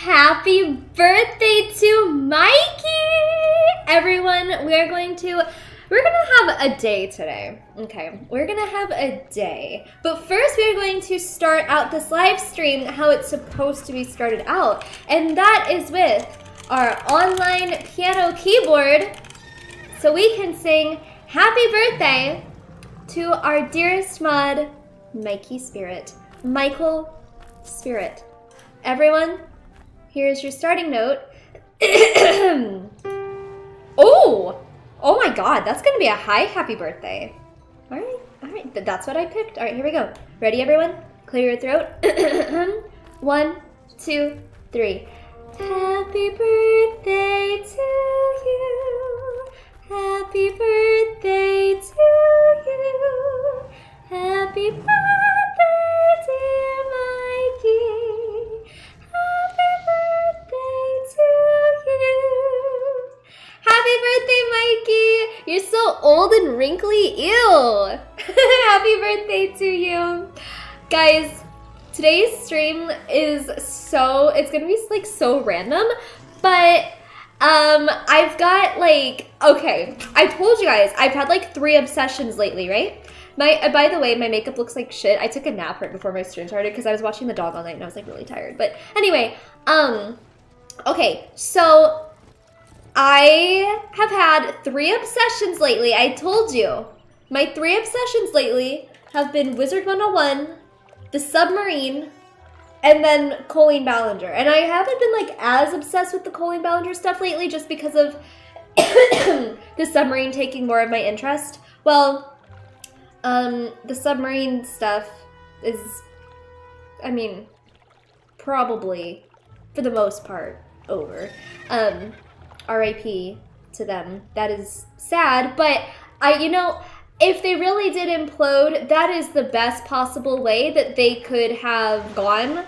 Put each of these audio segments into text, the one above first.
Happy birthday to Mikey! Everyone, we're gonna have a day today. Okay, we're gonna have a day. But first we're going to start out this live stream how it's supposed to be started out. And that is with our online piano keyboard. So we can sing happy birthday to our dearest mod, Mikey Spirit. Michael Spirit. Everyone, here's your starting note. Oh my god, that's gonna be a high happy birthday. All right, that's what I picked. All right, here we go. Ready, everyone? Clear your throat. 1, 2, 3. Happy birthday to you. Happy birthday to you. Happy birthday, dear Mikey. Happy birthday to you. Happy birthday, Mikey. You're so old and wrinkly. Ew. Happy birthday to you. Guys, today's stream is it's gonna be like so random, but I've got like, okay, I told you guys, I've had like 3 obsessions lately, right? By the way, my makeup looks like shit. I took a nap right before my stream started because I was watching the dog all night and I was like really tired. But anyway, okay, so I have had 3 obsessions lately. I told you. My 3 obsessions lately have been Wizard101, the submarine, and then Colleen Ballinger. And I haven't been like as obsessed with the Colleen Ballinger stuff lately just because of the submarine taking more of my interest. Well, the submarine stuff is, I mean, probably, for the most part, over. RIP to them. That is sad, but if they really did implode, that is the best possible way that they could have gone.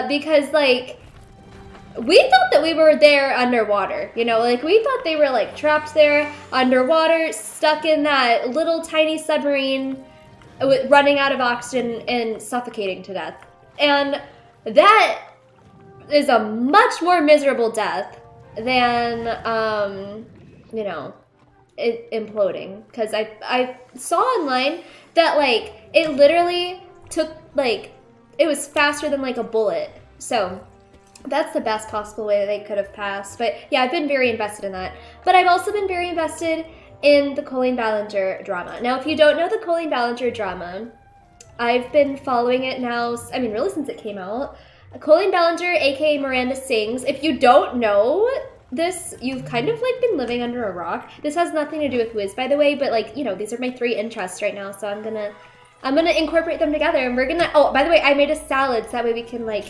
Because, like, we thought that we were there underwater, like, we thought they were, like, trapped there underwater, stuck in that little tiny submarine, running out of oxygen and suffocating to death. And that is a much more miserable death than, it imploding. Because I saw online that, like, it literally took, like, it was faster than, like, a bullet. So that's the best possible way that they could have passed. But yeah, I've been very invested in that. But I've also been very invested in the Colleen Ballinger drama. Now, if you don't know the Colleen Ballinger drama, I've been following it now, I mean, really since it came out. Colleen Ballinger, aka Miranda Sings. If you don't know this, you've kind of like been living under a rock. This has nothing to do with Wiz, by the way, but like, these are my 3 interests right now, so I'm gonna incorporate them together, and we're gonna, oh, by the way, I made a salad so that way we can like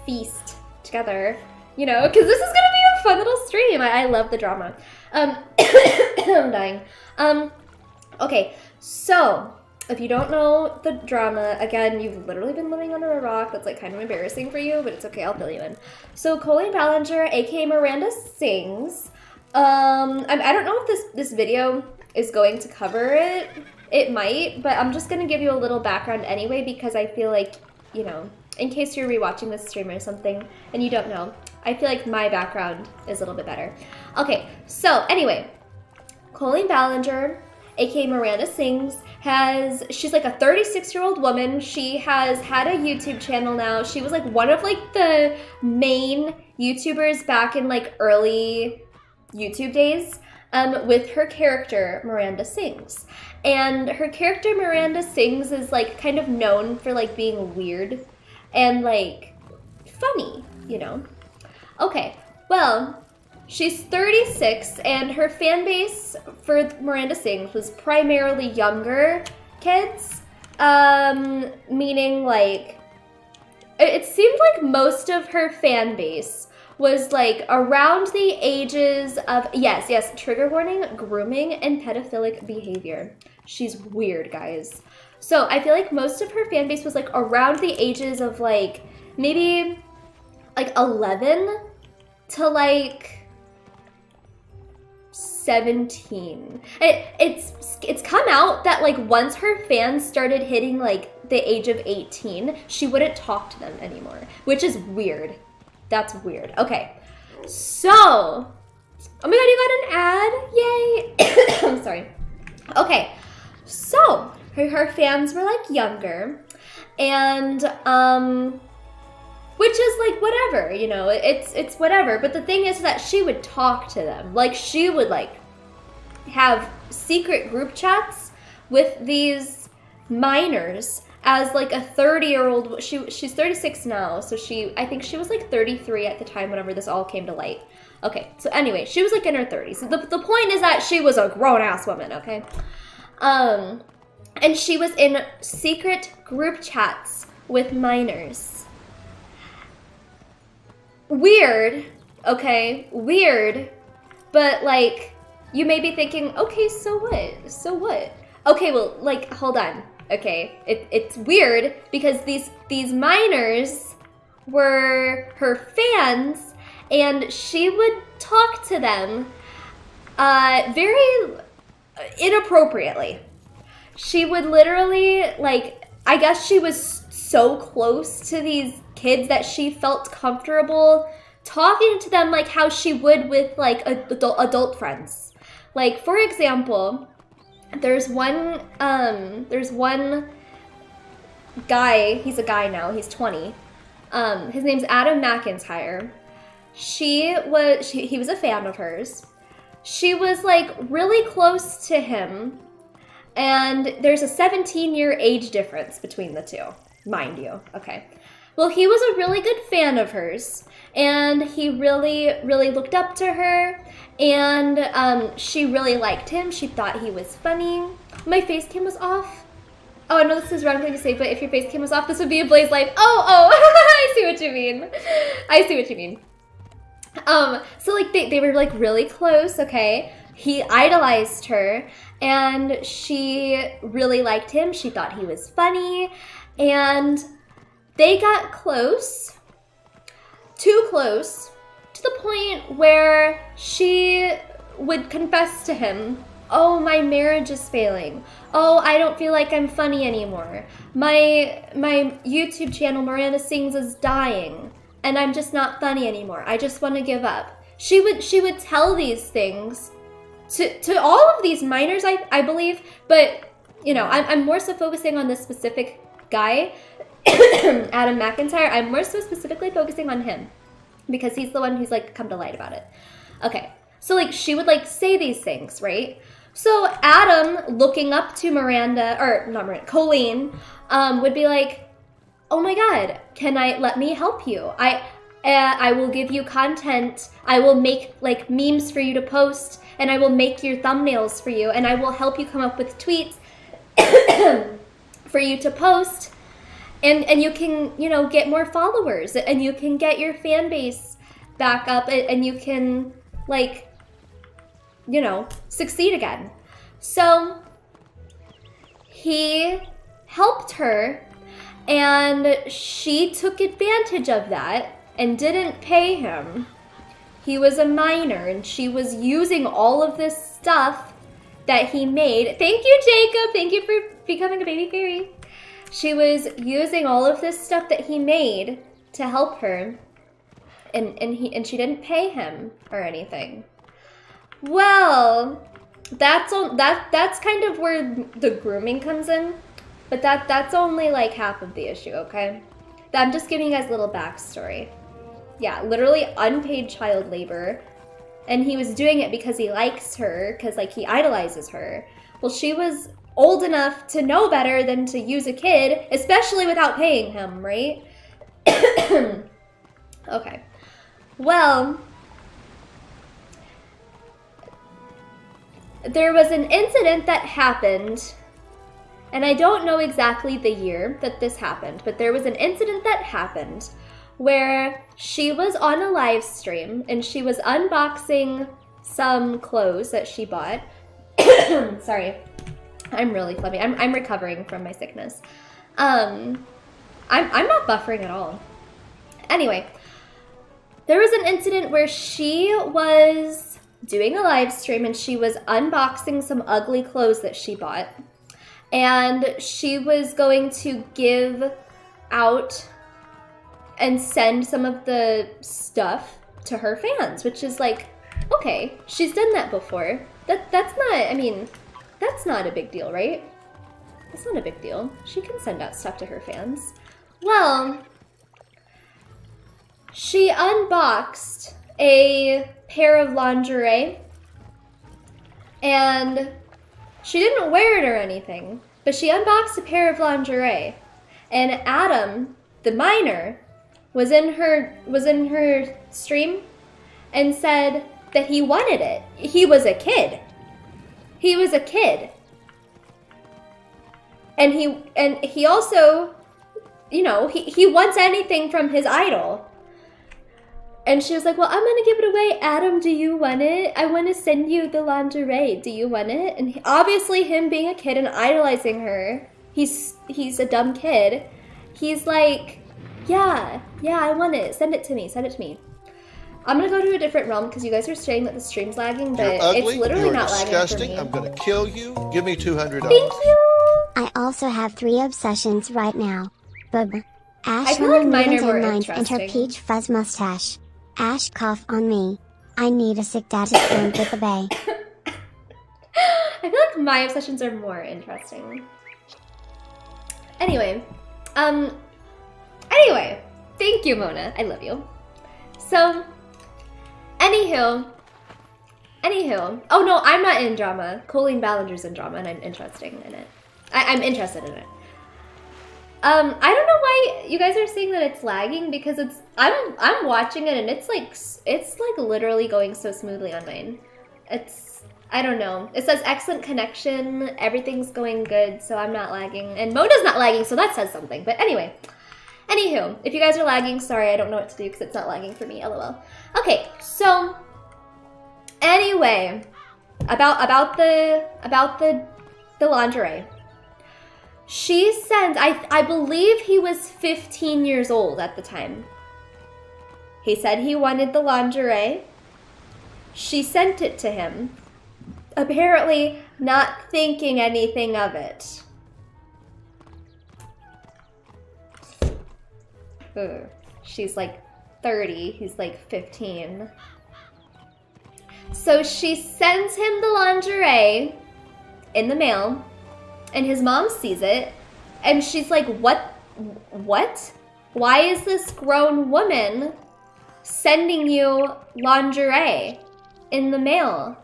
feast together, because this is gonna be a fun little stream. I love the drama. I'm dying. Okay, so if you don't know the drama, again, you've literally been living under a rock. That's like kind of embarrassing for you, but it's okay, I'll fill you in. So Colleen Ballinger, aka Miranda Sings. I don't know if this video is going to cover it. It might, but I'm just gonna give you a little background anyway because I feel like, in case you're rewatching this stream or something and you don't know, I feel like my background is a little bit better. Okay, so anyway, Colleen Ballinger, aka Miranda Sings, she's like a 36-year-old woman. She has had a YouTube channel now. She was like one of like the main YouTubers back in like early YouTube days with her character Miranda Sings. And her character Miranda Sings is like kind of known for like being weird and like funny, Okay, well, she's 36 and her fan base for Miranda Sings was primarily younger kids, meaning like, it seemed like most of her fan base was like around the ages of, yes, trigger warning, grooming, and pedophilic behavior. She's weird, guys. So I feel like most of her fan base was like around the ages of like, maybe like 11 to like 17. It's come out that like once her fans started hitting like the age of 18, she wouldn't talk to them anymore, which is weird. That's weird. Okay, so, oh my god, you got an ad, yay. I'm sorry. Okay, so her fans were like younger, and which is like whatever, you know, it's whatever. But the thing is that she would talk to them. Like, she would like have secret group chats with these minors as like a 30-year-old. She's 36 now, so I think she was like 33 at the time whenever this all came to light. Okay, so anyway, she was like in her 30s. So the point is that she was a grown-ass woman, okay? And she was in secret group chats with minors. Weird, okay? Weird, but like, you may be thinking, okay, so what? So what? Okay, well, like, hold on, okay? It's weird because these minors were her fans, and she would talk to them very inappropriately. She would literally, like, I guess she was so close to these kids that she felt comfortable talking to them like how she would with, like, adult friends. Like, for example, there's one guy, he's a guy now, he's 20. His name's Adam McIntyre. He was a fan of hers. She was like really close to him, and there's a 17-year age difference between the two, mind you, okay? Well, he was a really good fan of hers, and he really, really looked up to her, and she really liked him. She thought he was funny. My face cam was off. Oh, I know this is the wrong thing to say, but if your face cam was off, this would be a Blaze Life. Oh, I see what you mean. I see what you mean. So like they were like really close, okay? He idolized her, and she really liked him. She thought he was funny, and they got close, too close, to the point where she would confess to him, oh, my marriage is failing. Oh, I don't feel like I'm funny anymore. My YouTube channel, Miranda Sings, is dying, and I'm just not funny anymore. I just want to give up. She would tell these things to all of these minors, I believe, but, you know, I'm more so focusing on this specific guy, Adam McIntyre. I'm more so specifically focusing on him because he's the one who's like come to light about it. Okay, so like she would like say these things, right? So Adam, looking up to Colleen, would be like, oh my god, let me help you? I will give you content. I will make like memes for you to post, and I will make your thumbnails for you, and I will help you come up with tweets for you to post. And you can, you know, get more followers, and you can get your fan base back up, and you can, like, you know, succeed again. So he helped her, and she took advantage of that and didn't pay him. He was a minor, and she was using all of this stuff that he made. Thank you, Jacob. Thank you for becoming a baby fairy. She was using all of this stuff that he made to help her, and she didn't pay him or anything. Well, that's kind of where the grooming comes in, but that's only like half of the issue, okay? I'm just giving you guys a little backstory. Yeah, literally unpaid child labor, and he was doing it because he likes her, because like he idolizes her. Well, she was old enough to know better than to use a kid, especially without paying him, right? Okay. Well, there was an incident that happened, and I don't know exactly the year that this happened, but there was an incident that happened where she was on a live stream, and she was unboxing some clothes that she bought. Sorry. I'm really flubby. I'm recovering from my sickness. I'm not buffering at all. Anyway, there was an incident where she was doing a live stream and she was unboxing some ugly clothes that she bought. and she was going to give out and send some of the stuff to her fans, which is like, okay, she's done that before. That's not, I mean, that's not a big deal, right? It's not a big deal. She can send out stuff to her fans. Well, she unboxed a pair of lingerie, and she didn't wear it or anything, but she unboxed a pair of lingerie, and Adam, the minor, was in her stream and said that he wanted it. He was a kid. He was a kid. And he also, you know, he wants anything from his idol. And she was like, well, I'm going to give it away. Adam, do you want it? I want to send you the lingerie. Do you want it? And obviously him being a kid and idolizing her, he's a dumb kid. He's like, yeah, I want it. Send it to me. Send it to me. I'm going to go to a different realm because you guys are saying that the stream's lagging, but it's literally not lagging for me. I'm going to kill you. Give me $200. Thank you. I also have 3 obsessions right now. Bub. Ash I feel like mine are more and her interesting. peach fuzz mustache. Ash cough on me. I need a sick dad to spend with the bay. I feel like my obsessions are more interesting. Anyway, thank you, Mona. I love you. So, anywho. Oh no, I'm not in drama. Colleen Ballinger's in drama, and I'm interested in it. I'm interested in it. I don't know why you guys are saying that it's lagging, because I'm watching it and it's like literally going so smoothly on mine. I don't know. It says excellent connection, everything's going good, so I'm not lagging, and Mona's not lagging, so that says something. But anyway, anywho, if you guys are lagging, sorry, I don't know what to do because it's not lagging for me. LOL. Okay, so anyway, about the lingerie. She sends, I believe he was 15 years old at the time. He said he wanted the lingerie. She sent it to him, apparently not thinking anything of it. Ugh. She's like 30, he's like 15. So she sends him the lingerie in the mail, and his mom sees it, and she's like, what? Why is this grown woman sending you lingerie in the mail?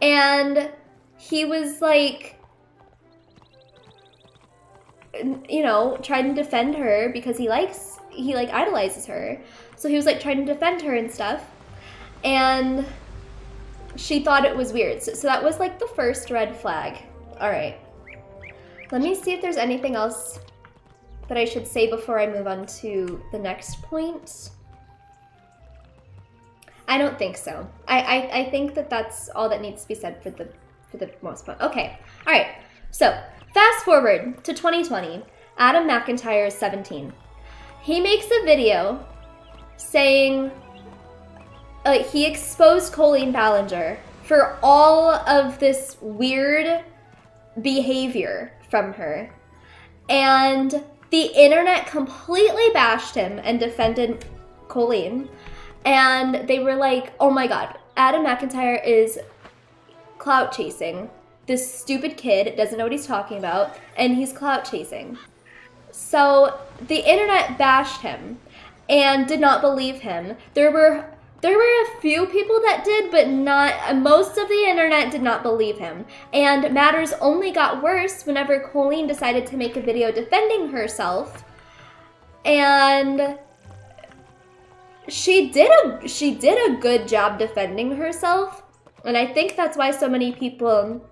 And he was like, you know, trying to defend her because he idolizes her. So he was like trying to defend her and stuff. And she thought it was weird. So that was like the first red flag. All right, let me see if there's anything else that I should say before I move on to the next point. I don't think so. I think that that's all that needs to be said for the most part. Okay, all right. So fast forward to 2020. Adam McIntyre is 17. He makes a video saying he exposed Colleen Ballinger for all of this weird behavior from her, and the internet completely bashed him and defended Colleen, and they were like, oh my god, Adam McIntyre is clout chasing. This stupid kid doesn't know what he's talking about, and he's clout chasing. So the internet bashed him and did not believe him. There were a few people that did, but most of the internet did not believe him. And matters only got worse whenever Colleen decided to make a video defending herself. And she did a good job defending herself. And I think that's why so many people,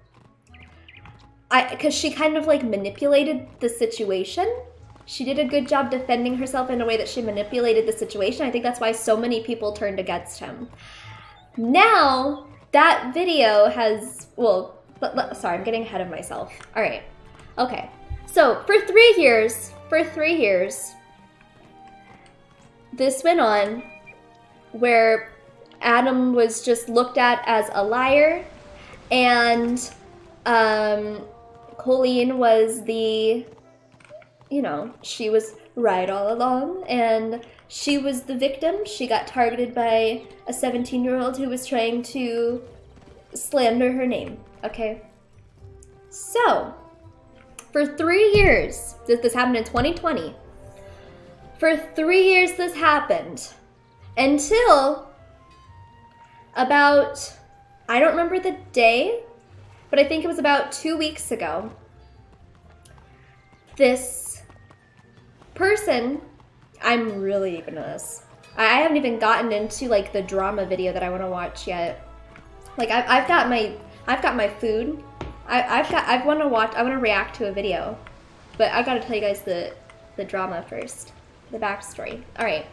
because she kind of like manipulated the situation. She did a good job defending herself in a way that she manipulated the situation. I think that's why so many people turned against him. Now, that video has, well, sorry, I'm getting ahead of myself. All right, okay. So for 3 years, this went on where Adam was just looked at as a liar, and Colleen was the, you know, she was right all along, and she was the victim. She got targeted by a 17-year-old who was trying to slander her name, okay? So, for 3 years, this happened in 2020. For 3 years this happened until about, I don't remember the day, but I think it was about 2 weeks ago. This person, I'm really deep into this. I haven't even gotten into like the drama video that I want to watch yet. Like I've got my food. I want to react to a video, but I got to tell you guys the drama first, the backstory. All right,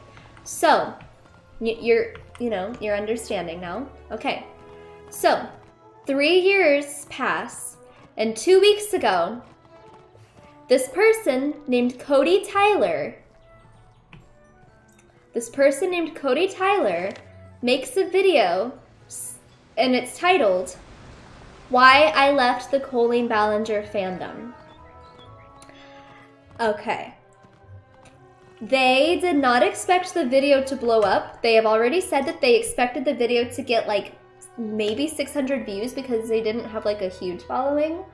so you're understanding now. Okay, so 3 years pass, and 2 weeks ago, this person named Cody Tyler. This person named Cody Tyler makes a video, and it's titled, "Why I Left the Colleen Ballinger Fandom." Okay. They did not expect the video to blow up. They have already said that they expected the video to get like maybe 600 views because they didn't have like a huge following.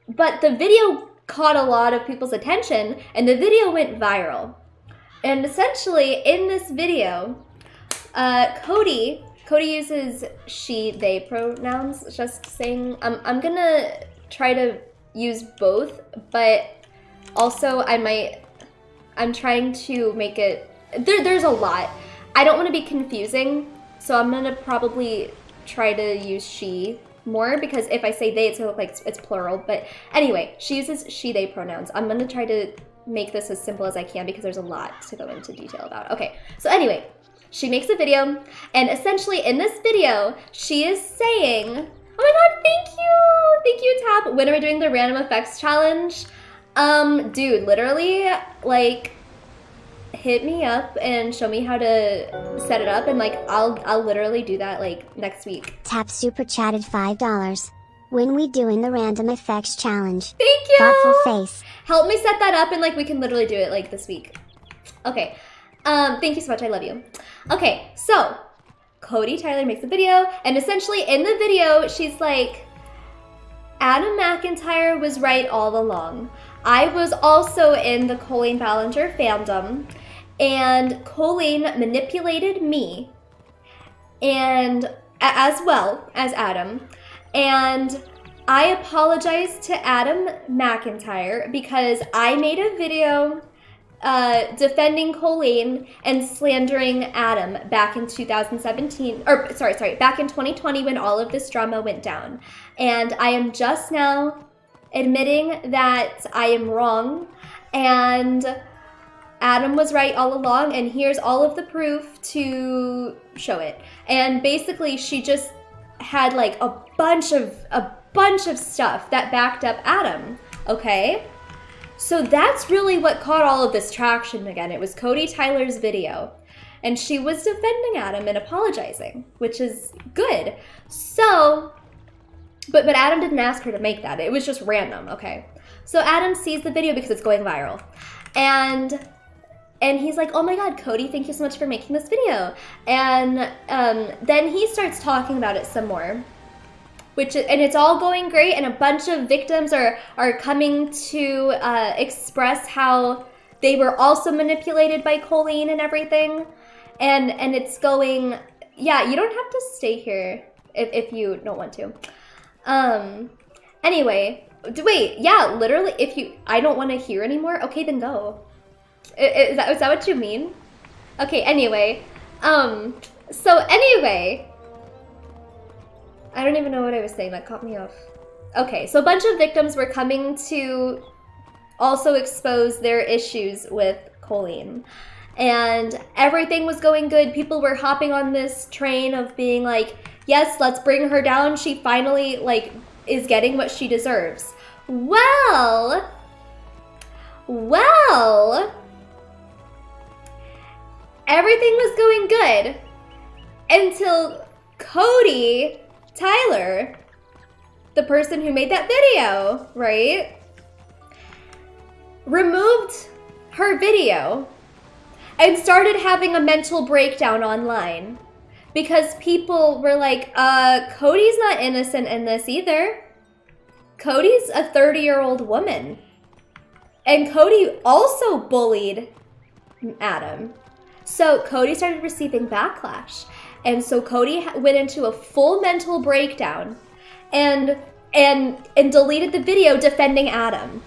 But the video caught a lot of people's attention, and the video went viral. And essentially, in this video, Cody uses she, they pronouns, just saying, I'm gonna try to use both, but also I'm trying to make it, there's a lot. I don't want to be confusing, so I'm gonna probably try to use she more, because if I say they, it's gonna look like it's plural. But anyway, she uses she, they pronouns. I'm gonna try to make this as simple as I can because there's a lot to go into detail about. Okay, so anyway, she makes a video, and essentially in this video, she is saying, oh my god, thank you, Tab. When are we doing the random effects challenge? Dude, literally, like, hit me up and show me how to set it up, and like, I'll literally do that like next week. Tap super chatted $5. When we doing the random effects challenge? Thank you! Thoughtful face. Help me set that up, and like, we can literally do it like this week. Okay. Thank you so much, I love you. Okay, so Cody Tyler makes a video, and essentially in the video, she's like, Adam McIntyre was right all along. I was also in the Colleen Ballinger fandom, and Colleen manipulated me, and as well as Adam, and I apologize to Adam McIntyre because I made a video defending Colleen and slandering Adam back in 2017, or sorry, back in 2020 when all of this drama went down. And I am just now admitting that I am wrong, and Adam was right all along, and here's all of the proof to show it. And basically she just had like a bunch of stuff that backed up Adam, okay? So that's really what caught all of this traction again. It was Cody Tyler's video, and she was defending Adam and apologizing, which is good. So, but Adam didn't ask her to make that. It was just random, okay? So Adam sees the video because it's going viral, and he's like, oh my god, Cody, thank you so much for making this video. And then he starts talking about it some more, and it's all going great, and a bunch of victims are coming to express how they were also manipulated by Colleen and everything. And it's going, yeah, you don't have to stay here if you don't want to. Anyway, wait, yeah, literally, I don't want to hear anymore, okay, then go. Is that what you mean? Okay, anyway, so anyway, I don't even know what I was saying, that caught me off. Okay, so a bunch of victims were coming to also expose their issues with Colleen, and everything was going good. People were hopping on this train of being like, yes, let's bring her down. She finally, like, is getting what she deserves. Well, everything was going good until Cody Tyler the person who made that video, right, removed her video and started having a mental breakdown online because people were like, Cody's not innocent in this either. Cody's a 30-year-old woman. And Cody also bullied Adam. So Cody started receiving backlash. And so Cody went into a full mental breakdown and deleted the video defending Adam.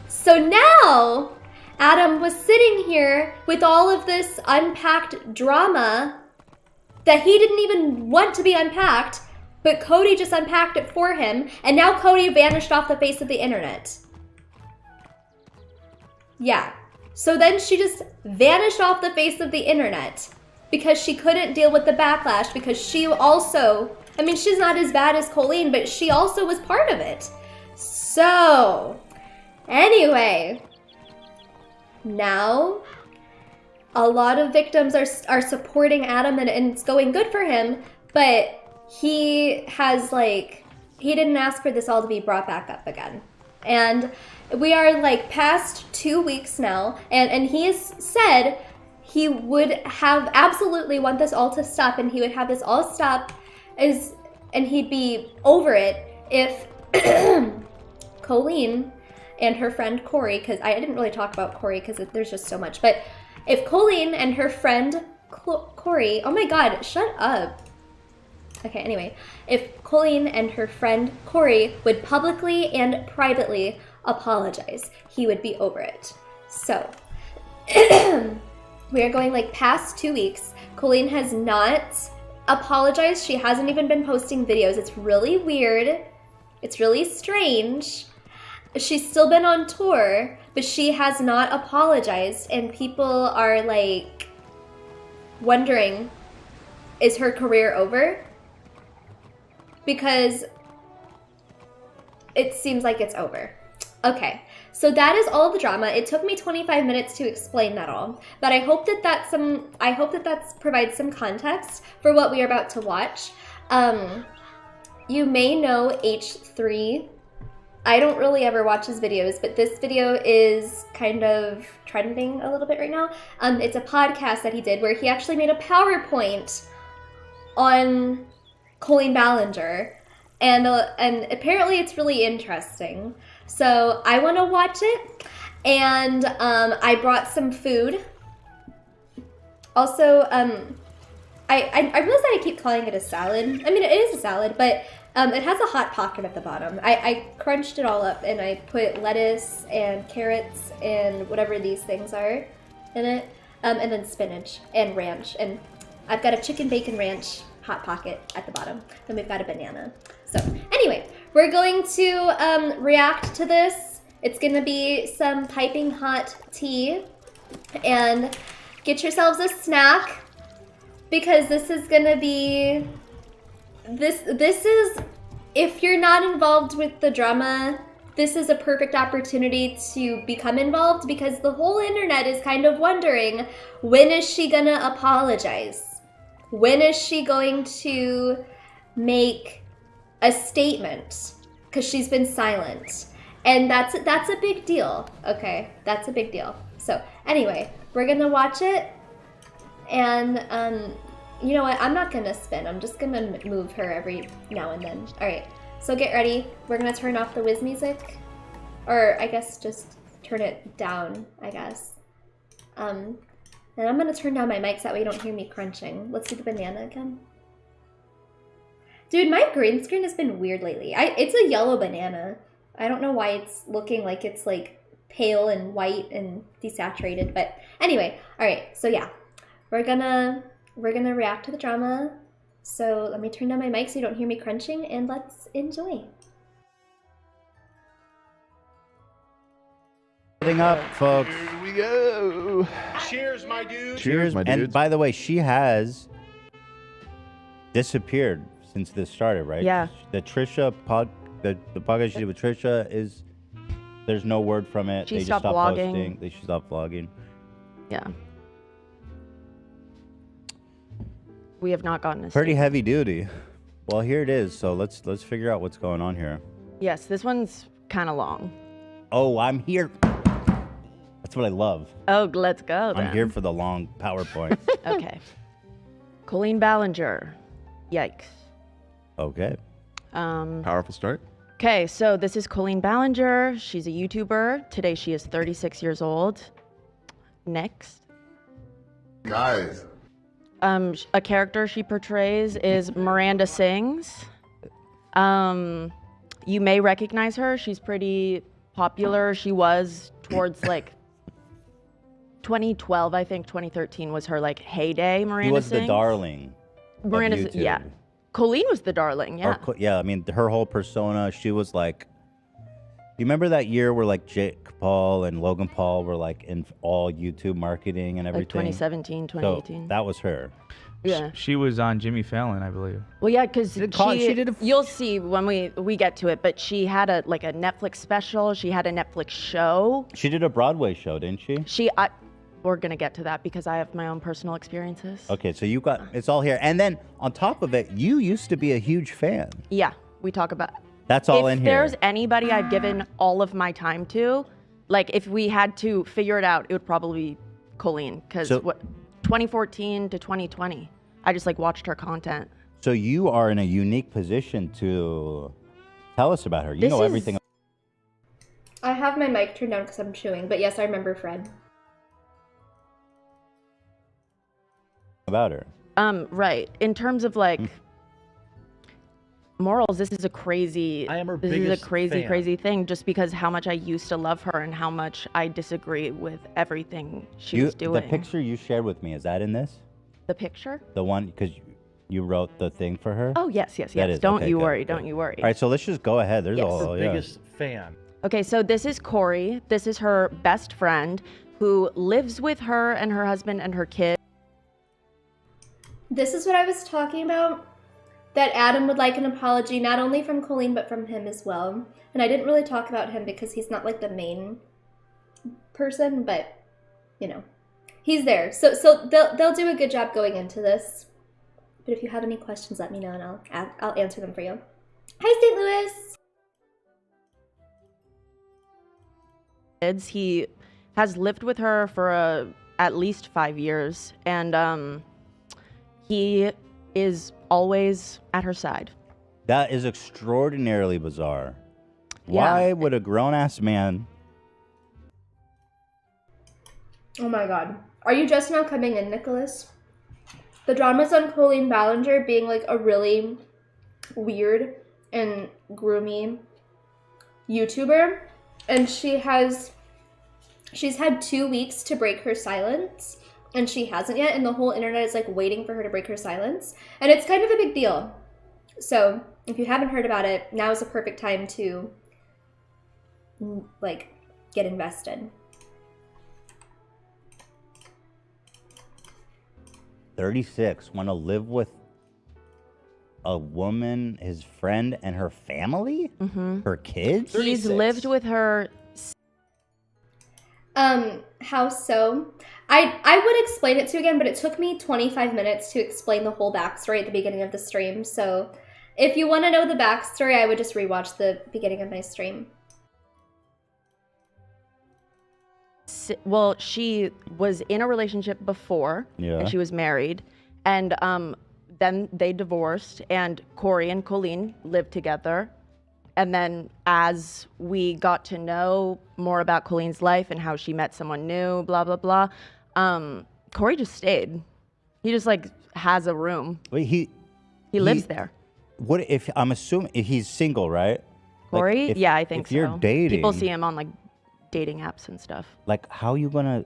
So now Adam was sitting here with all of this unpacked drama that he didn't even want to be unpacked, but Cody just unpacked it for him, and now Cody vanished off the face of the internet. Yeah. So then she just vanished off the face of the internet because she couldn't deal with the backlash, because she also, I mean, she's not as bad as Colleen, but she also was part of it. So, anyway, now a lot of victims are supporting Adam, and it's going good for him, but he has, like, he didn't ask for this all to be brought back up again. And we are, like, past 2 weeks now, and he has said he would have absolutely want this all to stop, and he would have this all stop, and he'd be over it if Colleen and her friend Corey, because I didn't really talk about Corey because there's just so much, but if Colleen and her friend Corey, oh my god, shut up. Okay, anyway, if Colleen and her friend Corey would publicly and privately apologize, he would be over it. So, we are going, like, past 2 weeks. Colleen has not apologized. She hasn't even been posting videos. It's really weird. It's really strange. She's still been on tour, but she has not apologized, and people are, like, wondering, is her career over? Because it seems like it's over. Okay, so that is all the drama. It took me 25 minutes to explain that all, but I hope that that provides some context for what we are about to watch. You may know H3. I don't really ever watch his videos, but this video is kind of trending a little bit right now. It's a podcast that he did where he actually made a PowerPoint on Colleen Ballinger, and apparently it's really interesting. So I want to watch it, and I brought some food. Also, I realize that I keep calling it a salad. I mean, it is a salad, but it has a hot pocket at the bottom. I crunched it all up, and I put lettuce and carrots and whatever these things are in it, and then spinach and ranch. And I've got a chicken bacon ranch hot pocket at the bottom. Then we've got a banana. So anyway, we're going to react to this. It's gonna be some piping hot tea, and get yourselves a snack, because this is gonna be, this is, if you're not involved with the drama, this is a perfect opportunity to become involved, because the whole internet is kind of wondering, when is she gonna apologize? When is she going to make a statement? Because she's been silent. And that's a big deal, okay? That's a big deal. So anyway, we're gonna watch it, and you know what? I'm not gonna spin. I'm just gonna move her every now and then. All right, so get ready. We're gonna turn off the whiz music, or I guess just turn it down, I guess. And I'm gonna turn down my mic so that way you don't hear me crunching. Let's do the banana again. Dude, my green screen has been weird lately. It's a yellow banana. I don't know why it's looking like it's, like, pale and white and desaturated, but anyway, all right, so yeah, we're gonna react to the drama. So let me turn down my mic so you don't hear me crunching, and let's enjoy. Setting up, folks. Here we go. Cheers, my dude. Cheers, my and dudes. by the way, she has disappeared since this started, right? Yeah. The Trisha the podcast she did with Trisha is, there's no word from it. She They just stopped stopped vlogging. posting. She stopped vlogging. Yeah. We have not gotten a Pretty statement. heavy duty. Well, here it is. So let's figure out what's going on here. Yes, this one's kind of long. Oh, I'm here. That's what I love. Oh, let's go then. I'm here for the long PowerPoint. Okay. Colleen Ballinger. Yikes. Okay. Powerful start. Okay, so this is Colleen Ballinger. She's a YouTuber. Today she is 36 years old. Next. Guys. A character she portrays is Miranda Sings. You may recognize her. She's pretty popular. She was towards like 2012, I think 2013 was her like heyday. Miranda She was Sings. the darling. Miranda, yeah. Colleen was the darling, yeah. Yeah, I mean, her whole persona, she was like, you remember that year where like Jake Paul and Logan Paul were like in all YouTube marketing and everything? Like 2017, 2018. So that was her. Yeah. She was on Jimmy Fallon, I believe. Well, yeah, because she did you'll see when we get to it, but she had a Netflix special. She had a Netflix show. She did a Broadway show, didn't she? We're going to get to that because I have my own personal experiences. Okay, so you got, it's all here. And then on top of it, you used to be a huge fan. Yeah, we talk about. That's all in If here. there's anybody I've given all of my time to, like if we had to figure it out, it would probably be Colleen. Because 2014 to 2020, I just like watched her content. So you are in a unique position to tell us about her. You know everything. I have my mic turned down because I'm chewing, but yes, I remember Fred. About her. Right. In terms of like morals, this is a crazy. I am her This is biggest a crazy, fan. crazy thing. Just because how much I used to love her and how much I disagree with everything she was doing. The picture you shared with me, is that in this? The picture? The one, because you wrote the thing for her? Oh yes, yes, That yes. is- Don't okay, you good, worry. good. Don't you worry. All right, so let's just go ahead. There's Yes. all, yeah. Biggest fan. Okay, so this is Corey. This is her best friend who lives with her and her husband and her kid. This is what I was talking about, that Adam would like an apology, not only from Colleen, but from him as well. And I didn't really talk about him because he's not like the main person, but, you know, he's there. So they'll do a good job going into this. But if you have any questions, let me know and I'll answer them for you. Hi, St. Louis! He has lived with her for at least 5 years, and he is always at her side. That is extraordinarily bizarre. Yeah. Why would a grown-ass man... Oh my god. Are you just now coming in, Nicholas? The drama's on Colleen Ballinger being like a really weird and groomy YouTuber. And she's had 2 weeks to break her silence. And she hasn't yet. And the whole internet is like waiting for her to break her silence. And it's kind of a big deal. So if you haven't heard about it, now is the perfect time to like get invested. 36, want to live with a woman, his friend, and her family? Mm-hmm. Her kids? He's 36. lived with her. How so? I would explain it to you again, but it took me 25 minutes to explain the whole backstory at the beginning of the stream. So if you want to know the backstory, I would just rewatch the beginning of my stream. Well, she was in a relationship before, Yeah. and she was married, and then they divorced, and Corey and Colleen lived together. And then as we got to know more about Colleen's life and how she met someone new, blah, blah, blah, Corey just stayed. He just like has a room. Wait, He lives there. What if, I'm assuming, if he's single, right? Like, Corey? Yeah, I think if so. you're dating, People see him on like dating apps and stuff. like how you gonna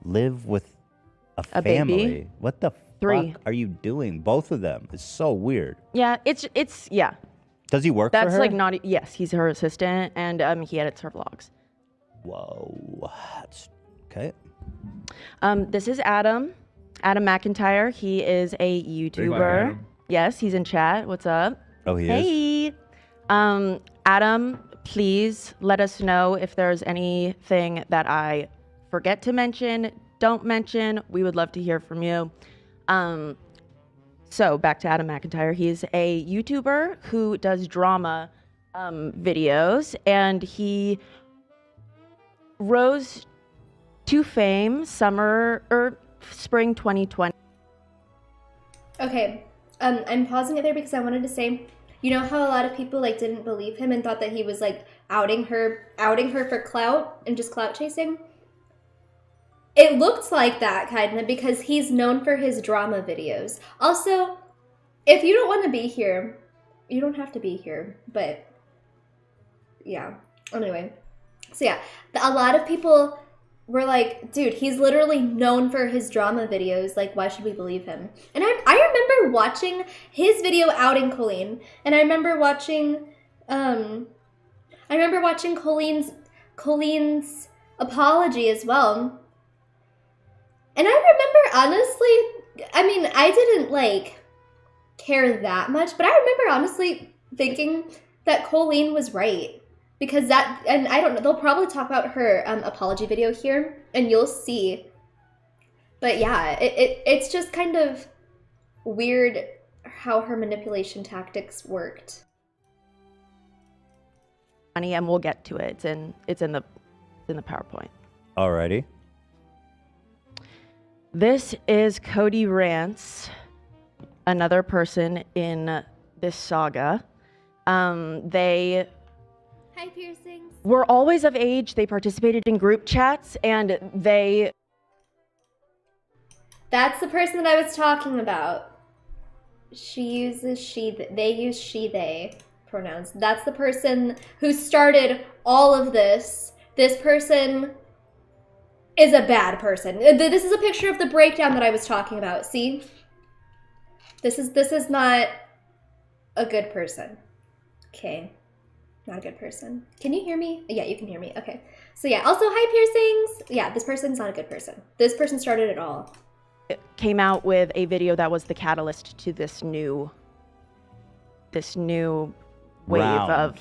live with a A baby? family? What the 3. fuck are you doing? Both of them. It's so weird. Yeah, it's yeah. Does he work for That's her? like not. Yes, he's her assistant, and he edits her vlogs. Whoa. That's okay. This is Adam McIntyre. He is a YouTuber. Adam. Yes, he's in chat. What's up? Oh, he is? Hey. Adam, please let us know if there's anything that I forget to mention, don't mention. We would love to hear from you. So back to Adam McIntyre. He's a YouTuber who does drama videos, and he rose to fame spring 2020. Okay, I'm pausing it there because I wanted to say, you know how a lot of people like didn't believe him and thought that he was like outing her for clout and just clout chasing? It looked like that kind of because he's known for his drama videos. Also, if you don't want to be here, you don't have to be here, but yeah. Anyway, so yeah, a lot of people were like, dude, he's literally known for his drama videos. Like, why should we believe him? And I remember watching his video outing Colleen, and I remember watching Colleen's apology as well. And I remember honestly, I mean, I didn't like care that much, but I remember honestly thinking that Colleen was right. Because that, and I don't know, they'll probably talk about her apology video here, and you'll see. But yeah, it's just kind of weird how her manipulation tactics worked. And we'll get to it. It's in the PowerPoint. Alrighty. This is Cody Rance, another person in this saga. They Hi, piercings. were always of age. They participated in group chats, and they... That's the person that I was talking about. She uses they use she, they pronouns. That's the person who started all of this. This person is a bad person. This is a picture of the breakdown that I was talking about. See? This is not a good person. Okay. Not a good person. Can you hear me? Yeah, you can hear me. Okay. So yeah, also hi piercings. Yeah, this person's not a good person. This person started it all. came out with a video that was the catalyst to this new wave Round. of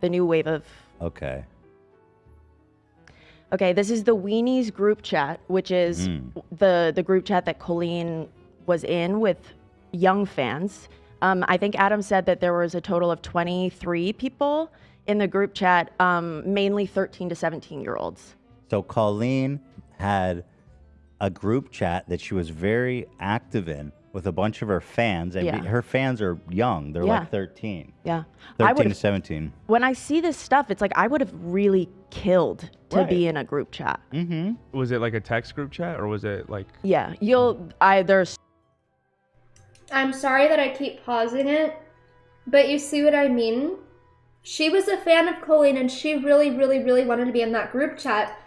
the new wave of Okay. Okay, this is the Weenies group chat, which is the group chat that Colleen was in with young fans. I think Adam said that there was a total of 23 people in the group chat, mainly 13 to 17-year-olds. So Colleen had a group chat that she was very active in with a bunch of her fans. And Yeah. her fans are young. They're Yeah. like 13. Yeah. 13 to 17. When I see this stuff, it's like I would have really killed to Right. be in a group chat. Mm-hmm. Was it like a text group chat or was it like... Yeah, there's I'm sorry that I keep pausing it, but you see what I mean? She was a fan of Colleen and she really, really, really wanted to be in that group chat.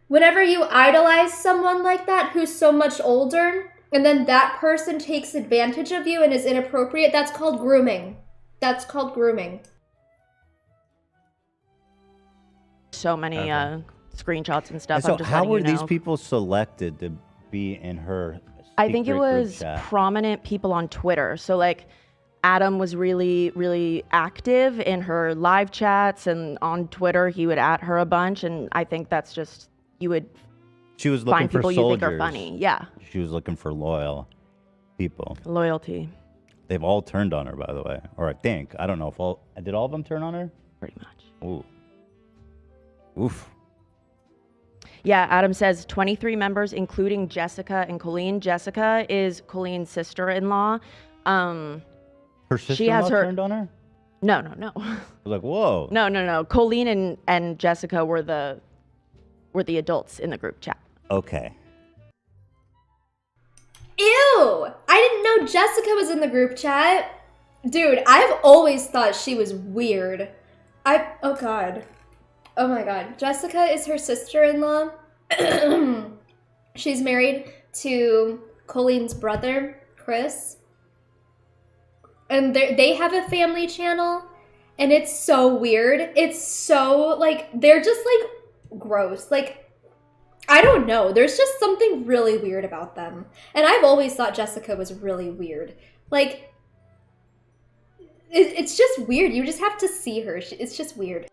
Whenever you idolize someone like that who's so much older, and then that person takes advantage of you and is inappropriate, that's called grooming. That's called grooming. so many screenshots and stuff. And so I'm just how letting were you these know. people selected to be in her I think it secret group was chat? prominent people on Twitter. So like Adam was really, really active in her live chats, and on Twitter he would at her a bunch, and I think that's just, you would She was looking find for people you soldiers. think are funny. Yeah. She was looking for loyal people. Loyalty, They've all turned on her, by the way. Or I think. I don't know if did all of them turn on her? pretty much. Ooh. Oof. Yeah, Adam says 23 members, including Jessica and Colleen. Jessica is Colleen's sister-in-law. Her sister-in-law turned on her? No. I was like, whoa. No. Colleen and Jessica were the adults in the group chat. Okay. Ew! I didn't know Jessica was in the group chat. Dude, I've always thought she was weird. Oh god. Oh my god. Jessica is her sister-in-law. She's married to Colleen's brother, Chris. And they have a family channel, and it's so weird. It's so, like, they're just, like, gross. Like, I don't know. There's just something really weird about them. And I've always thought Jessica was really weird. Like, it's just weird. You just have to see her. It's just weird.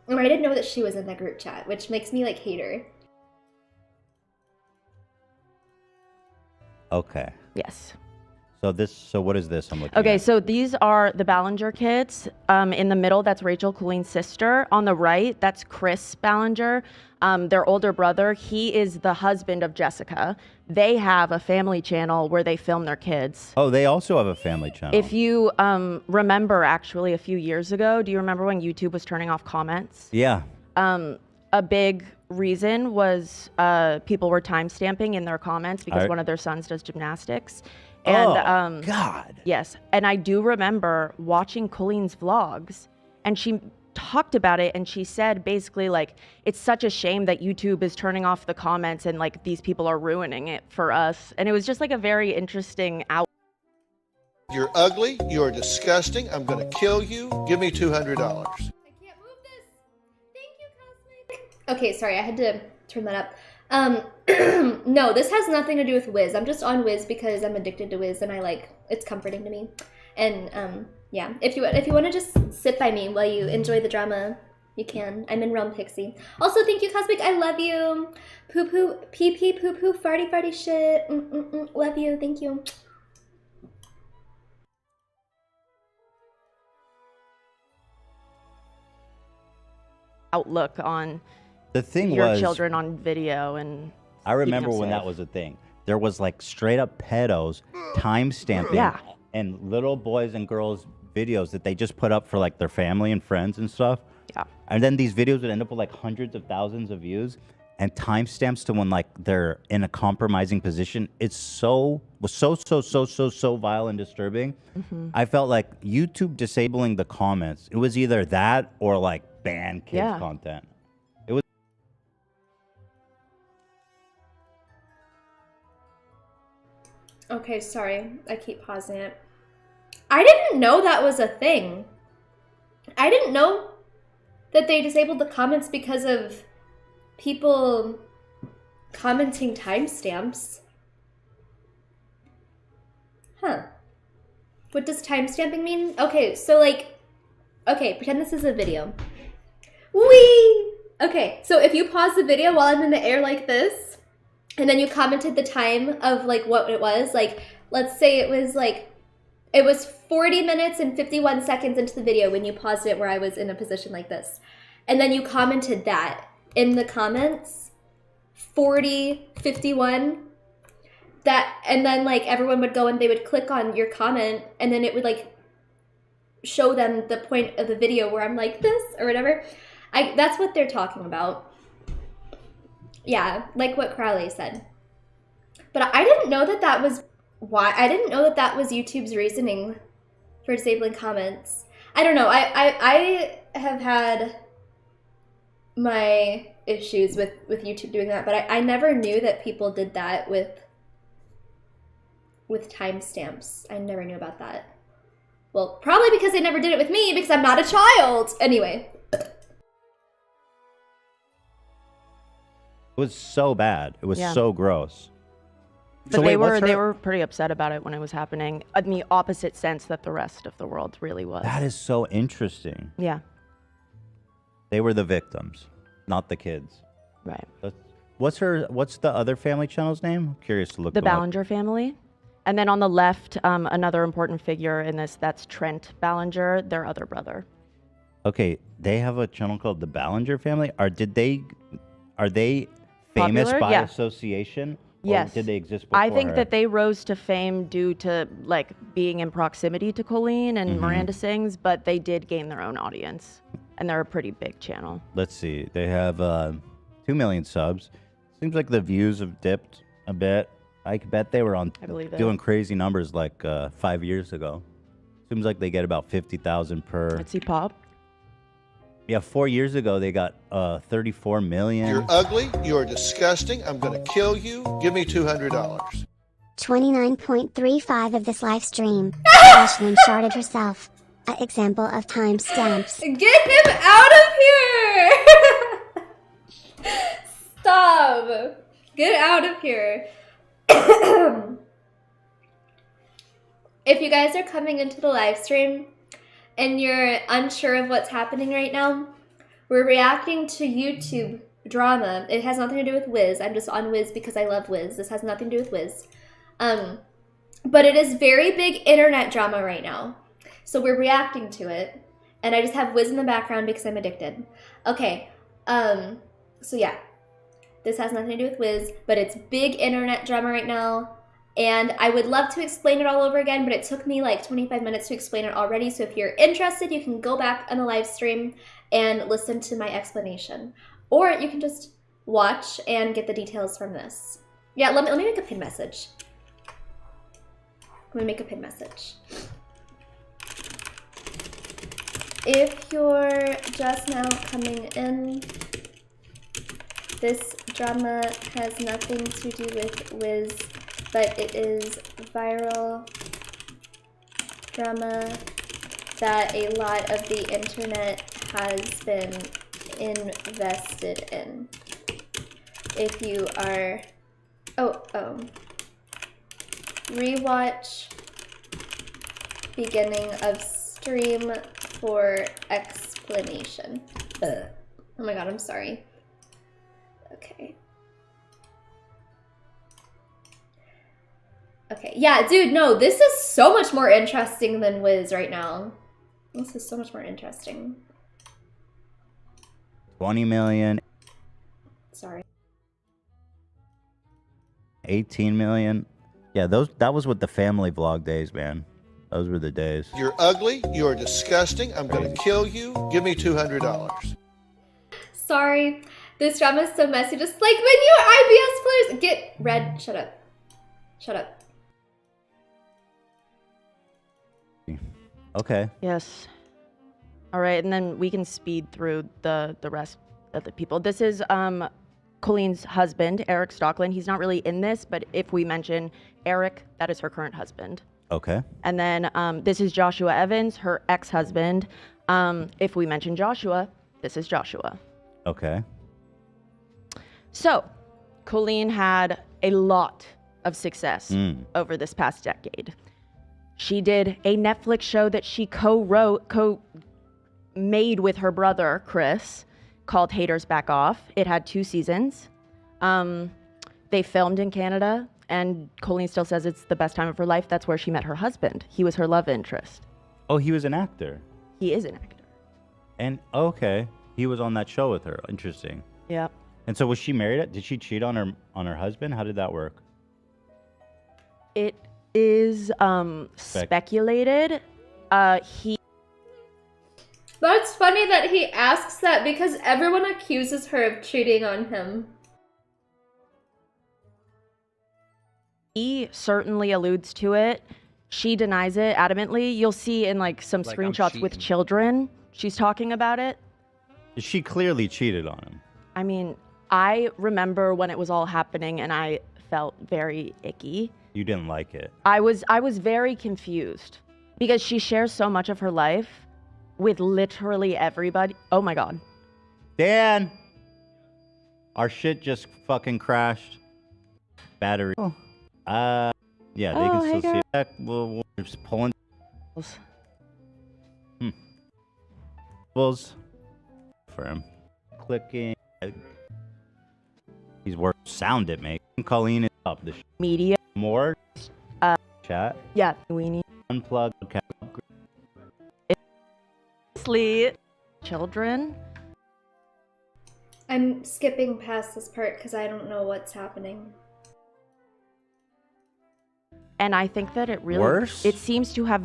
Or I didn't know that she was in the group chat, which makes me, like, hate her. Okay. Yes. So what is this I'm looking Okay, at? so these are the Ballinger kids. In the middle, that's Rachel Colleen's sister. On the right, that's Chris Ballinger, their older brother. He is the husband of Jessica. They have a family channel where they film their kids. Oh, they also have a family channel. If you remember, actually, a few years ago, do you remember when YouTube was turning off comments? Yeah. A big reason was people were timestamping in their comments because one of their sons does gymnastics. And, God. Yes. And I do remember watching Colleen's vlogs, and she talked about it, and she said basically, like, it's such a shame that YouTube is turning off the comments and, like, these people are ruining it for us. And it was just, like, a very interesting out. You're ugly. You're disgusting. I'm going to kill you. Give me $200. I can't move this. Thank you, Cosmic. Okay, sorry, I had to turn that up. No, this has nothing to do with Wiz. I'm just on Wiz because I'm addicted to Wiz and it's comforting to me. And yeah, if you want to just sit by me while you enjoy the drama, you can. I'm in Realm Pixie. Also, thank you, Cosmic. I love you. Poo poo, pee pee, poo poo, farty farty shit. Love you. Thank you. Outlook on The thing your was, children on video. And I remember keeping them when that safe. was a thing. There was like straight up pedos time stamping Yeah. and little boys and girls videos that they just put up for like their family and friends and stuff. Yeah. And then these videos would end up with like hundreds of thousands of views and timestamps to when like they're in a compromising position. It's so vile and disturbing. I felt like YouTube disabling the comments. It was either that or like ban kids content. It was. Okay, sorry. I keep pausing it. I didn't know that was a thing. I didn't know that they disabled the comments because of people commenting timestamps. Huh. What does timestamping mean? Okay, so pretend this is a video. Whee! Okay, so if you pause the video while I'm in the air like this, and then you commented the time of like what it was, like let's say it was 40 minutes and 51 seconds into the video when you paused it where I was in a position like this. And then you commented that in the comments, 40, 51, that, and then like everyone would go and they would click on your comment and then it would like show them the point of the video where I'm like this or whatever. That's what they're talking about. Yeah, like what Crowley said. But I didn't know that was why. I didn't know that was YouTube's reasoning for disabling comments. I don't know. I have had my issues with YouTube doing that, but I never knew that people did that with timestamps. I never knew about that. Well, probably because they never did it with me because I'm not a child. Anyway. It was so bad. It was so gross. But So they wait, were pretty upset about it when it was happening, in the opposite sense that the rest of the world really was. That is so interesting. Yeah. They were the victims, not the kids. Right. What's the other family channel's name? I'm curious to look The them up. Ballinger family. And then on the left, another important figure in this, that's Trent Ballinger, their other brother. Okay, they have a channel called the Ballinger family. Are they famous Popular? by Yeah. association? Or Yes. did they exist before I think her? that they rose to fame due to like being in proximity to Colleen and Miranda Sings, but they did gain their own audience, and they're a pretty big channel. Let's see. They have 2 million subs. Seems like the views have dipped a bit. I bet they were I believe it. doing crazy numbers like 5 years ago. Seems like they get about 50,000 per. Let's see, Pop. Yeah, 4 years ago they got 34 million. You're ugly. You're disgusting. I'm going to kill you. Give me $200. 29.35 of this live stream. Ashlyn sharded herself. An example of timestamps. Get him out of here! Stop! Get out of here. If you guys are coming into the live stream and you're unsure of what's happening right now, we're reacting to YouTube drama. It has nothing to do with Wiz. I'm just on Wiz because I love Wiz. This has nothing to do with Wiz. But it is very big internet drama right now. So we're reacting to it. And I just have Wiz in the background because I'm addicted. Okay. So yeah. This has nothing to do with Wiz, but it's big internet drama right now. And I would love to explain it all over again, but it took me like 25 minutes to explain it already. So if you're interested, you can go back on the live stream and listen to my explanation. Or you can just watch and get the details from this. Yeah, let me make a pin message. Let me make a pin message. If you're just now coming in, this drama has nothing to do with Wiz, but it is viral drama that a lot of the internet has been invested in. If you are, rewatch beginning of stream for explanation. Oh my god, I'm sorry. Okay. Okay, yeah, dude, no, this is so much more interesting than Wiz right now. This is so much more interesting. 20 million. Sorry. 18 million. Yeah, that was with the family vlog days, man. Those were the days. You're ugly. You're disgusting. I'm going to kill you. Give me $200. Sorry. This drama is so messy. Just like when you IBS players get red. Shut up. Shut up. Okay. Yes. All right, and then we can speed through the rest of the people. This is Colleen's husband, Eric Stockland. He's not really in this, but if we mention Eric, that is her current husband. Okay. And then this is Joshua Evans, her ex-husband. If we mention Joshua, this is Joshua. Okay. So, Colleen had a lot of success over this past decade. She did a Netflix show that she made with her brother, Chris, called Haters Back Off. It had 2 seasons. They filmed in Canada, and Colleen still says it's the best time of her life. That's where she met her husband. He was her love interest. Oh, he was an actor. He is an actor. And okay, he was on that show with her. Interesting. Yeah. And so was she married? Did she cheat on her husband? How did that work? It is speculated. He. That's funny that he asks that because everyone accuses her of cheating on him. He certainly alludes to it. She denies it adamantly. You'll see in like some screenshots with children. She's talking about it. She clearly cheated on him. I mean, I remember when it was all happening and I felt very icky. You didn't like it. I was very confused because she shares so much of her life with literally everybody. Oh my god. Dan! Our shit just fucking crashed. Battery. Oh. Yeah, they can still see it. We're just pulling. For him. Clicking. He's working. Sound it, mate. Colleen is up. The media. More. Chat. Yeah, we need. Unplug. Children. I'm skipping past this part because I don't know what's happening. And I think that it really... Worse? It seems to have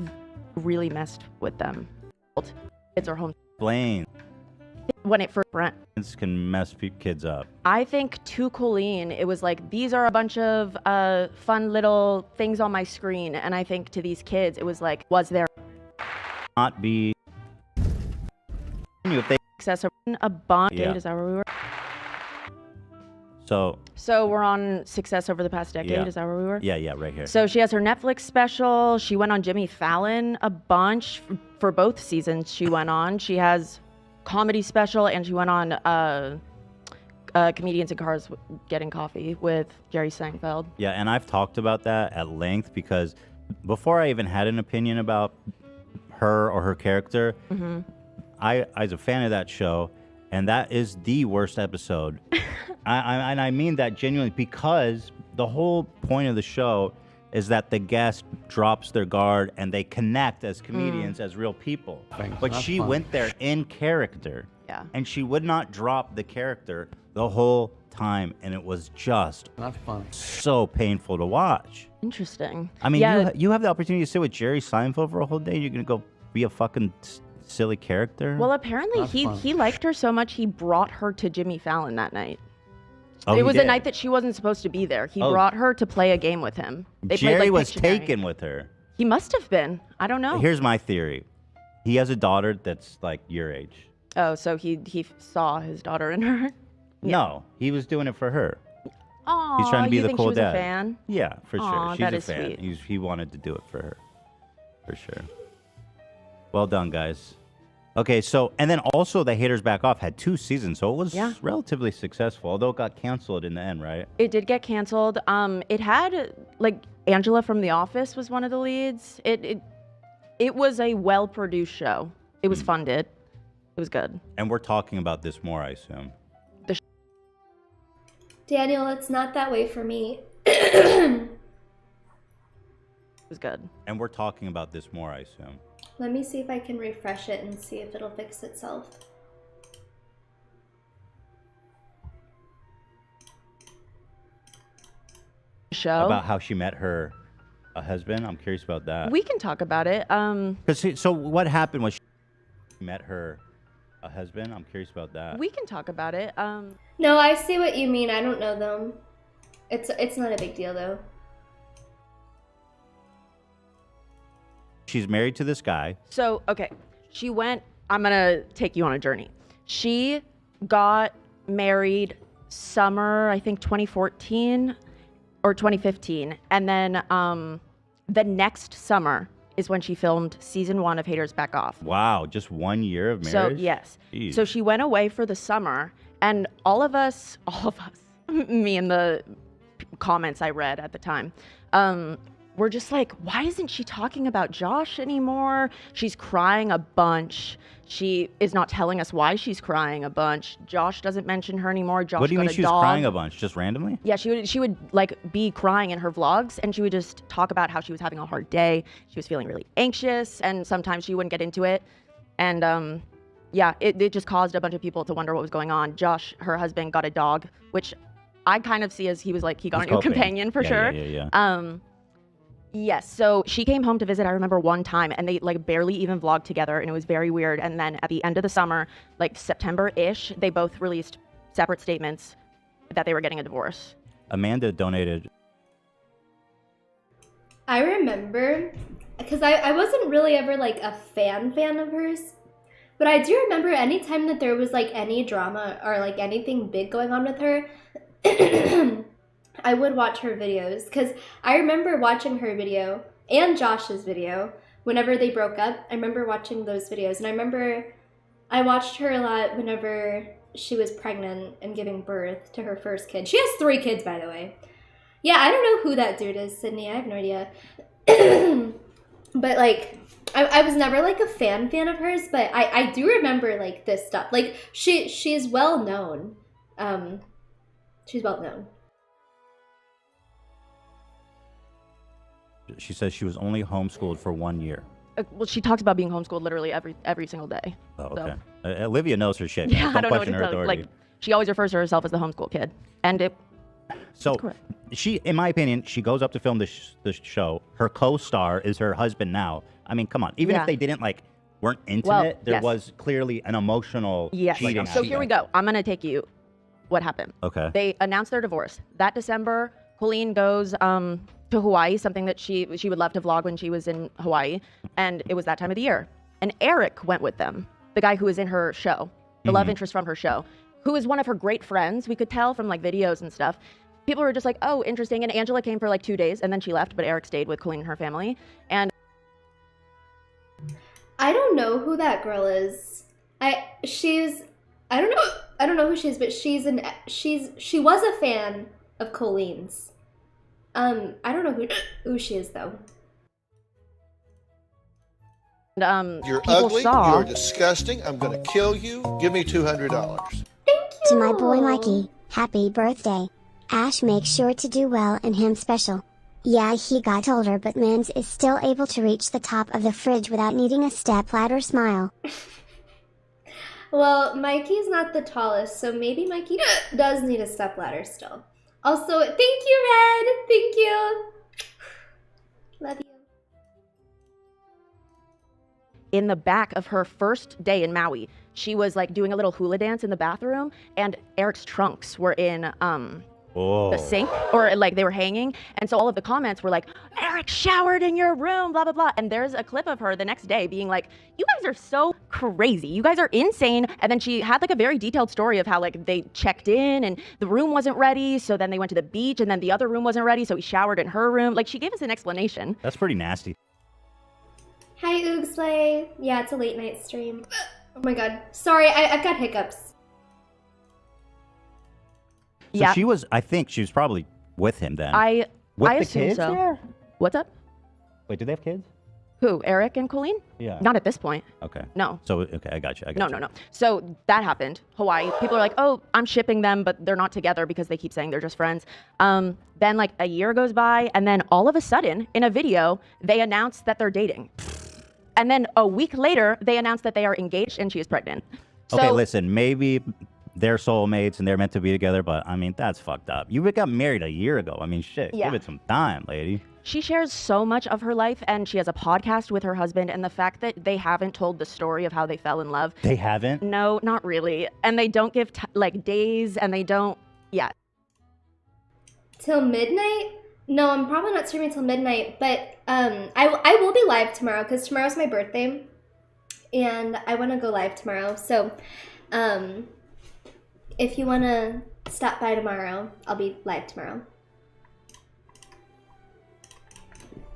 really messed with them. Kids are home. Blaine. When it first went. This can mess kids up. I think to Colleen, it was like, these are a bunch of fun little things on my screen. And I think to these kids, it was like, was there... Not be... If they... Access a bond Yeah. date, is that where we were? So we're on success over the past decade, Yeah. is that where we were? Yeah, right here. So she has her Netflix special. She went on Jimmy Fallon a bunch for both seasons she went on. She has comedy special and she went on Comedians in Cars Getting Coffee with Jerry Seinfeld. Yeah, and I've talked about that at length because before I even had an opinion about her or her character, I was a fan of that show, and that is the worst episode. And I mean that genuinely because the whole point of the show is that the guest drops their guard and they connect as comedians, as real people. Thanks. But That's she fun. went there in character. Yeah. And she would not drop the character the whole time, and it was just Not fun. so painful to watch. Interesting. I mean, yeah, you have the opportunity to sit with Jerry Seinfeld for a whole day. You're gonna go be a fucking silly character. well, apparently Not fun. he liked her so much he brought her to Jimmy Fallon that night. Oh, It he was a did? night that she wasn't supposed to be there. He Oh. brought her to play a game with him. They Jerry played, like, was Pictionary. taken with her. He must have been. I don't know. Here's my theory. He has a daughter that's like your age. Oh, so he saw his daughter in her. No, he was doing it for her. Oh, He's trying to be you the think cool she was dad. a fan? Yeah, for Aw, sure. She's that a is fan. sweet. He wanted to do it for her. For sure. Well done, guys. Okay, so, and then also The Haters Back Off had 2 seasons, so it was Yeah. relatively successful, although it got canceled in the end, right? It did get canceled. It had like Angela from The Office was one of the leads. It was a well-produced show. It was funded. It was good. And we're talking about this more, I assume. Daniel, it's not that way for me. It was good. And we're talking about this more, I assume. Let me see if I can refresh it and see if it'll fix itself. Show. About how she met her husband. I'm curious about that. We can talk about it. So what happened was she met her husband. I'm curious about that. We can talk about it. No, I see what you mean. I don't know them. It's not a big deal though. She's married to this guy. So, okay. She went, I'm going to take you on a journey. She got married summer, I think 2014 or 2015. And then the next summer is when she filmed season 1 of Haters Back Off. Wow, just 1 year of marriage? So, yes. Jeez. So she went away for the summer, and all of us, me and the comments I read at the time, we're just like, why isn't she talking about Josh anymore? She's crying a bunch. She is not telling us why she's crying a bunch. Josh doesn't mention her anymore. Josh What do you got mean a she was dog. crying a bunch? Just randomly? Yeah, she would like be crying in her vlogs, and she would just talk about how she was having a hard day. She was feeling really anxious, and sometimes she wouldn't get into it. And yeah, it just caused a bunch of people to wonder what was going on. Josh, her husband, got a dog, which I kind of see as he got He's a new coping. companion for Yeah, sure. yeah. Yes, so she came home to visit, I remember one time, and they like barely even vlogged together, and it was very weird. And then at the end of the summer, like September-ish, they both released separate statements that they were getting a divorce. Amanda donated. I remember, because I wasn't really ever like a fan of hers, but I do remember anytime that there was like any drama or like anything big going on with her, I would watch her videos, because I remember watching her video and Josh's video whenever they broke up. I remember watching those videos, and I remember I watched her a lot whenever she was pregnant and giving birth to her first kid. She has 3 kids, by the way. Yeah, I don't know who that dude is, Sydney. I have no idea. But like, I was never like a fan of hers, but I do remember like this stuff. Like she's well known. She's well known. She says she was only homeschooled for 1 year. Well, she talks about being homeschooled literally every single day. Oh, So- okay. Olivia knows her shit. Yeah, Don't I don't know what question to her tell you. authority. Like, she always refers to herself as the homeschool kid, and it. So correct. she, in my opinion, she goes up to film this show. Her co-star is her husband now. I mean, come on. Even Yeah. if they didn't weren't intimate, there yes. was clearly an emotional Yes. cheating. So here we go. I'm gonna take you. What happened? Okay. They announced their divorce that December. Colleen goes to Hawaii, something that she would love to vlog when she was in Hawaii, and it was that time of the year. And Eric went with them, the guy who was in her show, the love interest from her show, who is one of her great friends. We could tell from like videos and stuff. People were just like, oh, interesting. And Angela came for like 2 days, and then she left, but Eric stayed with Colleen and her family. And I don't know who that girl is. I don't know who she is, but she was a fan of Colleen's. I don't know who she is though. You're people ugly. saw. You're disgusting. I'm going to kill you. Give me $200. Thank you. To my boy Mikey, happy birthday. Ash, make sure to do well and him special. Yeah, he got older, but Mans is still able to reach the top of the fridge without needing a stepladder. Smile. Well, Mikey's not the tallest, so maybe Mikey does need a stepladder still. Also, thank you, Red. Thank you. Love you. In the back of her first day in Maui, she was like doing a little hula dance in the bathroom, and Eric's trunks were in the sink, or like they were hanging. And so all of the comments were like, Eric showered in your room, blah, blah, blah. And there's a clip of her the next day being like, you guys are so crazy. You guys are insane. And then she had like a very detailed story of how like they checked in and the room wasn't ready. So then they went to the beach and then the other room wasn't ready. So he showered in her room. Like she gave us an explanation. That's pretty nasty. Hi, Oogslay. Yeah, it's a late night stream. Oh my god. Sorry, I've got hiccups. So Yeah. I think she was probably with him then. I with the assume kids so. there? What's up? Wait, do they have kids? Who? Eric and Colleen? Yeah. Not at this point. Okay. No. So, okay, I got you. No. So that happened. Hawaii. People are like, oh, I'm shipping them, but they're not together because they keep saying they're just friends. Then like a year goes by, and then all of a sudden, in a video, they announce that they're dating. And then a week later, they announce that they are engaged and she is pregnant. Okay, So, listen, maybe they're soulmates and they're meant to be together, but I mean, that's fucked up. You got married a year ago. I mean, shit, Yeah. give it some time, lady. she shares so much of her life, and she has a podcast with her husband, and the fact that they haven't told the story of how they fell in love. They haven't? No, not really. And they don't give like days, and they don't, yeah. Till midnight? No, I'm probably not streaming till midnight, but I will be live tomorrow because tomorrow's my birthday, and I want to go live tomorrow. So, if you want to stop by tomorrow, I'll be live tomorrow.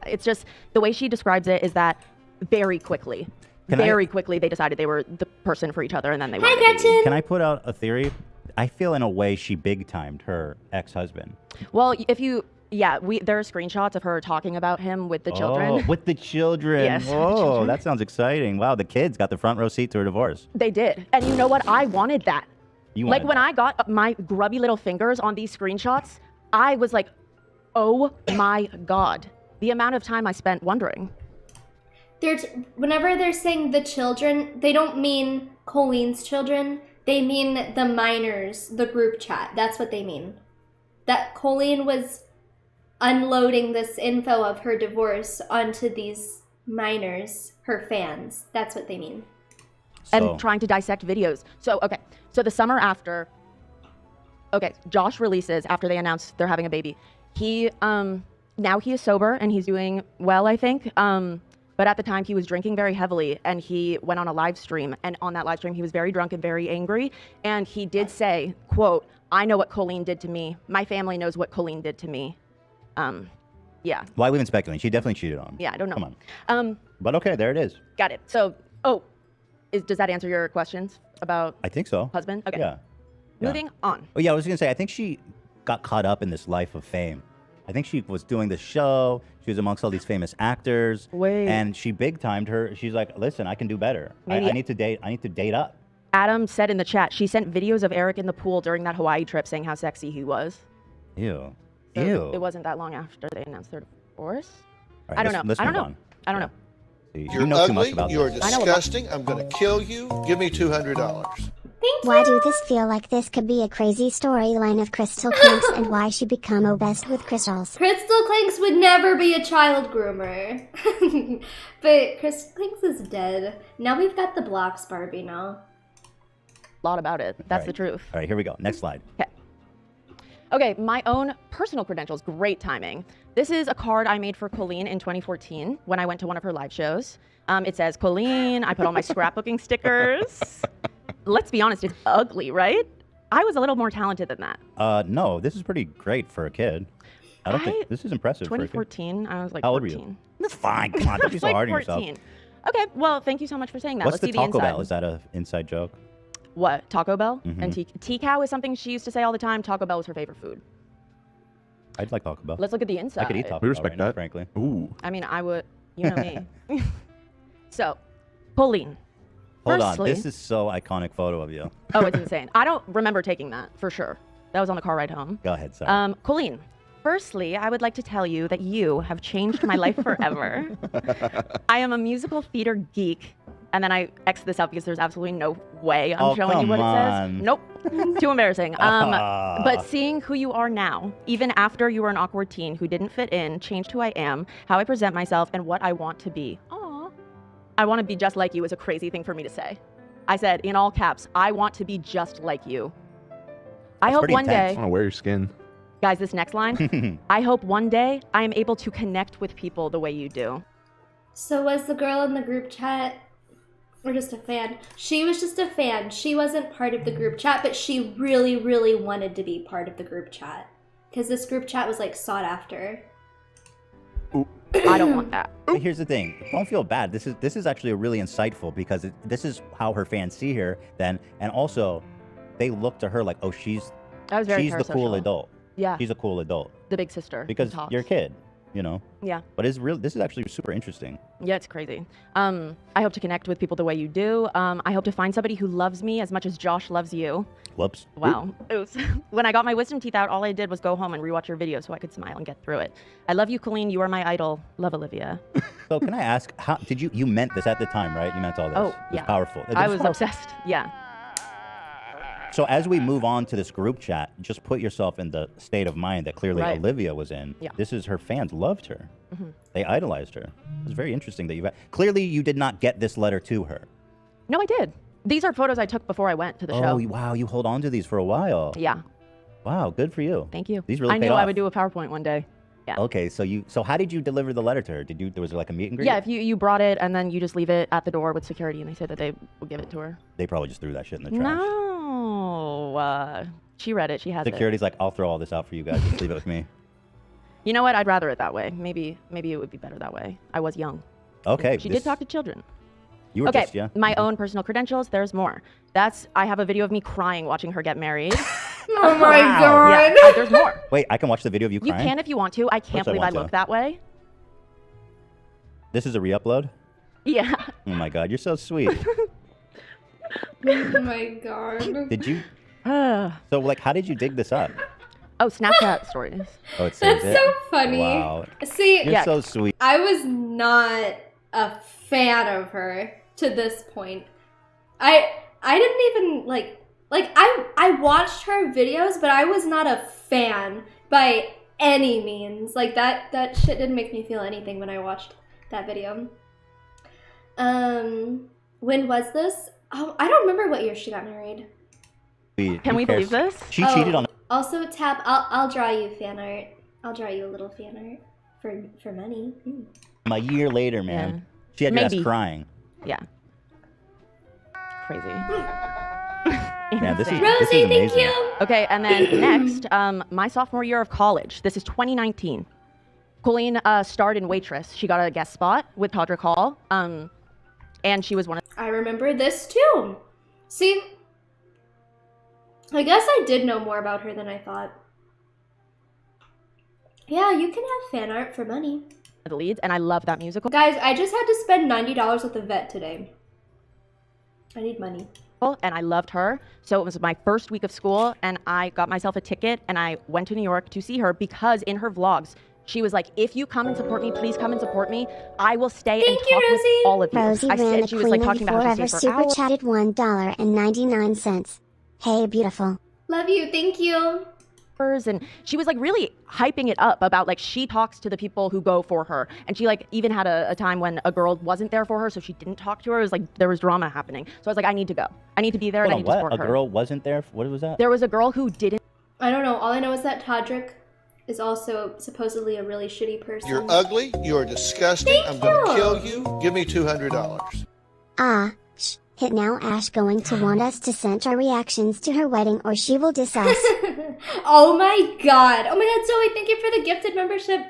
It's just the way she describes it is that very quickly, quickly they decided they were the person for each other, and then they Hi, wanted to be. Gretchen! Can I put out a theory? I feel in a way she big-timed her ex-husband. Well, if you, yeah, there are screenshots of her talking about him with the children. Oh, with the children. Yes, with the Oh, children. that sounds exciting. Wow, the kids got the front row seat to her divorce. They did. And you know what? I wanted that. You Like wanted when that. I got my grubby little fingers on these screenshots, I was like, oh my God. The amount of time I spent wondering. Whenever they're saying the children, they don't mean Colleen's children. They mean the minors, the group chat. That's what they mean. That Colleen was unloading this info of her divorce onto these minors, her fans. That's what they mean. And trying to dissect videos. So, okay. So the summer after, Josh releases after they announce they're having a baby. He, now he is sober and he's doing well, I think. But at the time he was drinking very heavily, and he went on a live stream, and on that live stream he was very drunk and very angry. And he did say, quote, I know what Colleen did to me. My family knows what Colleen did to me. Yeah. Why we even speculating? She definitely cheated on him. Yeah, I don't know. Come on. But okay, there it is. Got it. So, does that answer your questions about I think so. husband? Okay. Yeah. Moving on. Oh yeah, I was gonna say I think she got caught up in this life of fame. I think she was doing the show. She was amongst all these famous actors. Wait. And she big timed her. She's like, listen, I can do better. I need to date. I need to date up. Adam said in the chat, she sent videos of Eric in the pool during that Hawaii trip saying how sexy he was. Ew. So Ew. It wasn't that long after they announced their divorce. All right, I don't know. let's I don't move know. on. I don't know. See, You're you know too much ugly. about You're this. I know about- disgusting. I'm going to kill you. Give me $200. Thank you. Why do this feel like this could be a crazy storyline of Crystal Clinks and why she become obsessed with crystals? Crystal Clinks would never be a child groomer. But Crystal Clinks is dead. Now we've got the blocks Barbie now. A lot about it. That's All the right. truth. All right, here we go. Next slide. Okay, my own personal credentials. Great timing. This is a card I made for Colleen in 2014 when I went to one of her live shows. It says, Colleen, I put all my scrapbooking stickers. Let's be honest, it's ugly, right? I was a little more talented than that. No, this is pretty great for a kid. I don't think this is impressive for a kid. 2014, I was like How old were 14. you? That's fine. Come on, don't be so Like hard on yourself. 14. Okay, well, thank you so much for saying that. What's Let's the see Taco the inside. Bell? Is that an inside joke? What? Taco Bell? Mhm. And T-Cow is something she used to say all the time. Taco Bell was her favorite food. I'd like Taco Bell. Let's look at the inside. I could eat Taco We Bell respect right now, that. frankly. Ooh. I mean, I would, you know me. So, Colleen. Hold on. Firstly- This is so iconic photo of you. Oh, it's insane. I don't remember taking that for sure. That was on the car ride home. Go ahead, sorry. Colleen. Firstly, I would like to tell you that you have changed my life forever. I am a musical theater geek. And then I X this out because there's absolutely no way I'm showing you what it says. Nope. Too embarrassing. But seeing who you are now, even after you were an awkward teen who didn't fit in, changed who I am, how I present myself, and what I want to be. Aw. I want to be just like you is a crazy thing for me to say. I said, in all caps, I want to be just like you. I hope one day... I want to wear your skin. Guys, this next line. I hope one day I am able to connect with people the way you do. So was the girl in the group chat... or just a fan? She was just a fan. She wasn't part of the group chat, but she really, really wanted to be part of the group chat. Because this group chat was, like, sought after. I don't want that. But here's the thing. Don't feel bad. This is actually really insightful because this is how her fans see her then. And also, they look to her like, oh, she's the cool adult. Yeah. She's a cool adult. The big sister. Because you're a kid. You know? Yeah. But this is actually super interesting. Yeah, it's crazy. I hope to connect with people the way you do. I hope to find somebody who loves me as much as Josh loves you. Whoops. Wow. Oops. When I got my wisdom teeth out, all I did was go home and rewatch your video so I could smile and get through it. I love you, Colleen. You are my idol. Love, Olivia. So can I ask, how did you meant this at the time, right? You meant all this. Oh, It yeah. was powerful. I was obsessed. Yeah. So as we move on to this group chat, just put yourself in the state of mind that clearly Right. Olivia was in. Yeah. This is her fans loved her. They idolized her. It's very interesting that clearly you did not get this letter to her. No, I did. These are photos I took before I went to the show. Oh, wow. You hold on to these for a while. Yeah. Wow. Good for you. Thank you. These really I paid knew off. I would do a PowerPoint one day. Yeah. Okay. So how did you deliver the letter to her? Was there like a meet and greet? Yeah, if you brought it and then you just leave it at the door with security and they said that they would give it to her. They probably just threw that shit in the trash. No. She read it. She has it. Security's like, I'll throw all this out for you guys. Just leave it with me. You know what? I'd rather it that way. Maybe it would be better that way. I was young. Okay. She did talk to children. You were Okay, just, yeah. my own personal credentials. There's more. I have a video of me crying watching her get married. Oh my god. Yeah, there's more. Wait, I can watch the video of you You crying? can if you want to. I can't believe I want to. look that way. This is a re-upload? Yeah. Oh my god, you're so sweet. Oh my god. Did you? So, like, how did you dig this up? Oh, Snapchat stories. Oh, it saves That's it? so funny. Wow. See, You're so sweet. I was not a fan of her to this point. I didn't even like I watched her videos, but I was not a fan by any means. Like that shit didn't make me feel anything when I watched that video. When was this? Oh, I don't remember what year she got married. Can we believe this? She cheated on. Also, Tap, I'll draw you fan art. I'll draw you a little fan art for money. A year later, man. Yeah. She had your ass Maybe. crying. Yeah. Crazy. Yeah, this is Insane. Rosie, this is thank amazing. you. Okay, and then next, my sophomore year of college. This is 2019. Colleen starred in Waitress. She got a guest spot with Todrick Hall. And she was one of... I remember this too. See, I guess I did know more about her than I thought. Yeah, you can have fan art for money. the leads, and I love that musical. Guys, I just had to spend $90 at the vet today. I need money. And I loved her. So it was my first week of school, and I got myself a ticket, and I went to New York to see her because in her vlogs, she was like, if you come and support me, please come and support me. I will stay and talk with all of you. Rosie I ran said the she was like Queen talking about how Forever she's staying for super hours. chatted $1.99. Hey, beautiful. Love you. Thank you. And she was like really hyping it up about like she talks to the people who go for her, and she like even had a time when a girl wasn't there for her, so she didn't talk to her. It was like there was drama happening, so I was like, I need to go, I need to be there, and I need to support her. A girl wasn't there? What was that? There was a girl who didn't. I don't know. All I know is that Todrick is also supposedly a really shitty person. You're ugly. You're disgusting. I'm going to kill you. Give me $200. Hit now. Ash going to want us to send our reactions to her wedding or she will diss us. Oh my god. Oh my god, Zoe, thank you for the gifted membership.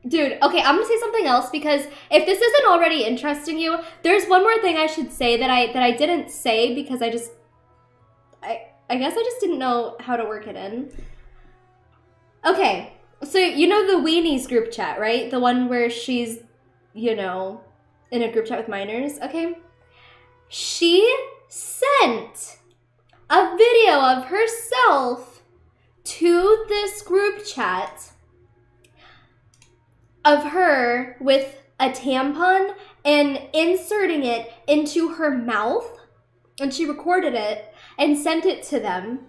Dude, okay, I'm gonna say something else because if this isn't already interesting you, there's one more thing I should say that I didn't say because I guess I just didn't know how to work it in. Okay, so you know the Weenies group chat, right? The one where she's, you know, in a group chat with minors, okay? She sent a video of herself to this group chat of her with a tampon and inserting it into her mouth, and she recorded it and sent it to them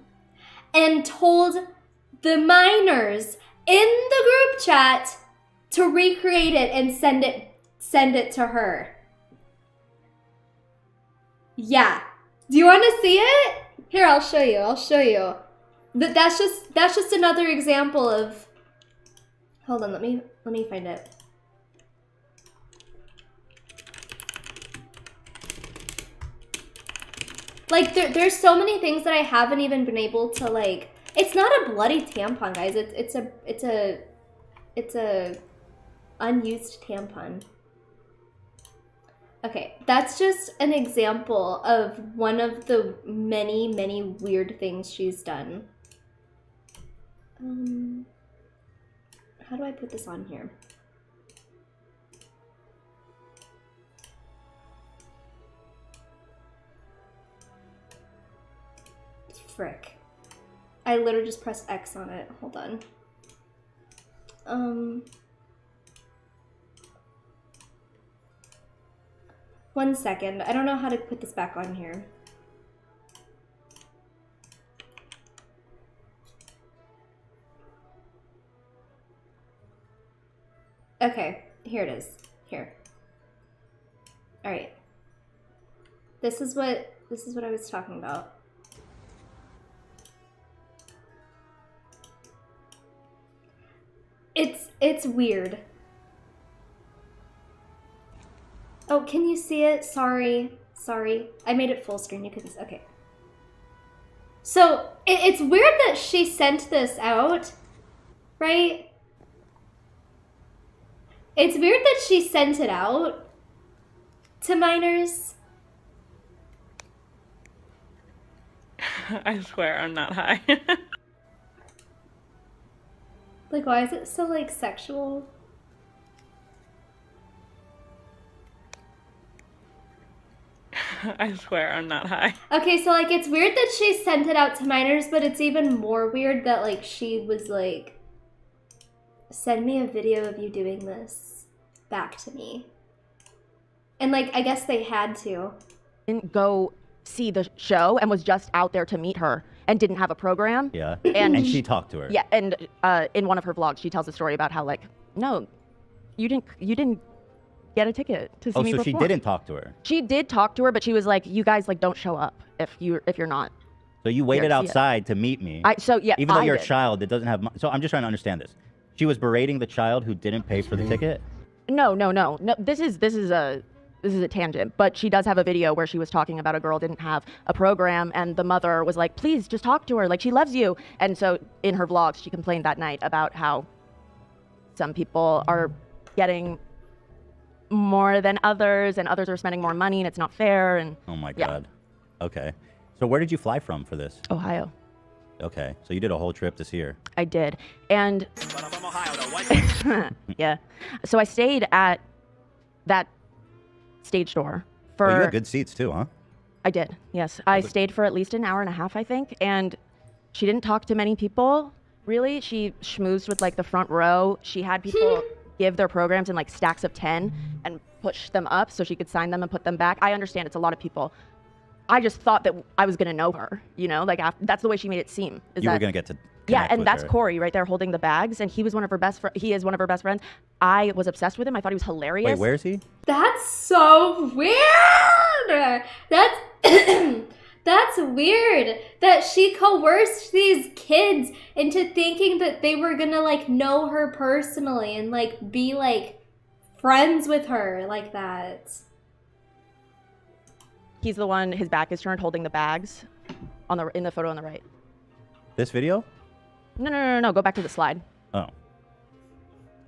and told the minors in the group chat to recreate it and send it to her. Yeah. Do you want to see it? Here, I'll show you. That's just another example of. Hold on, let me find it. Like there's so many things that I haven't even been able to like. It's not a bloody tampon, guys. It's a unused tampon. Okay, that's just an example of one of the many, many weird things she's done. How do I put this on here? Frick. I literally just pressed X on it. Hold on. One second. I don't know how to put this back on here. Okay, here it is. Here. All right. This is what I was talking about. It's weird. Oh, can you see it? Sorry. I made it full screen. You couldn't. Okay. So it's weird that she sent this out, right? It's weird that she sent it out to minors. I swear I'm not high. Like, why is it so, like, sexual? I swear I'm not high. Okay, so, like, it's weird that she sent it out to minors, but it's even more weird that, like, she was like, send me a video of you doing this back to me. And, like, I guess they had to. Didn't go see the show and was just out there to meet her and didn't have a program. Yeah. And she talked to her. Yeah, and in one of her vlogs, she tells a story about how, like, no, you didn't get a ticket to see me perform. Oh, so she didn't talk to her. She did talk to her, but she was like, you guys, like, don't show up if you're not. So you waited outside to meet me. Even though you're a child, it doesn't have. So I'm just trying to understand this. She was berating the child who didn't pay for the ticket. No. This is a tangent, but she does have a video where she was talking about a girl didn't have a program, and the mother was like, please just talk to her, like, she loves you. And so in her vlogs, she complained that night about how some people are getting more than others, and others are spending more money, and it's not fair. And oh my God. Okay. So where did you fly from for this? Ohio. Okay. So you did a whole trip to see her. I did. And yeah. So I stayed at that stage door for. Oh, you had good seats too, huh? I did. Yes. I stayed for at least an hour and a half, I think. And she didn't talk to many people, really. She schmoozed with, like, the front row. She had people give their programs in, like, stacks of 10 and push them up so she could sign them and put them back. I understand it's a lot of people. I just thought that I was going to know her, you know? Like, that's the way she made it seem. You were going to get to yeah, and that's her. Corey right there holding the bags, and he was one of her best he is one of her best friends. I was obsessed with him. I thought he was hilarious. Wait, where is he? That's so weird. That's weird that she coerced these kids into thinking that they were gonna, like, know her personally and, like, be, like, friends with her like that. He's the one, his back is turned, holding the bags in the photo on the right. This video? No. Go back to the slide. Oh,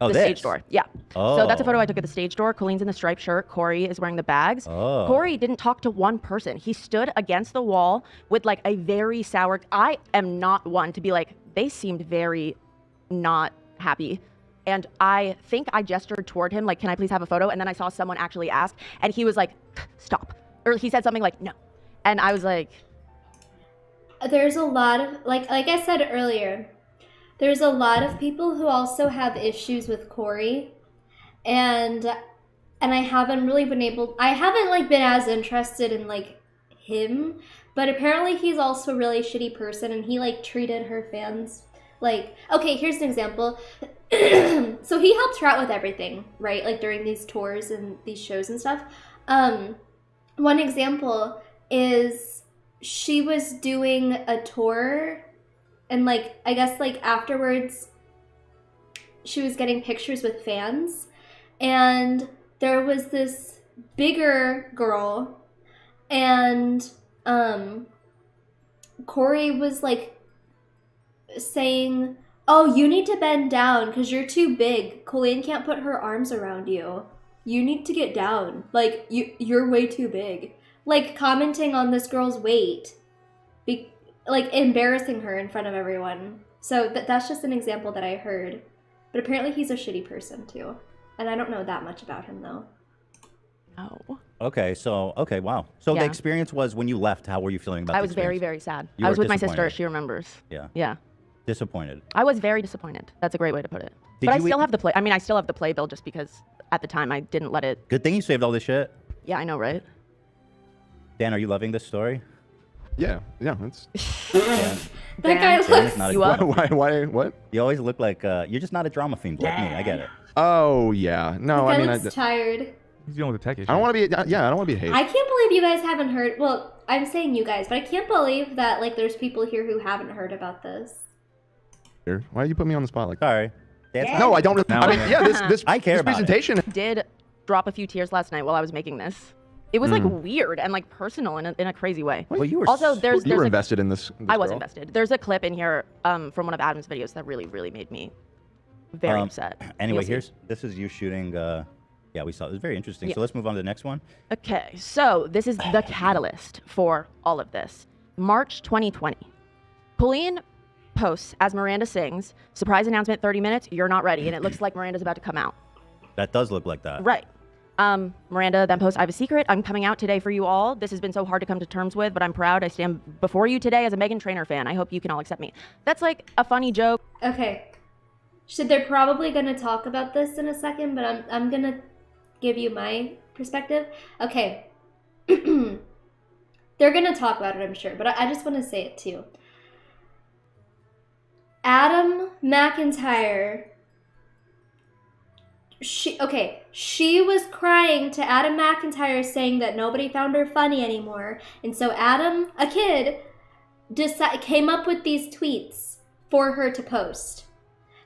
the this? stage door. Yeah. Oh. So that's a photo I took at the stage door. Colleen's in the striped shirt. Corey is wearing the bags. Oh. Corey didn't talk to one person. He stood against the wall with, like, a very sour. I am not one to be like, they seemed very not happy. And I think I gestured toward him, like, can I please have a photo? And then I saw someone actually ask, and he was like, stop. Or he said something like, no. And I was like, there's a lot of, like I said earlier, there's a lot of people who also have issues with Corey, and I haven't really I haven't like been as interested in like him, but apparently he's also a really shitty person, and he like treated her fans like, okay, here's an example. So he helped her out with everything, right? Like during these tours and these shows and stuff. One example is she was doing a tour, and like, I guess like afterwards she was getting pictures with fans, and there was this bigger girl, and Corey was like saying, oh, you need to bend down because you're too big. Colleen can't put her arms around you. You need to get down. Like, you're way too big. Like, commenting on this girl's weight. Like, embarrassing her in front of everyone. So that's just an example that I heard. But apparently he's a shitty person, too. And I don't know that much about him, though. Oh. Okay, wow. So the experience was when you left, how were you feeling about it? I was very, very sad. I was with my sister. She remembers. Yeah. Yeah. Disappointed. I was very disappointed. That's a great way to put it. But I still have the play. I mean, I still have the playbill just because at the time I didn't let it. Good thing you saved all this shit. Yeah, I know, right? Dan, are you loving this story? Yeah, it's... That guy looks... Not You what? Why, what? You always look like, you're just not a drama fiend like me. I get it. Oh, yeah. No, That I guy mean... looks tired. He's dealing with the tech issue. I don't want to be... Yeah, I don't want to be hated. I can't believe you guys haven't heard... Well, I'm saying you guys, but I can't believe that, like, there's people here who haven't heard about this. Why do you put me on the spot like that? Sorry. No, I don't. I mean, yeah, this I care this about presentation. Did drop a few tears last night while I was making this. It was like weird and like personal in a crazy way. Well, you were also You were invested in this. I was girl. invested. There's a clip in here from one of Adam's videos that really, really made me very upset. Anyway, You'll see. this is you shooting. Yeah, we saw it. It was very interesting. Yeah. So let's move on to the next one. Okay, so this is the catalyst for all of this. March 2020. Colleen posts as Miranda sings, surprise announcement 30 minutes, you're not ready. And it looks like Miranda's about to come out. That does look like that. Right. Miranda then posts, I have a secret. I'm coming out today for you all. This has been so hard to come to terms with, but I'm proud. I stand before you today as a Meghan Trainor fan. I hope you can all accept me. That's like a funny joke. Okay. They're probably going to talk about this in a second, but I'm going to give you my perspective. Okay. They're going to talk about it, I'm sure, but I just want to say it too. Adam McIntyre, she was crying to Adam McIntyre saying that nobody found her funny anymore. And so Adam, a kid, came up with these tweets for her to post.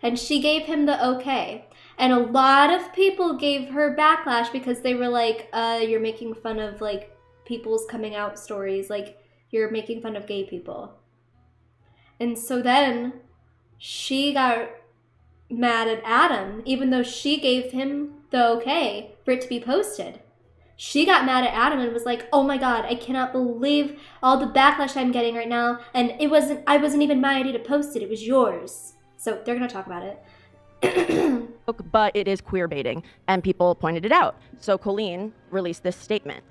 And she gave him the okay. And a lot of people gave her backlash because they were like, you're making fun of like people's coming out stories. Like, you're making fun of gay people. And so then she got mad at Adam, even though she gave him the okay for it to be posted. She got mad at Adam and was like, oh my god, I cannot believe all the backlash I'm getting right now. And I wasn't even my idea to post it, it was yours. So they're gonna talk about it. But it is queer baiting, and people pointed it out. So Colleen released this statement.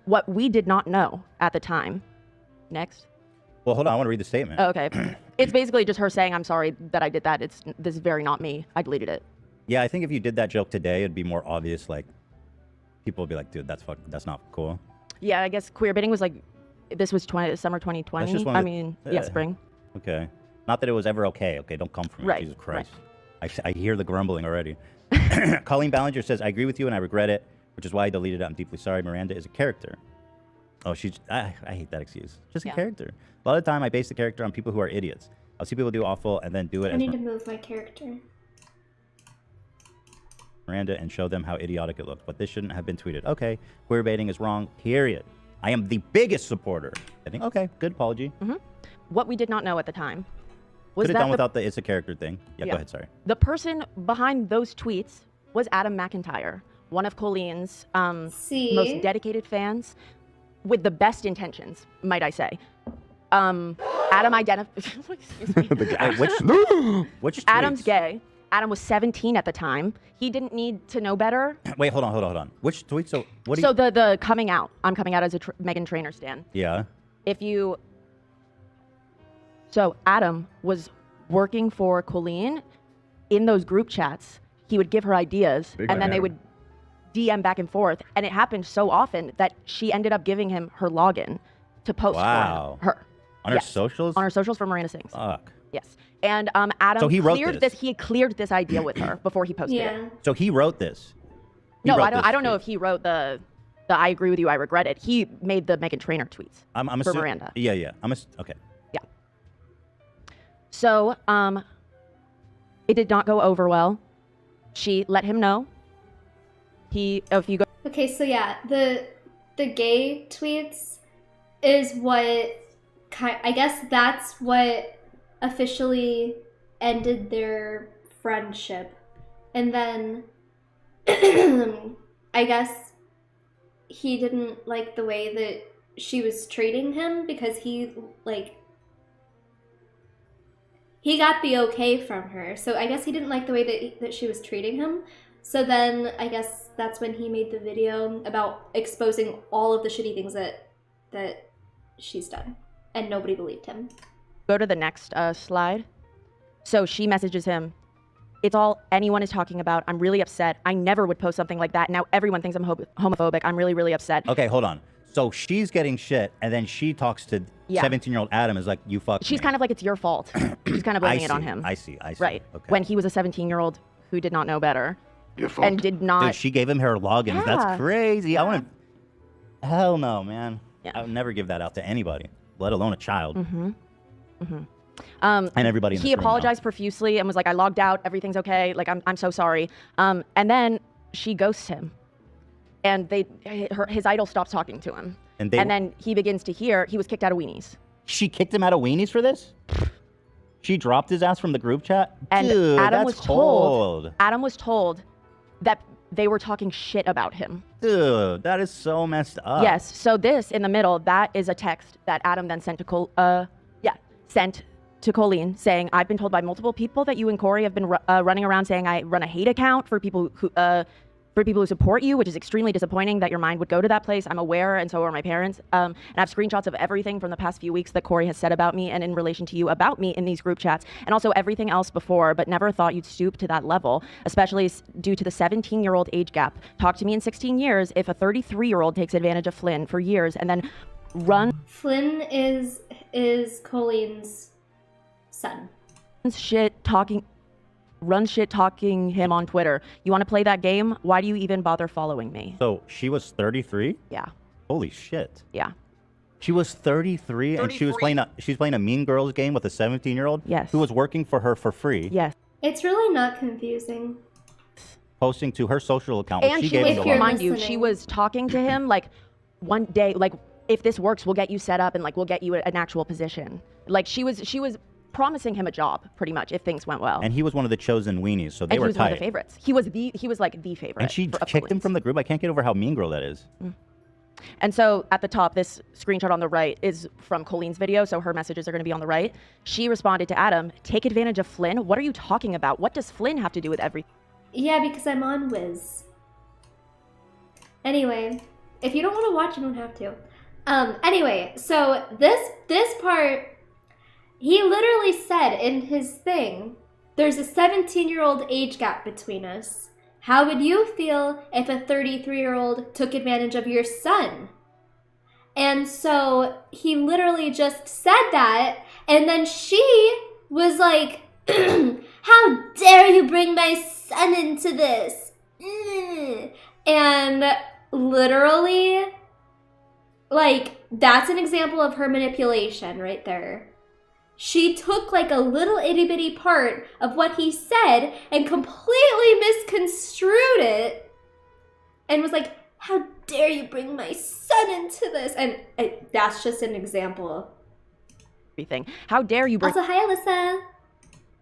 What we did not know at the time. Next. Well, hold on. I want to read the statement. Oh, okay. It's basically just her saying, I'm sorry that I did that. This is very not me. I deleted it. Yeah, I think if you did that joke today, it'd be more obvious. Like, people would be like, dude, that's not cool. Yeah, I guess queer baiting was like, this was summer 2020. That's just Spring. Okay. Not that it was ever okay. Okay, don't come for me. Right, Jesus Christ. I hear the grumbling already. Colleen Ballinger says, I agree with you and I regret it, which is why I deleted it. I'm deeply sorry. Miranda is a character. Oh, I hate that excuse. Just a character. A lot of the time, I base the character on people who are idiots. I'll see people do awful and then do it I need to move my character. Miranda and show them how idiotic it looked. But this shouldn't have been tweeted. Okay, queer baiting is wrong, period. I am the biggest supporter. I think, okay, good apology. Mm-hmm. What we did not know at the time was Could that have done without the it's a character thing. Yeah, go ahead, sorry. The person behind those tweets was Adam McIntyre, one of Colleen's most dedicated fans, with the best intentions, might I say. Adam identified. Excuse me. Which Adam's tweets? gay. Adam was 17 at the time. He didn't need to know better. Wait, hold on. Which tweet? So what? The coming out. I'm coming out as a Meghan Trainor stan. Yeah. So Adam was working for Colleen, in those group chats, he would give her ideas, and then they would DM back and forth. And it happened so often that she ended up giving him her login to post for her. On her socials? On her socials for Miranda Sings. Fuck. Yes. And Adam So he wrote cleared this. He cleared this idea with her before he posted it. So he wrote this. No, I don't know if he wrote the I agree with you, I regret it. He made the Meghan Trainor tweets for Miranda. Yeah. Okay. Yeah. So, it did not go over well. She let him know. If you go. Okay, so yeah, the gay tweets is what I guess that's what officially ended their friendship, and then I guess he didn't like the way that she was treating him because he got the okay from her. So I guess he didn't like the way that she was treating him. So then I guess that's when he made the video about exposing all of the shitty things that she's done, and nobody believed him. Go to the next slide. So she messages him, "It's all anyone is talking about. I'm really upset. I never would post something like that. Now everyone thinks I'm homophobic. I'm really, really upset." Okay, hold on. So she's getting shit, and then she talks to 17-year-old Adam is like, "You fucked me." She's kind of like, it's your fault. She's kind of blaming it on him. I see. Right. Okay. When he was a 17-year-old who did not know better. And did not. Dude, she gave him her logins. Yeah. That's crazy. Yeah. I want to. Hell no, man. Yeah. I would never give that out to anybody, let alone a child. And everybody in he this room apologized profusely and was like, "I logged out. Everything's okay. Like, I'm so sorry." And then she ghosts him, and his idol stops talking to him. And then he begins to hear he was kicked out of Weenies. She kicked him out of Weenies for this? She dropped his ass from the group chat? And Dude, Adam that's was cold. Adam was told that they were talking shit about him. Dude, that is so messed up. Yes. So this in the middle, that is a text that Adam then sent to Colleen saying, "I've been told by multiple people that you and Corey have been running around saying I run a hate account for people who support you, which is extremely disappointing that your mind would go to that place. I'm aware, and so are my parents. And I have screenshots of everything from the past few weeks that Corey has said about me and in relation to you about me in these group chats, and also everything else before, but never thought you'd stoop to that level, especially due to the 17-year-old age gap. Talk to me in 16 years if a 33-year-old takes advantage of Flynn for years and then run." Flynn is Colleen's son. Run shit talking him on Twitter. "You want to play that game? Why do you even bother following me?" So she was 33? Yeah. Holy shit. Yeah. She was 33 and she was playing a Mean Girls game with a 17-year-old? Yes. Who was working for her for free. Yes. It's really not confusing. Posting to her social account. And she she gave was, him the mind login. you, she was talking to him like one day, like, "If this works, we'll get you set up and like we'll get you an actual position." Like she was promising him a job pretty much if things went well. And he was one of the chosen weenies, so they and were he was tight. one of the favorites. He was like the favorite. And she kicked him from the group. I can't get over how mean girl that is. And so at the top, this screenshot on the right is from Colleen's video, so her messages are going to be on the right. She responded to Adam, "Take advantage of Flynn? What are you talking about? What does Flynn have to do with everything?" Yeah, because I'm on Wiz. Anyway, if you don't want to watch, you don't have to. Anyway, so this part, he literally said in his thing, "There's a 17-year-old age gap between us. How would you feel if a 33-year-old took advantage of your son?" And so he literally just said that, and then she was like, "How dare you bring my son into this?" And literally, like, that's an example of her manipulation right there. She took like a little itty bitty part of what he said and completely misconstrued it and was like, "How dare you bring my son into this?" And that's just an example. Everything. How dare you bring Also, hi, Alyssa.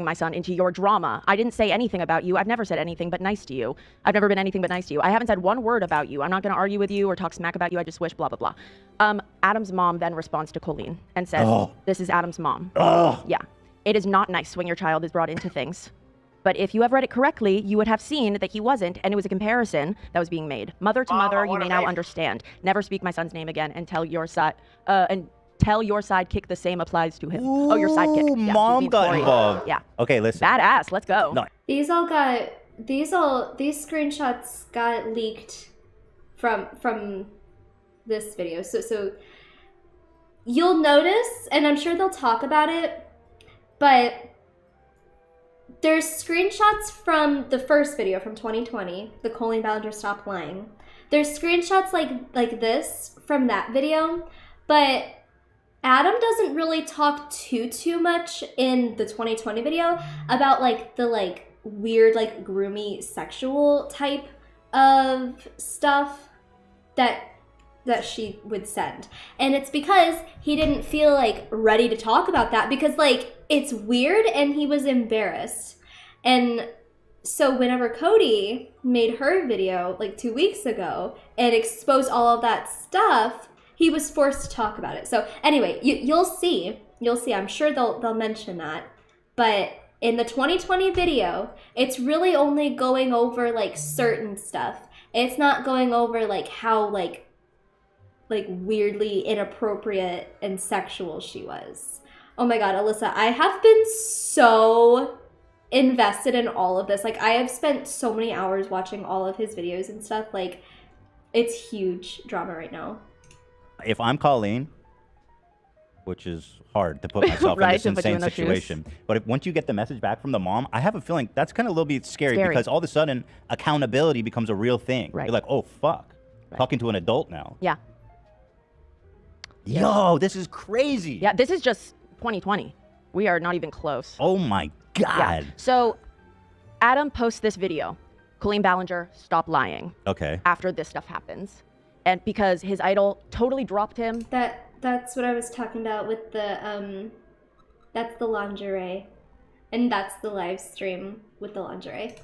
my son into your drama? I didn't say anything about you. I've never said anything but nice to you. I've never been anything but nice to you. I haven't said one word about you. I'm not going to argue with you or talk smack about you. I just wish blah, blah, blah. Adam's mom then responds to Colleen and says, "This is Adam's mom." Yeah. "It is not nice when your child is brought into things. But if you have read it correctly, you would have seen that he wasn't, and it was a comparison that was being made. Mother to mother, you may now understand. Never speak my son's name again and tell tell your sidekick the same applies to him. Oh, your sidekick. Ooh, Yeah, mom got Corey. involved. Yeah. Okay, listen. Badass. Let's go. No. These screenshots got leaked from this video. So you'll notice, and I'm sure they'll talk about it, but there's screenshots from the first video from 2020, the Colleen Ballinger Stop Lying. There's screenshots like this from that video, but Adam doesn't really talk too much in the 2020 video about like the like weird like groomy sexual type of stuff that she would send. And it's because he didn't feel like ready to talk about that because like it's weird and he was embarrassed. And so whenever Cody made her video like 2 weeks ago and exposed all of that stuff, he was forced to talk about it. So anyway, you'll see. I'm sure they'll mention that. But in the 2020 video, it's really only going over like certain stuff. It's not going over like how like weirdly inappropriate and sexual she was. Oh my god, Alyssa, I have been so invested in all of this. Like I have spent so many hours watching all of his videos and stuff. Like it's huge drama right now. If I'm Colleen, which is hard to put myself Right, in to this put you insane in those situation, but if once you get the message back from the mom, I have a feeling that's kind of a little bit scary because all of a sudden accountability becomes a real thing. Right. You're like, oh fuck, talking to an adult now. Yeah. Yo, this is crazy. Yeah, this is just 2020. We are not even close. Oh my god. Yeah. So Adam posts this video, Colleen Ballinger, stop lying. Okay. After this stuff happens. And because his idol totally dropped him. That's what I was talking about with the that's the lingerie. And that's the live stream with the lingerie.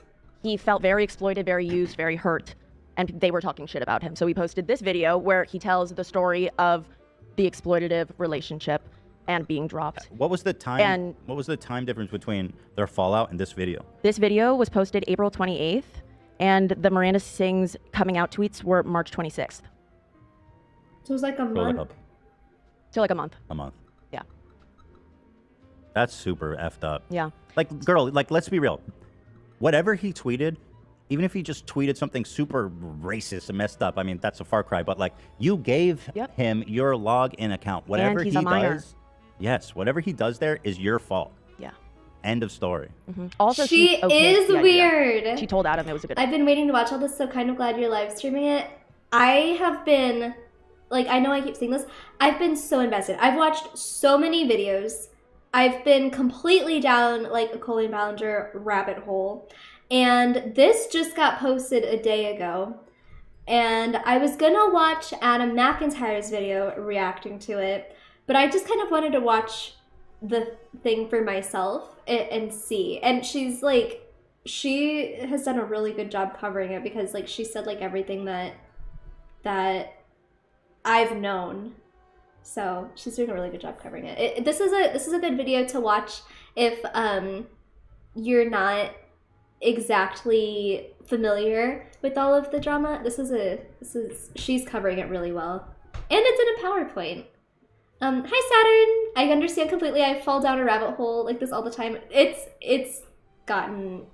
He felt very exploited, very used, very hurt, and they were talking shit about him. So he posted this video where he tells the story of the exploitative relationship and being dropped. What was the time? What was the time difference between their fallout and this video? This video was posted April 28th, and the Miranda Sings coming out tweets were March 26th. So it was like a month. So like a month. A month. Yeah. That's super effed up. Yeah. Like, girl, like, let's be real. Whatever he tweeted, even if he just tweeted something super racist and messed up, I mean, that's a far cry. But like, you gave him your login account. Whatever he's he a minor. does, yes, whatever he does there is your fault. Yeah. End of story. Also, she is weird. She told Adam it was a good. I've been waiting to watch all this, so kind of glad you're live streaming it. I have been, like, I know I keep saying this, I've been so invested. I've watched so many videos. I've been completely down, like, a Colleen Ballinger rabbit hole. And this just got posted a day ago. And I was gonna watch Adam McIntyre's video reacting to it, but I just kind of wanted to watch the thing for myself and see. And she's like, she has done a really good job covering it because like she said like everything that I've known. So she's doing a really good job covering it. This is a good video to watch if you're not exactly familiar with all of the drama. She's covering it really well. And it's in a PowerPoint. Hi Saturn! I understand completely. I fall down a rabbit hole like this all the time. It's gotten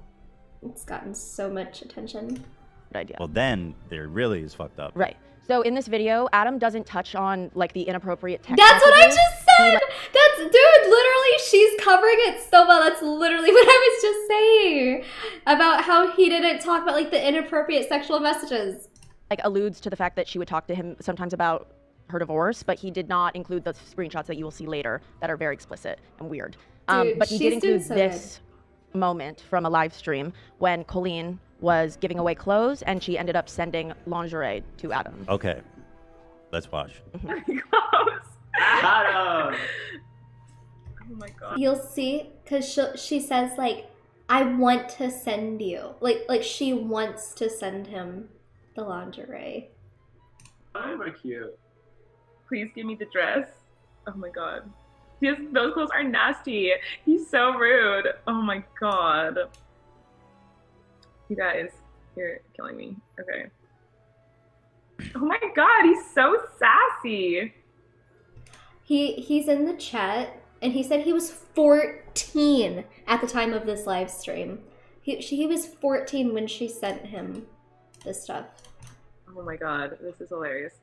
so much attention. Good idea. Well, then there really is fucked up. Right. So in this video, Adam doesn't touch on like the inappropriate text. That's what I messages. just said! That's, dude, literally, she's covering it so well. That's literally what I was just saying about how he didn't talk about like the inappropriate sexual messages. Like alludes to the fact that she would talk to him sometimes about her divorce, but he did not include the screenshots that you will see later that are very explicit and weird. Dude, but he did she's doing include so this moment from a live stream when Colleen was giving away clothes and she ended up sending lingerie to Adam. Okay, let's watch. Adam! Oh my god. You'll see, because she says, like, I want to send you. Like she wants to send him the lingerie. Oh my cute. Please give me the dress. Oh my god. Those clothes are nasty. He's so rude. Oh my god. You guys, you're killing me. Okay. Oh my god, he's so sassy. He's in the chat, and he said he was 14 at the time of this live stream. He was 14 when she sent him this stuff. Oh my god, this is hilarious.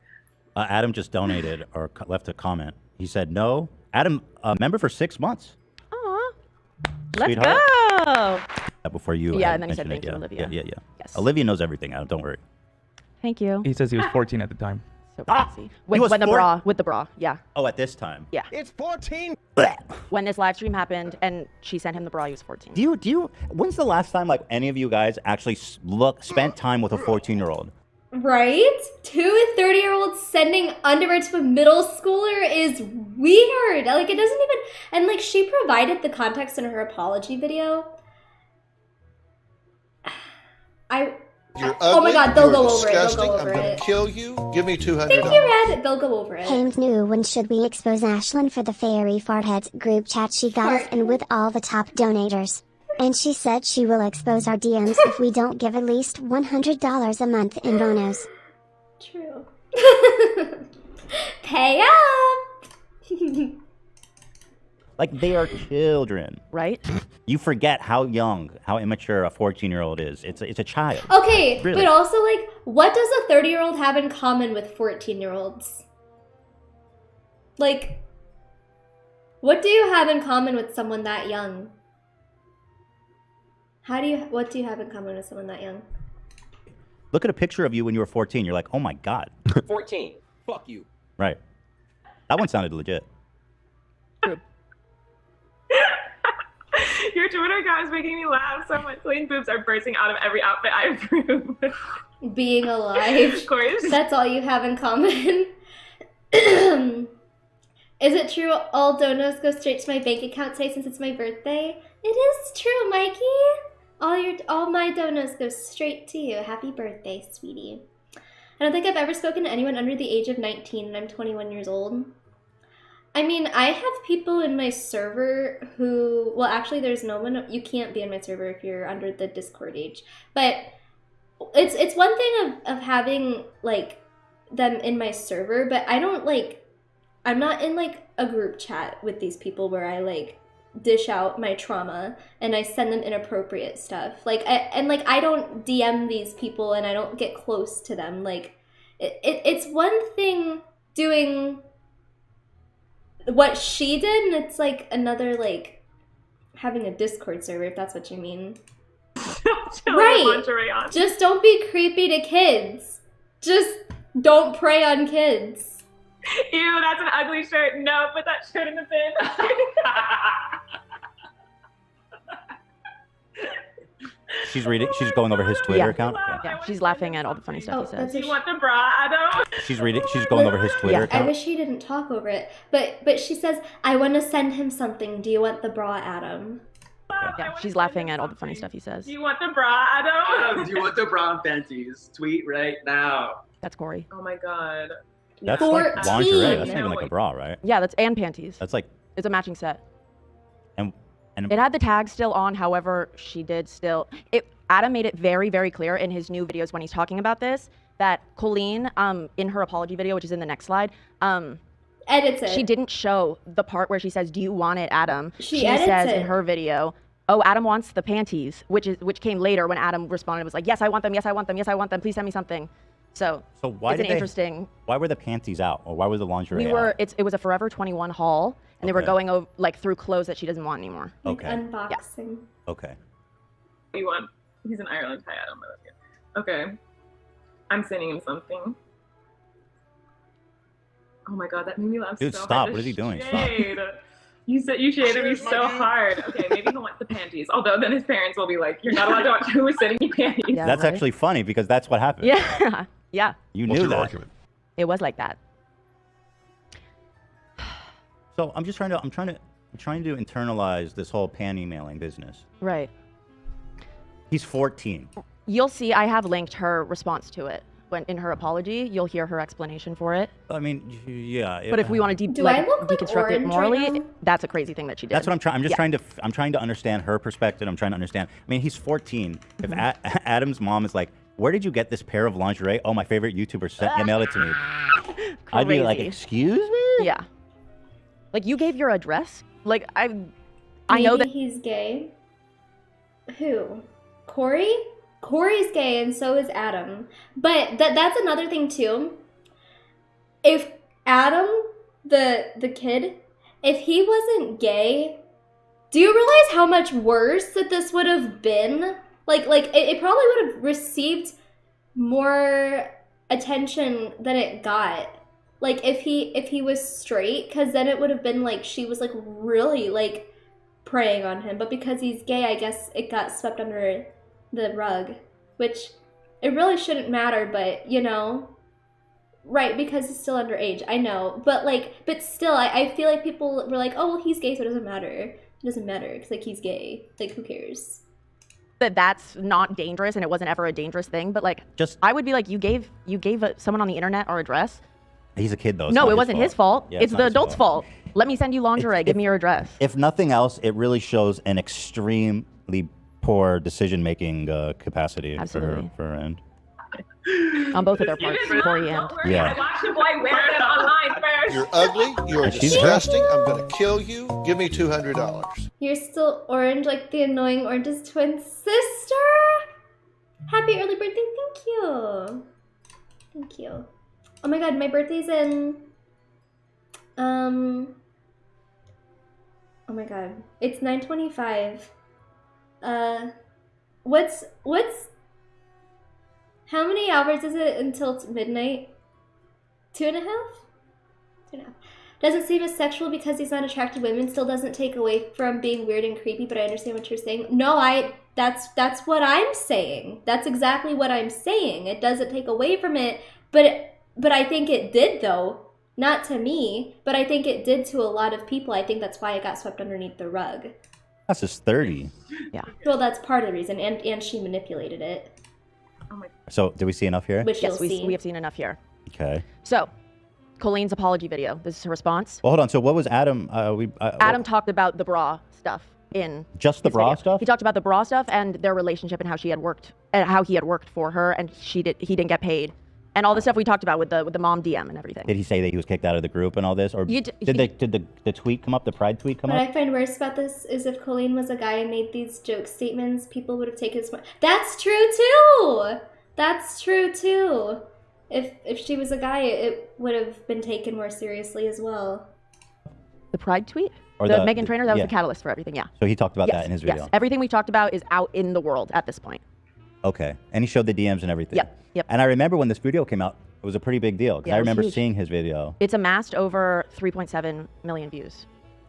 Adam just donated or left a comment. He said, no. Adam, member for 6 months. Aw. Let's Sweetheart. go. Before you Yeah, had and then he said mentioned thank it, you, Olivia. Yeah. Yes. Olivia knows everything, Adam. Don't worry. Thank you. He says he was 14 at the time. So fancy. When was the four- bra, with the bra, yeah. Oh, at this time. Yeah. It's 14. When this live stream happened and she sent him the bra, he was 14. Do you? When's the last time like any of you guys actually spent time with a 14-year-old? Right? 2 30-year-olds sending underwear to a middle schooler is weird. Like, it doesn't even... And, like, she provided the context in her apology video. You're oh my ugly, god, they'll you're go over it. They'll disgusting, go I'm over gonna it. kill you. Give me $200. Thank you, Red. They'll go over it. Hames knew when should we expose Ashlyn for the fairy fartheads group chat she got us in with all the top donators. And she said she will expose our DMs if we don't give at least $100 a month in bonos. True. Pay up! Like, they are children. Right? You forget how young, how immature a 14-year-old is. It's a child. Okay, Really? but also, like, what does a 30-year-old have in common with 14-year-olds? Like, what do you have in common with someone that young? What do you have in common with someone that young? Look at a picture of you when you were 14. You're like, oh my God. 14. Fuck you. Right. That one sounded legit. Your Twitter account is making me laugh so much. Clean boobs are bursting out of every outfit I approve. Being alive. Of course. That's all you have in common. Is it true all donos go straight to my bank account today since it's my birthday? It is true, Mikey. All my donos go straight to you. Happy birthday, sweetie. I don't think I've ever spoken to anyone under the age of 19, and I'm 21 years old. I mean, I have people in my server who, well, actually, there's no one. You can't be in my server if you're under the Discord age. But it's one thing of having like them in my server, but I don't like. I'm not in like a group chat with these people where I like dish out my trauma and I send them inappropriate stuff. Like, I don't DM these people and I don't get close to them. Like, it's one thing doing what she did, and it's like another, like, having a Discord server, if that's what you mean. Right. Just don't be creepy to kids. Just don't prey on kids. Ew, that's an ugly shirt. No, put that shirt in the bin. She's reading. She's going over his Twitter account. Okay. Yeah, she's laughing at all the funny stuff he says. Do you want the bra, Adam? She's reading. She's going over his Twitter I account. wish he didn't talk over it. But she says, I want to send him something. Do you want the bra, Adam? Yeah, she's laughing at all the funny stuff he says. Do you want the bra, Adam? Do you want the bra and panties? Tweet right now. That's Corey. Oh my god. That's like lingerie. That's not even like a bra, right? Yeah, that's and panties. That's like. It's a matching set. And it had the tag still on. However, she did still. Adam made it very, very clear in his new videos when he's talking about this that Colleen, in her apology video, which is in the next slide, edits it. She didn't show the part where she says, "Do you want it, Adam?" She edits says it. in her video, "Oh, Adam wants the panties," which came later when Adam responded, was like, "Yes, I want them. Yes, I want them. Yes, I want them. Please send me something." So why it's did an interesting. Why were the panties out, or why was the lingerie We were. It was a Forever 21 haul, and they were going over like through clothes that she doesn't want anymore. Okay. Unboxing. Okay. What do you want? He's in Ireland. Hi, Adam. I love you. Okay. I'm sending him something. Oh my god, that made me laugh Dude, so stop. hard. What is he doing? Shade. You said you shaded me so hard. Okay, maybe he'll want the panties. Although then his parents will be like, "You're not allowed to watch who is sending you panties." Yeah, That's right? actually funny because that's what happened. Yeah. Yeah. You What's knew your that. argument? It was like that. So I'm just trying to internalize this whole panty mailing business. Right. He's 14. You'll see. I have linked her response to it. When in her apology, you'll hear her explanation for it. I mean, yeah. But if we want to Do I look like deconstruct it orange morally, right now? that's a crazy thing that she did. That's what I'm trying. I'm just Yeah. trying to understand her perspective. I'm trying to understand. I mean, he's 14. If Mm-hmm. Adam's mom is like, "Where did you get this pair of lingerie?" "Oh, my favorite YouTuber mailed it to me." I'd be like, Crazy. "Excuse me?" Yeah. Like, you gave your address? Like, I Maybe know that he's gay. Who? Corey? Corey's gay and so is Adam. But that's another thing too. If Adam, the kid, if he wasn't gay, do you realize how much worse that this would have been? Like it probably would have received more attention than it got. Like if he was straight, because then it would have been like she was like really like preying on him. But because he's gay, I guess it got swept under the rug, which it really shouldn't matter, but you know, right, because he's still underage. I know, but still, I feel like people were like, oh, well, he's gay, so it doesn't matter. It doesn't matter because like he's gay. Like, who cares? that's not dangerous and it wasn't ever a dangerous thing, but like, I would be like, you gave someone on the internet our address. He's a kid though. No, it wasn't his fault. Yeah, it's the adult's fault. Let me send you lingerie. Give me your address. If nothing else, it really shows an extremely poor decision-making capacity for her end. On both of their parts, Corey and yeah. I watched the boy wear them online first. You're ugly. You're disgusting. I'm going to kill you. Give me $200. You're still orange like the annoying Orange's twin sister. Happy early birthday. Thank you. Thank you. Oh my god, my birthday's in... Oh my god. It's 9:25. What's... How many hours is it until it's midnight? 2.5? 2.5. Doesn't seem as sexual because he's not attracted to women. Still doesn't take away from being weird and creepy, but I understand what you're saying. No, that's what I'm saying. That's exactly what I'm saying. It doesn't take away from it, but I think it did though. Not to me, but I think it did to a lot of people. I think that's why it got swept underneath the rug. That's just 30. Yeah. Well, that's part of the reason, and she manipulated it. Oh my. So, did we see enough here? Which yes, you'll see. we have seen enough here. Okay. So, Colleen's apology video. This is her response. Well, hold on. So, what was Adam? Adam talked about the bra stuff in just the his bra video. stuff. He talked about the bra stuff and their relationship and how he had worked for her and he didn't get paid. And all the stuff we talked about with the mom DM and everything. Did he say that he was kicked out of the group and all this, or did the tweet come up? The Pride tweet come What up? I find worse about this is if Colleen was a guy and made these joke statements, people would have taken his... That's true too! That's true too. If she was a guy, it would have been taken more seriously as well. The Pride tweet? Or the Meghan Trainor? That was the catalyst for everything, yeah. So he talked about that in his video? Yes, everything we talked about is out in the world at this point. Okay, and he showed the DMs and everything. Yep. And I remember when this video came out, it was a pretty big deal, because Yeah, I it was remember huge. seeing his video. It's amassed over 3.7 million views.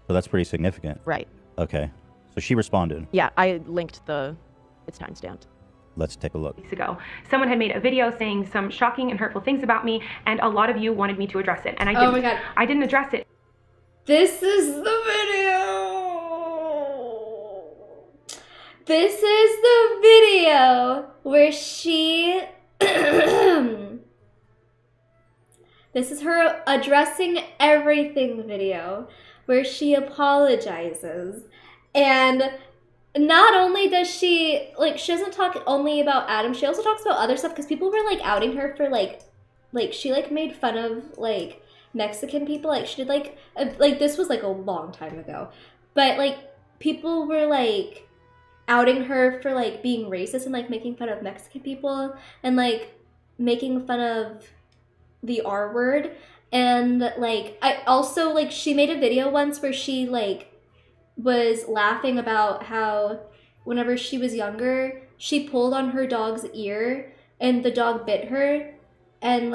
So that's pretty significant. Right. Okay, so she responded. Yeah, I linked it's timestamped. Let's take a look. Weeks ago, someone had made a video saying some shocking and hurtful things about me, and a lot of you wanted me to address it, and I didn't. Oh my god. I didn't address it. This is the video! This is the video where she... This is her addressing everything video, where she apologizes. And not only does she doesn't talk only about Adam, she also talks about other stuff, because people were, outing her for, she, made fun of, Mexican people. She did, this was, a long time ago. But, people were, outing her for, being racist and, making fun of Mexican people and, making fun of the R word. And, I also, she made a video once where she, was laughing about how whenever she was younger, she pulled on her dog's ear and the dog bit her. And,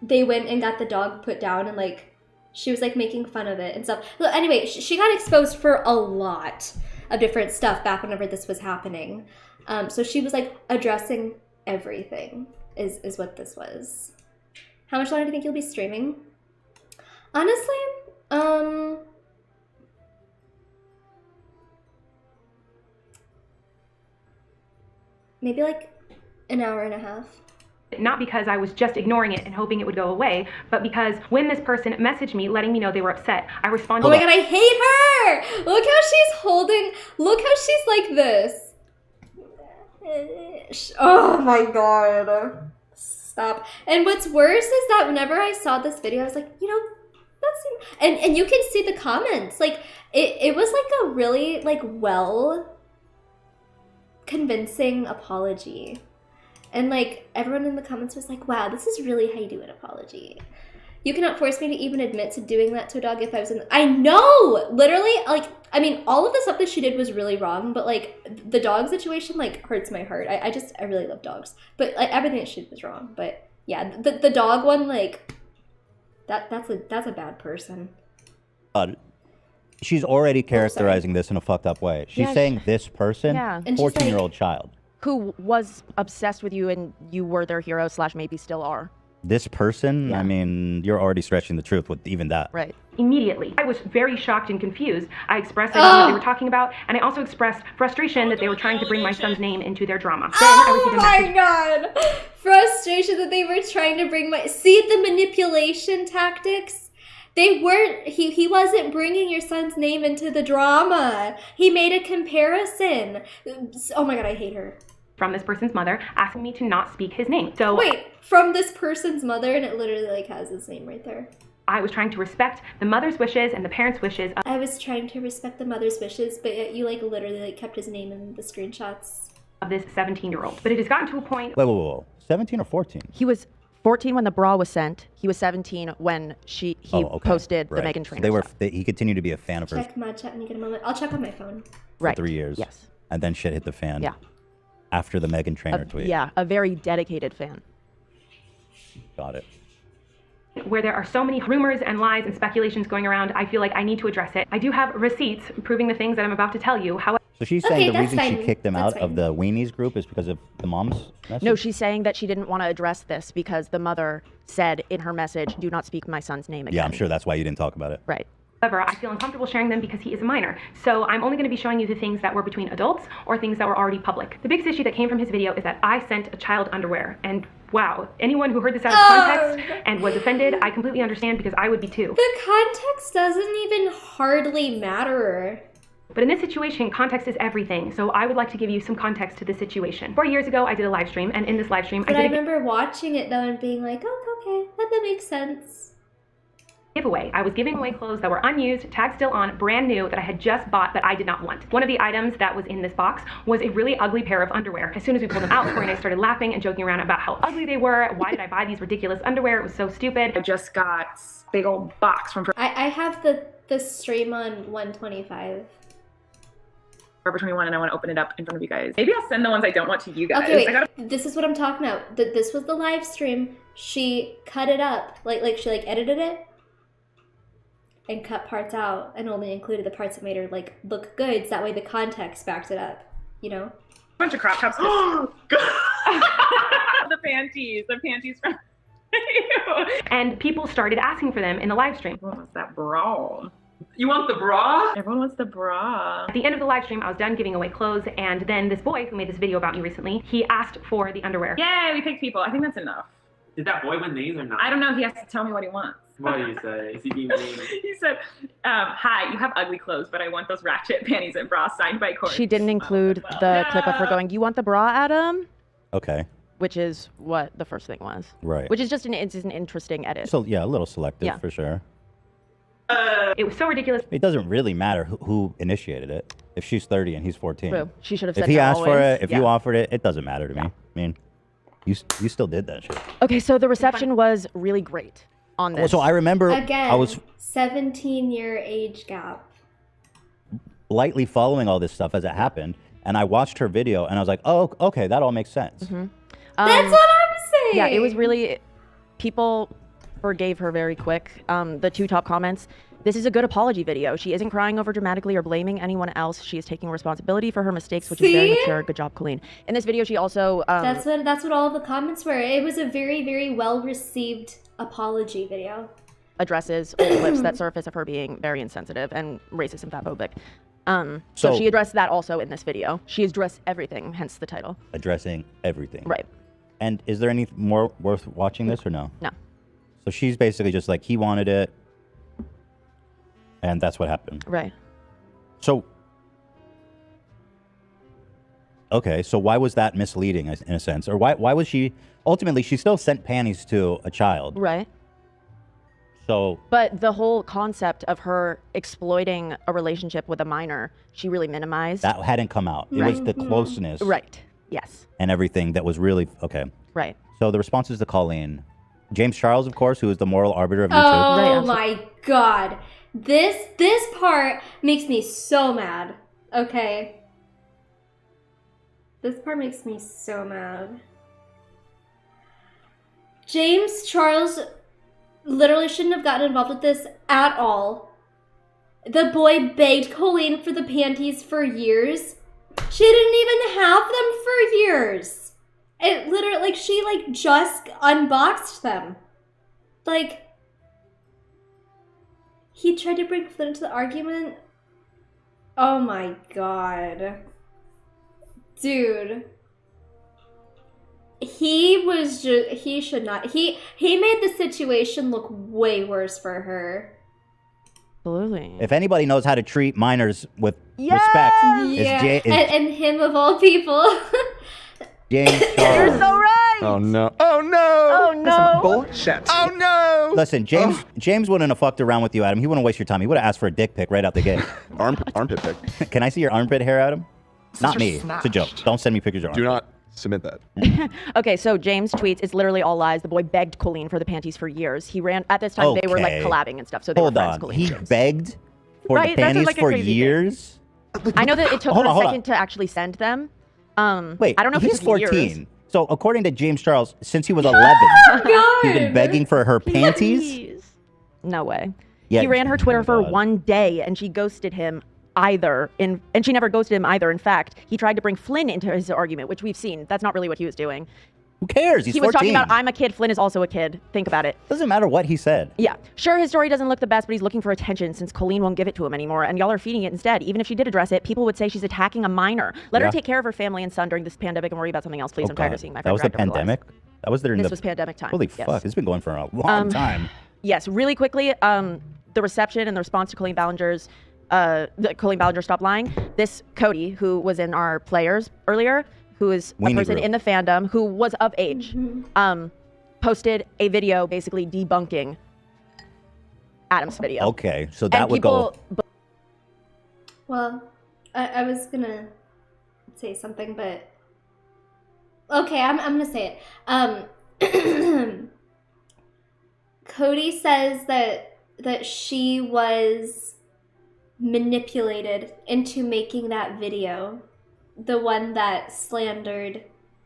they went and got the dog put down and, she was, making fun of it and stuff. But anyway, she got exposed for a lot of different stuff back whenever this was happening. So she was, addressing everything is what this was. How much longer do you think you'll be streaming? Honestly, maybe, an hour and a half. Not because I was just ignoring it and hoping it would go away, but because when this person messaged me letting me know they were upset, I responded. Oh my god, I hate her! Look how she's holding, look how she's like this. Oh my god. Stop. And what's worse is that whenever I saw this video, I was like, And you can see the comments. Like it was like a really like well convincing apology. And like everyone in the comments was like, wow, this is really how you do an apology. You cannot force me to even admit to doing that to a dog if I was in I know! Literally, like, I mean, all of the stuff that she did was really wrong, but like the dog situation like hurts my heart. I really love dogs. But like everything that she did was wrong. But yeah, the dog one, like that's a bad person. She's already characterizing this in a fucked up way. She's saying this person, Yeah. 14-year-old child. Who was obsessed with you and you were their hero / maybe still are. This person, I mean, you're already stretching the truth with even that. Right. Immediately. I was very shocked and confused. I expressed I didn't know what they were talking about, and I also expressed frustration that they were trying to bring my son's name into their drama. Then I received a message. God! Frustration that they were trying to bring my... See the manipulation tactics? They weren't... He wasn't bringing your son's name into the drama. He made a comparison. Oh my god, I hate her. From this person's mother, asking me to not speak his name. So wait, from this person's mother, and it literally like has his name right there. I was trying to respect the mother's wishes and the parents' wishes. I was trying to respect the mother's wishes, but yet you like literally like kept his name in the screenshots. Of this 17-year-old. But it has gotten to a point... Whoa. 17 or 14? He was 14 when the bra was sent. He was 17 when he posted the Meghan Trainor stuff. He continued to be a fan of hers Check my chat when you get a moment. I'll check on my phone. for 3 years. Yes. And then shit hit the fan. Yeah. After the Meghan Trainor tweet. Yeah, a very dedicated fan. Got it. Where there are so many rumors and lies and speculations going around, I feel like I need to address it. I do have receipts proving the things that I'm about to tell you. However, So she's saying the reason she kicked him out of the Weenies group is because of the mom's message? No, she's saying that she didn't want to address this because the mother said in her message, do not speak my son's name again. Yeah, I'm sure that's why you didn't talk about it. Right. However, I feel uncomfortable sharing them because he is a minor. So I'm only going to be showing you the things that were between adults or things that were already public. The biggest issue that came from his video is that I sent a child underwear. And wow, anyone who heard this out of context and was offended, I completely understand because I would be too. The context doesn't even hardly matter. But in this situation, context is everything. So I would like to give you some context to this situation. 4 years ago, I did a live stream, and in this live stream, But I remember watching it though and being like, oh, okay, that makes sense. giveaway. I was giving away clothes that were unused, tagged still on, brand new, that I had just bought that I did not want. One of the items that was in this box was a really ugly pair of underwear. As soon as we pulled them out, Corey and I started laughing and joking around about how ugly they were. Why did I buy these ridiculous underwear? It was so stupid. I just got big old box from I have the stream on 125. Forever 21 and I want to open it up in front of you guys. Maybe I'll send the ones I don't want to you guys. Okay, wait. This is what I'm talking about. This was the live stream. She cut it up. Like she edited it and cut parts out and only included the parts that made her look good, so that way the context backed it up, you know? A bunch of crop tops. The panties from And people started asking for them in the live stream. What was that bra? You want the bra? Everyone wants the bra. At the end of the live stream, I was done giving away clothes, and then this boy who made this video about me recently, he asked for the underwear. Yay, we picked people. I think that's enough. Did that boy win these or not? I don't know. He has to tell me what he wants. What do you say? Is he being mean? He said, hi, you have ugly clothes, but I want those ratchet panties and bra signed by Corey. She didn't include the clip of her going, you want the bra, Adam? Okay. Which is what the first thing was. Right. Which is just an interesting edit. So yeah, a little selective for sure. It was so ridiculous. It doesn't really matter who initiated it. If she's 30 and he's 14. True. She should have said If he no asked for always. it, if you offered it, it doesn't matter to me. I mean, you still did that shit. Okay, so the reception was really great on this. Well, so I remember Again, I was 17-year age gap. lightly following all this stuff as it happened, and I watched her video, and I was like, oh, okay, that all makes sense. Mm-hmm. That's what I'm saying. Yeah, it was really, people forgave her very quick. The two top comments, this is a good apology video. She isn't crying over dramatically or blaming anyone else. She is taking responsibility for her mistakes, which is very mature. Good job, Colleen. In this video, she also... That's what all of the comments were. It was a very, very well-received apology video. Addresses old clips that surface of her being very insensitive and racist and fatphobic. So she addressed that also in this video. She addressed everything, hence the title. Addressing everything. Right. And is there any more worth watching this or no? No. So she's basically just like, he wanted it, and that's what happened. Right. So, okay, so why was that misleading in a sense? Or why was she, ultimately, she still sent panties to a child. Right. But the whole concept of her exploiting a relationship with a minor, she really minimized. That hadn't come out. It was the closeness. Right. Yes. And everything that was really okay. Right. So the responses to Colleen. James Charles, of course, who is the moral arbiter of YouTube. Oh my god. This part makes me so mad. Okay. This part makes me so mad. James Charles literally shouldn't have gotten involved with this at all. The boy begged Colleen for the panties for years. She didn't even have them for years. It literally, like, she, like, just unboxed them. Like, he tried to bring Flynn into the argument. Oh my god. Dude. He should not. He made the situation look way worse for her. Absolutely. If anybody knows how to treat minors with respect, and him of all people. James Charles. You're so right. Oh no. Oh no. Oh no. Bullshit. Oh no. Listen, James wouldn't have fucked around with you, Adam. He wouldn't waste your time. He would have asked for a dick pic right out the gate. Armpit pic. Can I see your armpit hair, Adam? Not me. It's a joke. Don't send me pictures of Do armpit. not submit that. Okay, so James tweets, it's literally all lies. The boy begged Colleen for the panties for years. He ran, at this time, they were like Okay. collabing and stuff, so they Hold were friends, on. Colleen He and James. begged for Right? the That sounds panties like a for crazy thing. years? I know that it took Hold her on, a hold second to actually send them. Wait, I don't know if he's it took 14. years. So according to James Charles, since he was 11, he's been begging for her panties? Please. No way. Yeah, He ran her Twitter for God. 1 day, and she ghosted him and she never ghosted him either. In fact, he tried to bring Flynn into his argument, which we've seen. That's not really what he was doing. Who cares? He's He was 14. talking about, I'm a kid, Flynn is also a kid. Think about it. Doesn't matter what he said. Yeah. Sure, his story doesn't look the best, but he's looking for attention since Colleen won't give it to him anymore, and y'all are feeding it instead. Even if she did address it, people would say she's attacking a minor. Let her take care of her family and son during this pandemic and worry about something else, please. I'm tired of seeing my That friend was the dragged over pandemic? That was This was pandemic time. Holy yes. fuck, it's been going for a long time. Yes, really quickly, the reception and the response to Colleen Ballinger's Colleen Ballinger Stop Lying. This Cody, who was in our players earlier, who is a person in the fandom who was of age, posted a video basically debunking Adam's video. Okay, so that would go. Well, I was gonna say something, but okay, I'm gonna say it. Cody says that she was manipulated into making that video, the one that slandered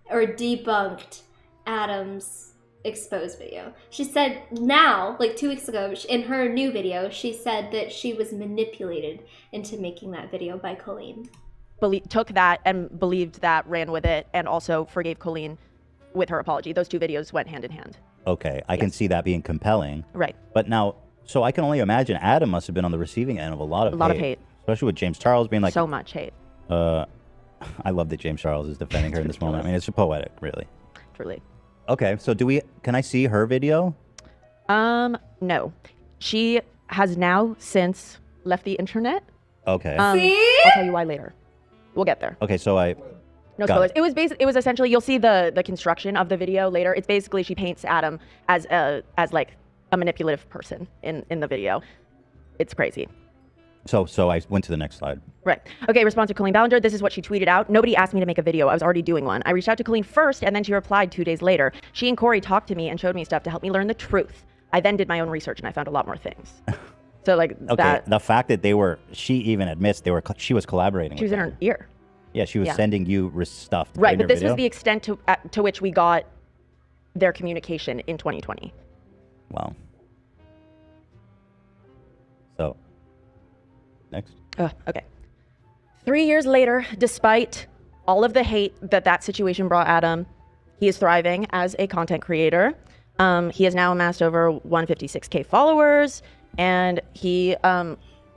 or debunked Adam's exposed video. She said now, like 2 weeks ago, in her new video, she said that she was manipulated into making that video by Colleen. Took that and believed that, ran with it, and also forgave Colleen with her apology. Those two videos went hand in hand. Okay, I can see that being compelling. Right. But now, so I can only imagine Adam must have been on the receiving end of a lot of hate. Especially with James Charles being like... So much hate. I love that James Charles is defending her in this moment. I mean, it's poetic, really. Truly. Okay, so can I see her video? No. She has now since left the internet. Okay. See? I'll tell you why later. We'll get there. Okay, so No spoilers. It was essentially, you'll see the construction of the video later. It's basically she paints Adam as like a manipulative person in the video. It's crazy. So I went to the next slide. Right. Okay, response to Colleen Ballinger. This is what she tweeted out. Nobody asked me to make a video. I was already doing one. I reached out to Colleen first, and then she replied 2 days later. She and Corey talked to me and showed me stuff to help me learn the truth. I then did my own research, and I found a lot more things. So like that. The fact that she even admits she was collaborating. She was in her ear. Yeah, she was sending you stuff. Right, but this was the extent to which we got their communication in 2020. Wow. So, next. Okay. 3 years later, despite all of the hate that situation brought Adam, he is thriving as a content creator. He has now amassed over 156K followers, and he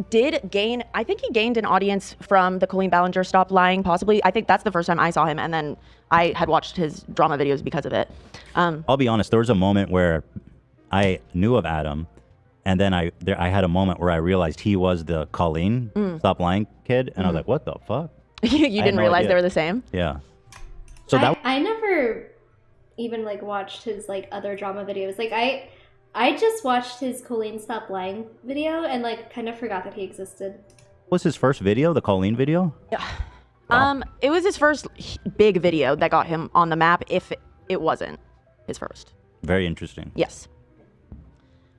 did gain, I think he gained an audience from the Colleen Ballinger Stop Lying, possibly. I think that's the first time I saw him, and then I had watched his drama videos because of it. I'll be honest, there was a moment where I knew of Adam, and then I had a moment where I realized he was the Colleen Stop Lying kid, and I was like, what the fuck? You didn't realize they were the same? Yeah. So I never even like watched his like other drama videos. Like I I just watched his Colleen Stop Lying video and like kind of forgot that he existed. Was his first video the Colleen video? Yeah. It was his first big video that got him on the map, if it wasn't his first. Very interesting. Yes.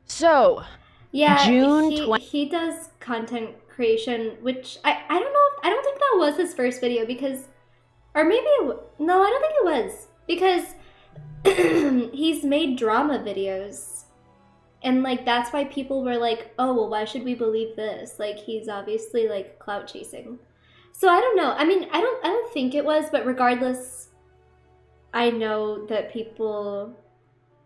So, yeah, June he does content creation, which I don't know. I don't think that was his first video because, or maybe no, I don't think it was because he's made drama videos, and like that's why people were like, oh well, why should we believe this? Like he's obviously like clout chasing. So I don't know. I mean, I don't think it was, but regardless, I know that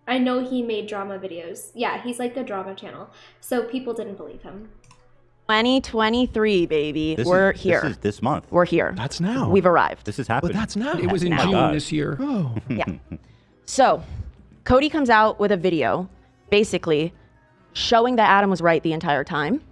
I know he made drama videos. Yeah, he's like the drama channel. So people didn't believe him. 2023, baby. We're here. This is this month. We're here. That's now. We've arrived. This is happening. But that's now. It was in Now. June this year. Oh. Yeah. So, Cody comes out with a video, basically showing that Adam was right the entire time.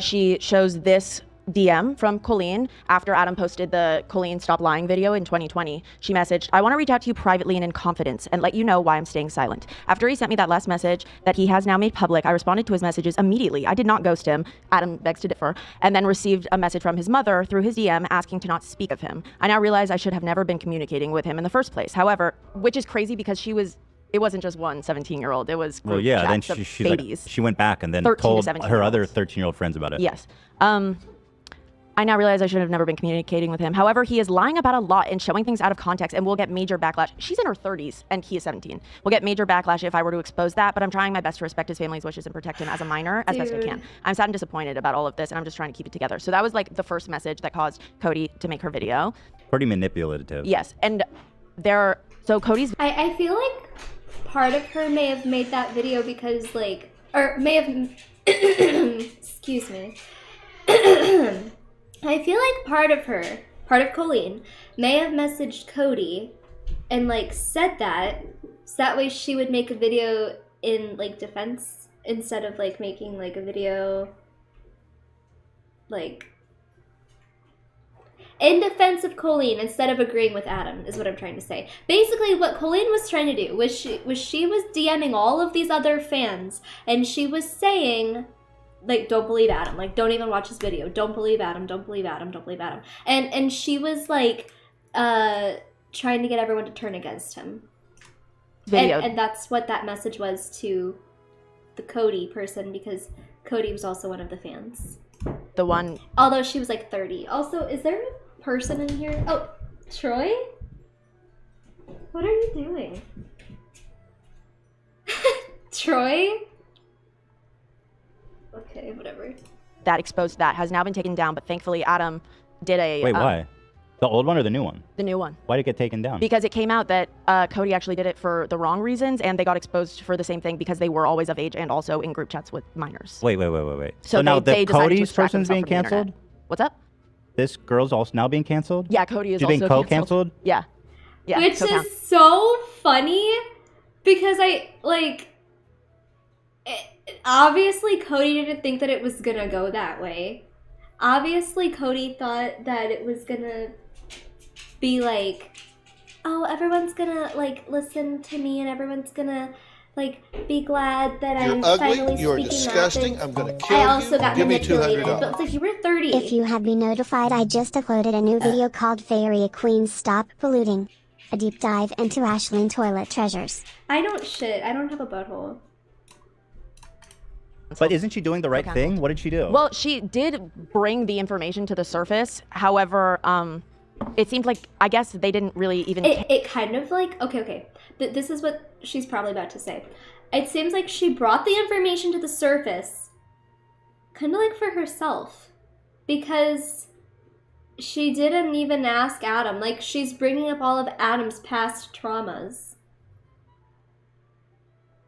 She shows this DM from Colleen after Adam posted the Colleen Stop Lying video in 2020. She messaged, I want to reach out to you privately and in confidence and let you know why I'm staying silent. After he sent me that last message that he has now made public, I responded to his messages immediately. I did not ghost him, Adam begs to differ, and then received a message from his mother through his DM asking to not speak of him. I now realize I should have never been communicating with him in the first place. However, which is crazy because it wasn't just one 17-year-old. It was group then chats of she babies. She went back and then 13 to told 17 her other 13-year-old friends about it. Yes. I now realize I should have never been communicating with him. However, he is lying about a lot and showing things out of context and will get major backlash. She's in her 30s and he is 17. We'll get major backlash if I were to expose that, but I'm trying my best to respect his family's wishes and protect him as a minor as best I can. I'm sad and disappointed about all of this, and I'm just trying to keep it together. So that was like the first message that caused Cody to make her video. Pretty manipulative. Yes, and so Cody's... I feel like part of her may have made that video because like, or may have, excuse me. I feel like part of Colleen, may have messaged Cody and like said that, so that way she would make a video in like defense instead of like making like a video like in defense of Colleen instead of agreeing with Adam is what I'm trying to say. Basically what Colleen was trying to do was she was DMing all of these other fans and she was saying like, don't believe Adam. Like, don't even watch his video. Don't believe Adam. Don't believe Adam. Don't believe Adam. And she was like, trying to get everyone to turn against him. And that's what that message was to the Cody person because Cody was also one of the fans. The one. Although she was like 30. Also, is there a person in here? Oh, Troy? What are you doing? Troy? Okay, whatever. That exposed that has now been taken down, but thankfully Adam did a... Wait, why? The old one or the new one? The new one. Why did it get taken down? Because it came out that Cody actually did it for the wrong reasons, and they got exposed for the same thing because they were always of age and also in group chats with minors. Wait. So now they the decided to Cody's extract person's being themselves from the canceled? internet. What's up? This girl's also now being canceled? Yeah, Cody is She's also being co-canceled? Yeah. Which is so funny because obviously Cody didn't think that it was gonna go that way. Obviously Cody thought that it was gonna be like, oh, everyone's gonna like listen to me and everyone's gonna like be glad that I'm finally ugly, you're speaking disgusting, up. I'm gonna kill I also you. got Give me manipulated, $200. but it's like you were 30. If you have been notified, I just uploaded a new video called Fairy Queens Stop Polluting. A deep dive into Ashland toilet treasures. I don't shit. I don't have a butthole. But isn't she doing the right thing? What did she do? Well, she did bring the information to the surface. However, it seems like, I guess they didn't really even... It kind of like... Okay. This is what she's probably about to say. It seems like she brought the information to the surface kind of like for herself. Because she didn't even ask Adam. Like, she's bringing up all of Adam's past traumas.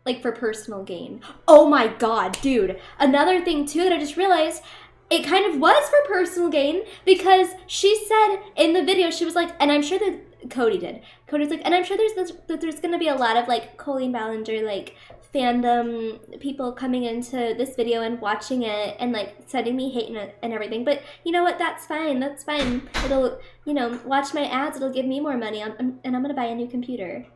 Like, for personal gain. Oh my god, dude. Another thing, too, that I just realized, it kind of was for personal gain, because she said in the video, she was like, and I'm sure that Cody did. Cody's like, and I'm sure there's gonna be a lot of, like, Colleen Ballinger, like, fandom people coming into this video and watching it and, like, sending me hate and everything. But you know what? That's fine. It'll, you know, watch my ads. It'll give me more money, and I'm gonna buy a new computer.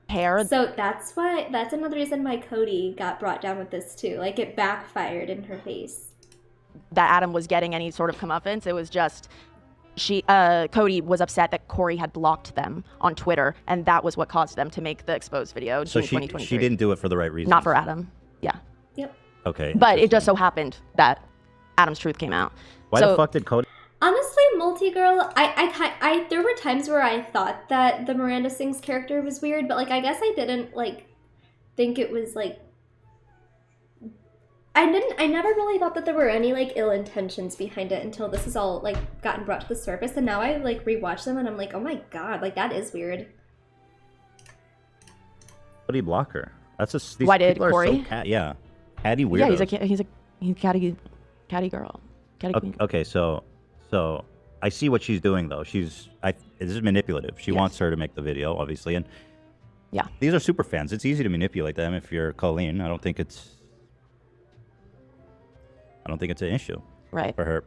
hair. So that's another reason why Cody got brought down with this too. Like, it backfired in her face. That Adam was getting any sort of comeuppance. It was just Cody was upset that Corey had blocked them on Twitter, and that was what caused them to make the exposed video. So in 2023. she didn't do it for the right reason. Not for Adam. Yeah. Yep. Okay. But it just so happened that Adam's truth came out. Why the fuck did Cody? Honestly, Multigirl, I there were times where I thought that the Miranda Sings character was weird, but like I guess I didn't like think it was like I never really thought that there were any like ill intentions behind it until this is all like gotten brought to the surface, and now I like rewatch them and I'm like, oh my god, like that is weird. What did he block her? That's just Why did Corey? Yeah, catty weirdos. Yeah, he's a catty girl. Catty queen. Okay, so I see what she's doing though. This is manipulative. She wants her to make the video, obviously, and yeah, these are super fans. It's easy to manipulate them if you're Colleen. I don't think it's an issue, right, for her.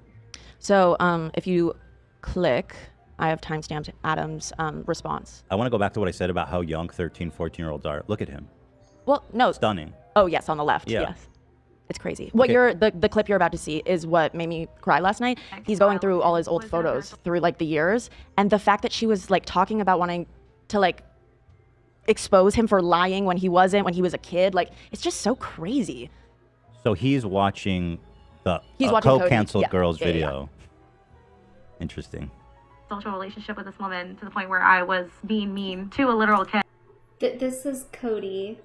So if you click, I have timestamped Adam's response. I want to go back to what I said about how young 13, 14-year-olds are. Look at him. Well, no, stunning. Oh yes, on the left. Yeah. Yes. It's crazy. What the clip you're about to see is what made me cry last night. He's going through all his old photos through like the years, and the fact that she was like talking about wanting to like expose him for lying when he wasn't, when he was a kid, like it's just so crazy. So he's watching the watching co-canceled girls video. Interesting. Social relationship with this woman to the point where I was being mean to a literal kid. This is Cody.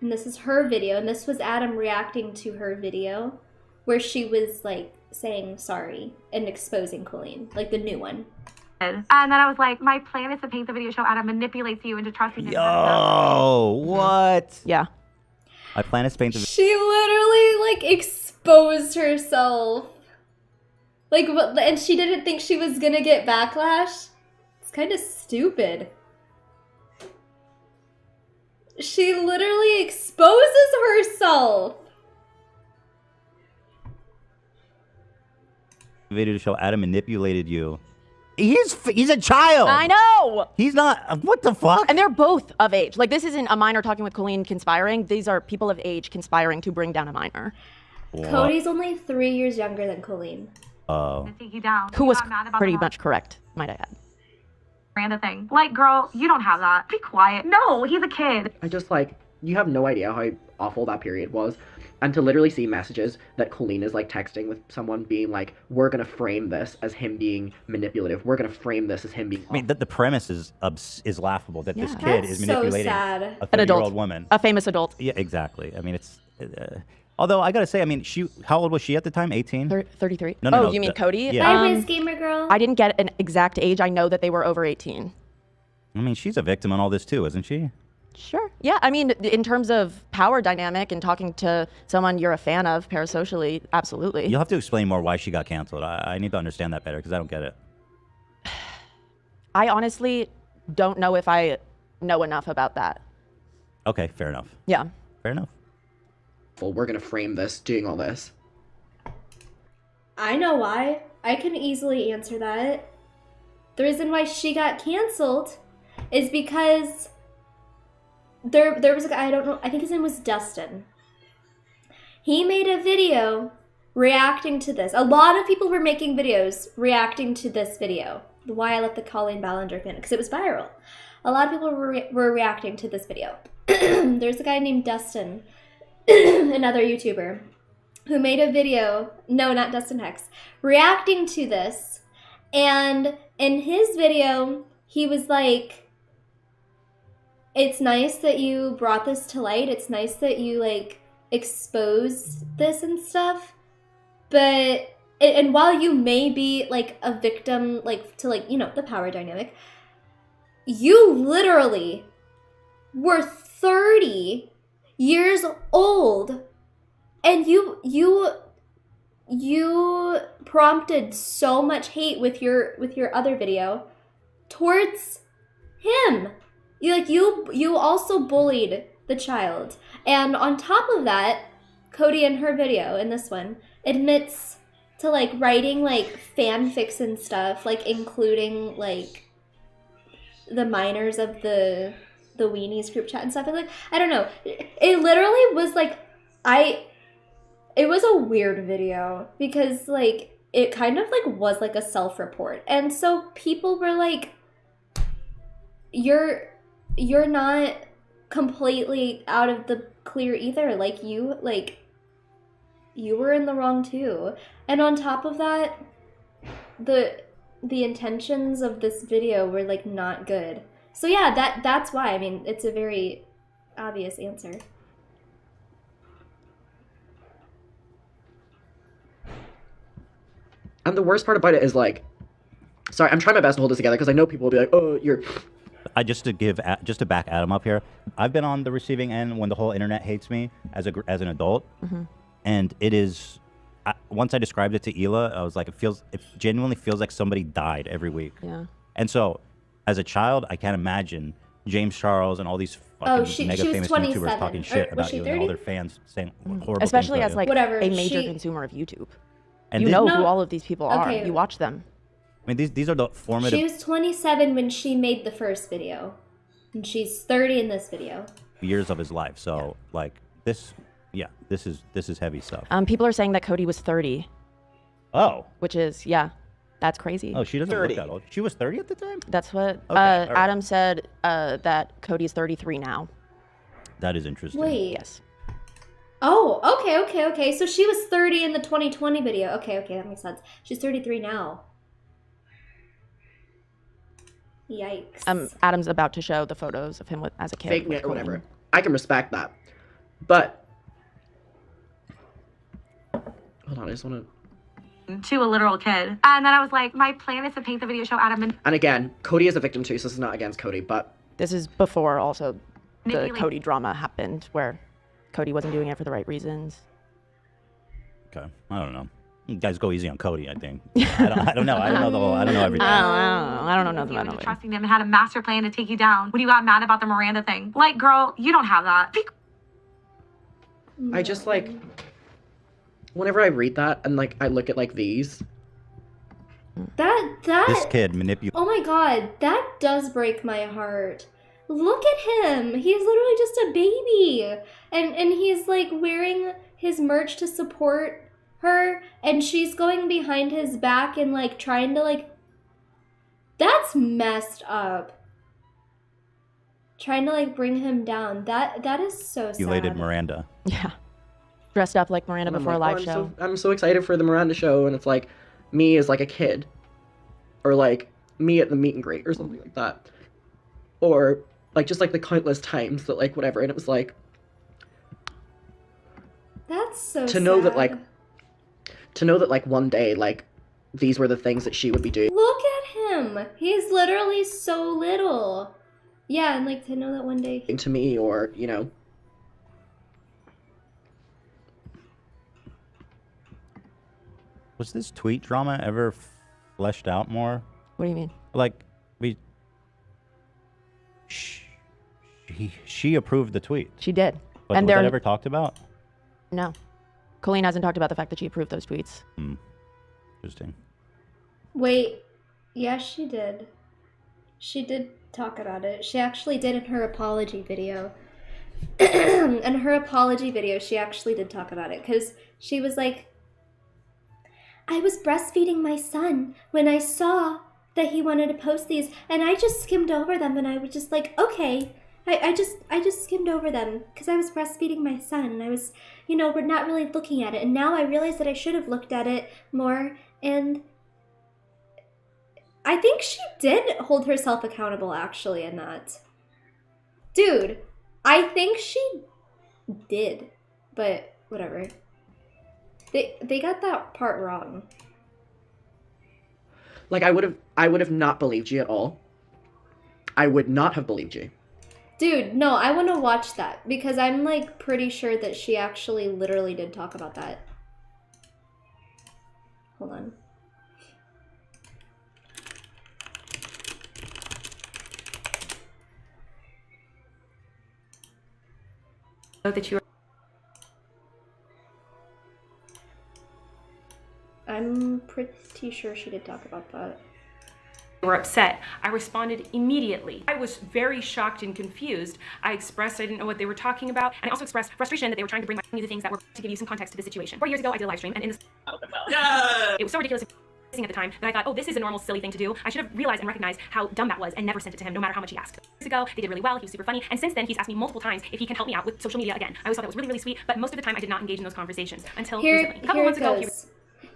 And this is her video, and this was Adam reacting to her video where she was like saying sorry and exposing Colleen, like the new one. And then I was like, my plan is to paint the video show Adam manipulates you into trusting him. Yo, what? Yeah. My plan is to paint the She literally like exposed herself. Like, and she didn't think she was gonna get backlash? It's kind of stupid. She literally exposes herself. video to show Adam manipulated you. He's a child. I know. He's not. What the fuck? And they're both of age. Like, this isn't a minor talking with Colleen conspiring. These are people of age conspiring to bring down a minor. What? Cody's only 3 years younger than Colleen. Oh. Who was pretty much correct, might I add. Miranda thing. Like, girl, you don't have that. Be quiet. No, he's a kid. I just, like, you have no idea how awful that period was. And to literally see messages that Colleen is, like, texting with someone being like, we're going to frame this as him being manipulative. We're going to frame this as him being... I mean, the premise is laughable, that this kid is manipulating a 30-year-old woman. A famous adult. Yeah, exactly. I mean, it's... although, I got to say, I mean, how old was she at the time? 18? 33. No, you mean Cody? Yeah. I was gamer girl. I didn't get an exact age. I know that they were over 18. I mean, she's a victim in all this, too, isn't she? Sure. Yeah, I mean, in terms of power dynamic and talking to someone you're a fan of parasocially, absolutely. You'll have to explain more why she got canceled. I need to understand that better because I don't get it. I honestly don't know if I know enough about that. Okay, fair enough. Yeah. Fair enough. Well, we're going to frame this, doing all this. I know why. I can easily answer that. The reason why she got canceled is because... There was a guy, I don't know, I think his name was Dustin. He made a video reacting to this. A lot of people were making videos reacting to this video. Why I let the Colleen Ballinger fan, because it was viral. A lot of people were reacting to this video. There's a guy named Dustin, another YouTuber, who made a video, no, not Dustin Hex, reacting to this. And in his video, he was like, it's nice that you brought this to light. It's nice that you, like, exposed this and stuff. But, and while you may be, like, a victim, like, to, like, you know, the power dynamic, you literally were 30 years old. And you prompted so much hate with your other video towards him. You also bullied the child. And on top of that, Cody in her video, in this one, admits to, like, writing, like, fanfics and stuff, like, including, like, the minors of the the Weenies group chat and stuff. And like, I don't know. It literally was like, it was a weird video because like, it kind of like was like a self-report. And so people were like, you're not completely out of the clear either. Like you were in the wrong too. And on top of that, the intentions of this video were like not good. So yeah, that's why. I mean, it's a very obvious answer. And the worst part about it is like, sorry, I'm trying my best to hold this together because I know people will be like, oh, you're. Just to back Adam up here, I've been on the receiving end when the whole internet hates me as an adult, and it is. Once I described it to Ela, I was like, it genuinely feels like somebody died every week. Yeah. And so, as a child, I can't imagine James Charles and all these fucking mega famous YouTubers talking shit about you 30? and all their fans saying horrible Especially things as about like Whatever, a major she- consumer of YouTube. And You this- know No. who all of these people are. Okay. You watch them. I mean, these are the formative She was 27 when she made the first video. And she's 30 in this video. years of his life. So like this, yeah, this is heavy stuff. People are saying that Cody was 30. Oh. Which is, yeah, that's crazy. Oh, she doesn't 30. look that old. She was 30 at the time? That's what Okay, all right. Adam said, that Cody's 33 now. That is interesting. Wait. Yes. Oh, okay. So she was 30 in the 2020 video. Okay, that makes sense. She's 33 now. Yikes. Adam's about to show the photos of him as a kid. Fake with it or whatever. Colleen. I can respect that. But hold on, I just want to. To a literal kid. And then I was like, my plan is to paint the video show Adam and And again, Cody is a victim too, so this is not against Cody, but This is before also the Manipulate- Cody drama happened, where Cody wasn't doing it for the right reasons. Okay, I don't know. You guys go easy on Cody, I think. I don't know. I don't know everything. I don't know nothing you about into it. trusting them and had a master plan to take you down when you got mad about the Miranda thing. Like, girl, you don't have that. I just like whenever I read that and like I look at like these. That This kid manipulates. Oh my god, that does break my heart. Look at him. He's literally just a baby. And he's like wearing his merch to support her, and she's going behind his back and like trying to like, that's messed up. Trying to like bring him down. That is so sad. Manipulated Miranda. Yeah. Dressed up like Miranda And I'm before like, a live show. I'm so excited for the Miranda show, and it's like me as like a kid, or like me at the meet and greet or something like that, or like just like the countless times that like whatever, and it was like That's so to know that sad. like one day like these were the things that she would be doing. Look at him. He's literally so little. Yeah, and like to know that one day. To me, or you know. Was this tweet drama ever fleshed out more? What do you mean? Like, she approved the tweet. She did. But And was that they're- ever talked about? No. Colleen hasn't talked about the fact that she approved those tweets. Interesting. Wait, yeah, she did. She did talk about it. She actually did in her apology video. In her apology video, she actually did talk about it because she was like, I was breastfeeding my son when I saw that he wanted to post these, and I just skimmed over them, and I was just like, okay. I just skimmed over them because I was breastfeeding my son, and I was, we're not really looking at it. And now I realize that I should have looked at it more, and I think she did hold herself accountable, actually, in that. Dude, I think she did, but whatever. They got that part wrong. Like I would have not believed you at all. I would not have believed you. Dude, no, I want to watch that because I'm like pretty sure that she actually literally did talk about that. Hold on. That you I'm pretty sure she did talk about that. were upset. I responded immediately. I was very shocked and confused. I expressed I didn't know what they were talking about, and I also expressed frustration that they were trying to bring me the things that were to give you some context to the situation. 4 years ago, I did a live stream, and in this, it was so ridiculous at the time that I thought, oh, this is a normal, silly thing to do. I should have realized and recognized how dumb that was and never sent it to him, no matter how much he asked. Years ago, they did really well. He was super funny, and since then, he's asked me multiple times if he can help me out with social media again. I always thought that was really, really sweet, but most of the time, I did not engage in those conversations until recently. A couple months ago,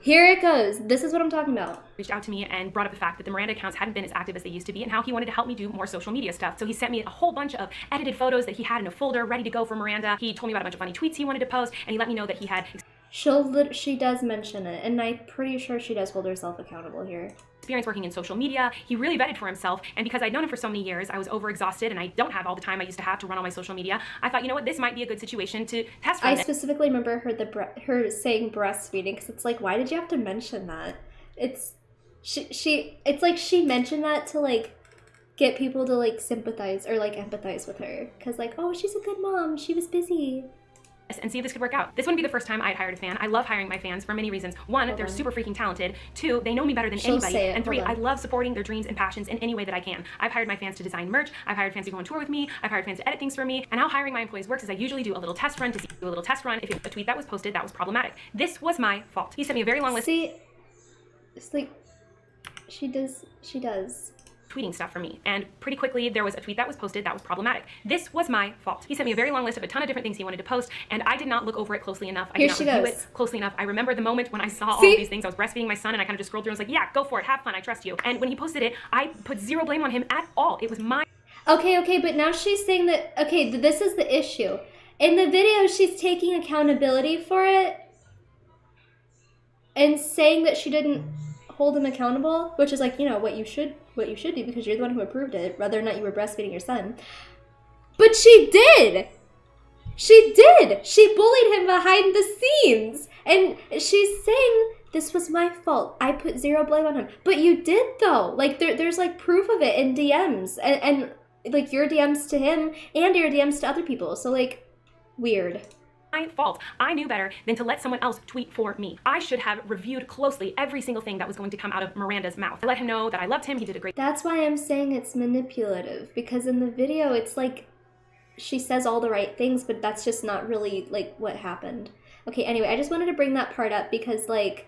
Here it goes. This is what I'm talking about. Reached out to me and brought up the fact that the Miranda accounts hadn't been as active as they used to be and how he wanted to help me do more social media stuff. So he sent me a whole bunch of edited photos that he had in a folder ready to go for Miranda. He told me about a bunch of funny tweets he wanted to post, and he let me know that he had She does mention it, and I'm pretty sure she does hold herself accountable here. Experience working in social media. He really vetted for himself, and because I'd known him for so many years, I was overexhausted and I don't have all the time I used to have to run all my social media. I thought, you know what, this might be a good situation to test for I specifically remember her saying breastfeeding, because it's like, why did you have to mention that? It's like she mentioned that to like get people to like sympathize or like empathize with her, because like, oh, she's a good mom, she was busy. And see if this could work out. This wouldn't be the first time I'd hired a fan. I love hiring my fans for many reasons. One, they're super freaking talented. Two, they know me better than anybody. And three, I love supporting their dreams and passions in any way that I can. I've hired my fans to design merch. I've hired fans to go on tour with me. I've hired fans to edit things for me. And how hiring my employees works is I usually do a little test run if a tweet that was posted that was problematic. This was my fault. He sent me a very long list. See, it's like, she does. Tweeting stuff for me, and pretty quickly there was a tweet that was posted that was problematic. This was my fault. He sent me a very long list of a ton of different things he wanted to post, and I did not look over it closely enough. I did not review it closely enough. I remember the moment when I saw all of these things. I was breastfeeding my son, and I kind of just scrolled through and was like, yeah, go for it, have fun, I trust you. And when he posted it, I put zero blame on him at all. It was my... Okay, but now she's saying that, okay, this is the issue. In the video, she's taking accountability for it and saying that she didn't hold him accountable, which is like, you know, what you should do, because you're the one who approved it, whether or not you were breastfeeding your son. But she did! She bullied him behind the scenes! And she's saying, this was my fault. I put zero blame on him. But you did, though. Like, there's, like, proof of it in DMs. And, like, your DMs to him and your DMs to other people. So, like, weird. My fault. I knew better than to let someone else tweet for me. I should have reviewed closely every single thing that was going to come out of Miranda's mouth. I let him know that I loved him. He did a great... That's why I'm saying it's manipulative, because in the video, it's like she says all the right things, but that's just not really like what happened. Okay, anyway, I just wanted to bring that part up because, like,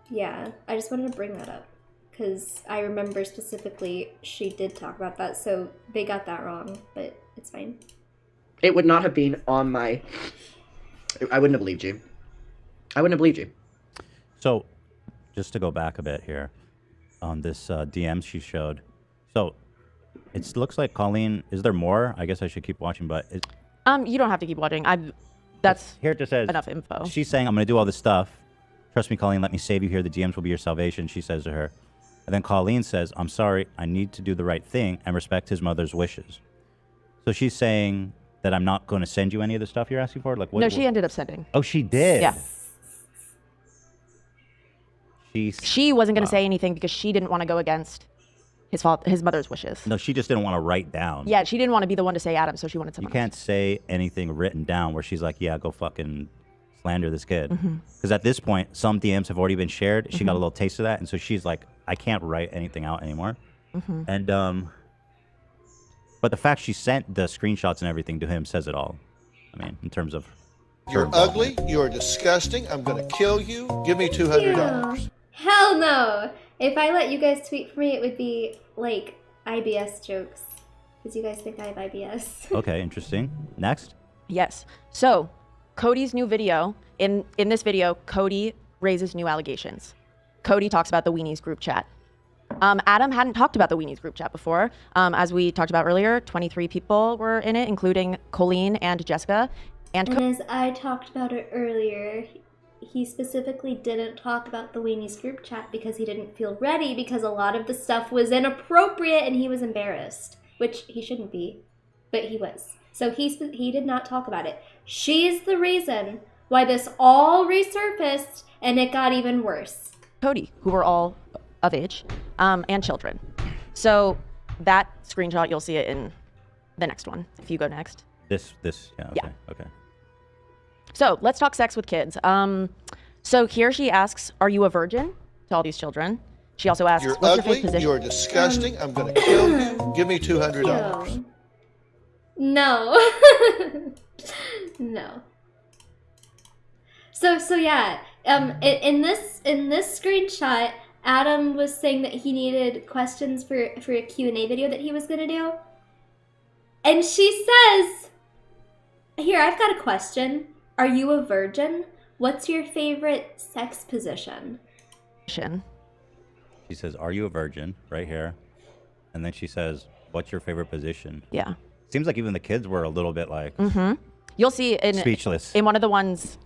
yeah, I just wanted to bring that up because I remember specifically she did talk about that, so they got that wrong, but it's fine. It would not have been on my... I wouldn't have believed you. So, just to go back a bit here on this DM she showed. So, it looks like Colleen... Is there more? I guess I should keep watching, but... You don't have to keep watching. That's here it just says, enough info. She's saying, I'm going to do all this stuff. Trust me, Colleen, let me save you here. The DMs will be your salvation, she says to her. And then Colleen says, I'm sorry, I need to do the right thing and respect his mother's wishes. So she's saying... that I'm not going to send you any of the stuff you're asking for? Like, what? No, she ended up sending. Oh, she did? Yeah. She wasn't going to Wow. say anything because she didn't want to go against his mother's wishes. No, she just didn't want to write down. Yeah, she didn't want to be the one to say Adam, so she wanted someone You can't say anything written down where she's like, yeah, go fucking slander this kid. Mhm. Because at this point, some DMs have already been shared. She got a Mhm. little taste of that. And so she's like, I can't write anything out anymore. Mhm. And, but the fact she sent the screenshots and everything to him says it all. I mean, in terms of... You're ugly. You're disgusting. I'm going to kill you. Give me $200. Hell no! If I let you guys tweet for me, it would be like IBS jokes. Because you guys think I have IBS. Okay, interesting. Next. Yes. So, Cody's new video, in this video, Cody raises new allegations. Cody talks about the Weenies group chat. Adam hadn't talked about the Weenies group chat before. As we talked about earlier, 23 people were in it, including Colleen and Jessica. And as I talked about it earlier, he specifically didn't talk about the Weenies group chat because he didn't feel ready, because a lot of the stuff was inappropriate and he was embarrassed, which he shouldn't be, but he was. So he did not talk about it. She's the reason why this all resurfaced and it got even worse. Cody, who were all of age, and children. So that screenshot, you'll see it in the next one, if you go next. Yeah, okay, okay. So let's talk sex with kids. So here she asks, are you a virgin? To all these children. She also asks, You're what's your ugly. favorite position? You're disgusting. I'm going to kill you. Give me $200. No. No. So yeah. In this screenshot, Adam was saying that he needed questions for a Q&A video that he was gonna do, and she says, "Here, I've got a question. Are you a virgin? What's your favorite sex position?" She says, "Are you a virgin?" right here. And then she says, "What's your favorite position?" Yeah. Seems like even the kids were a little bit like You'll see speechless. In one of the ones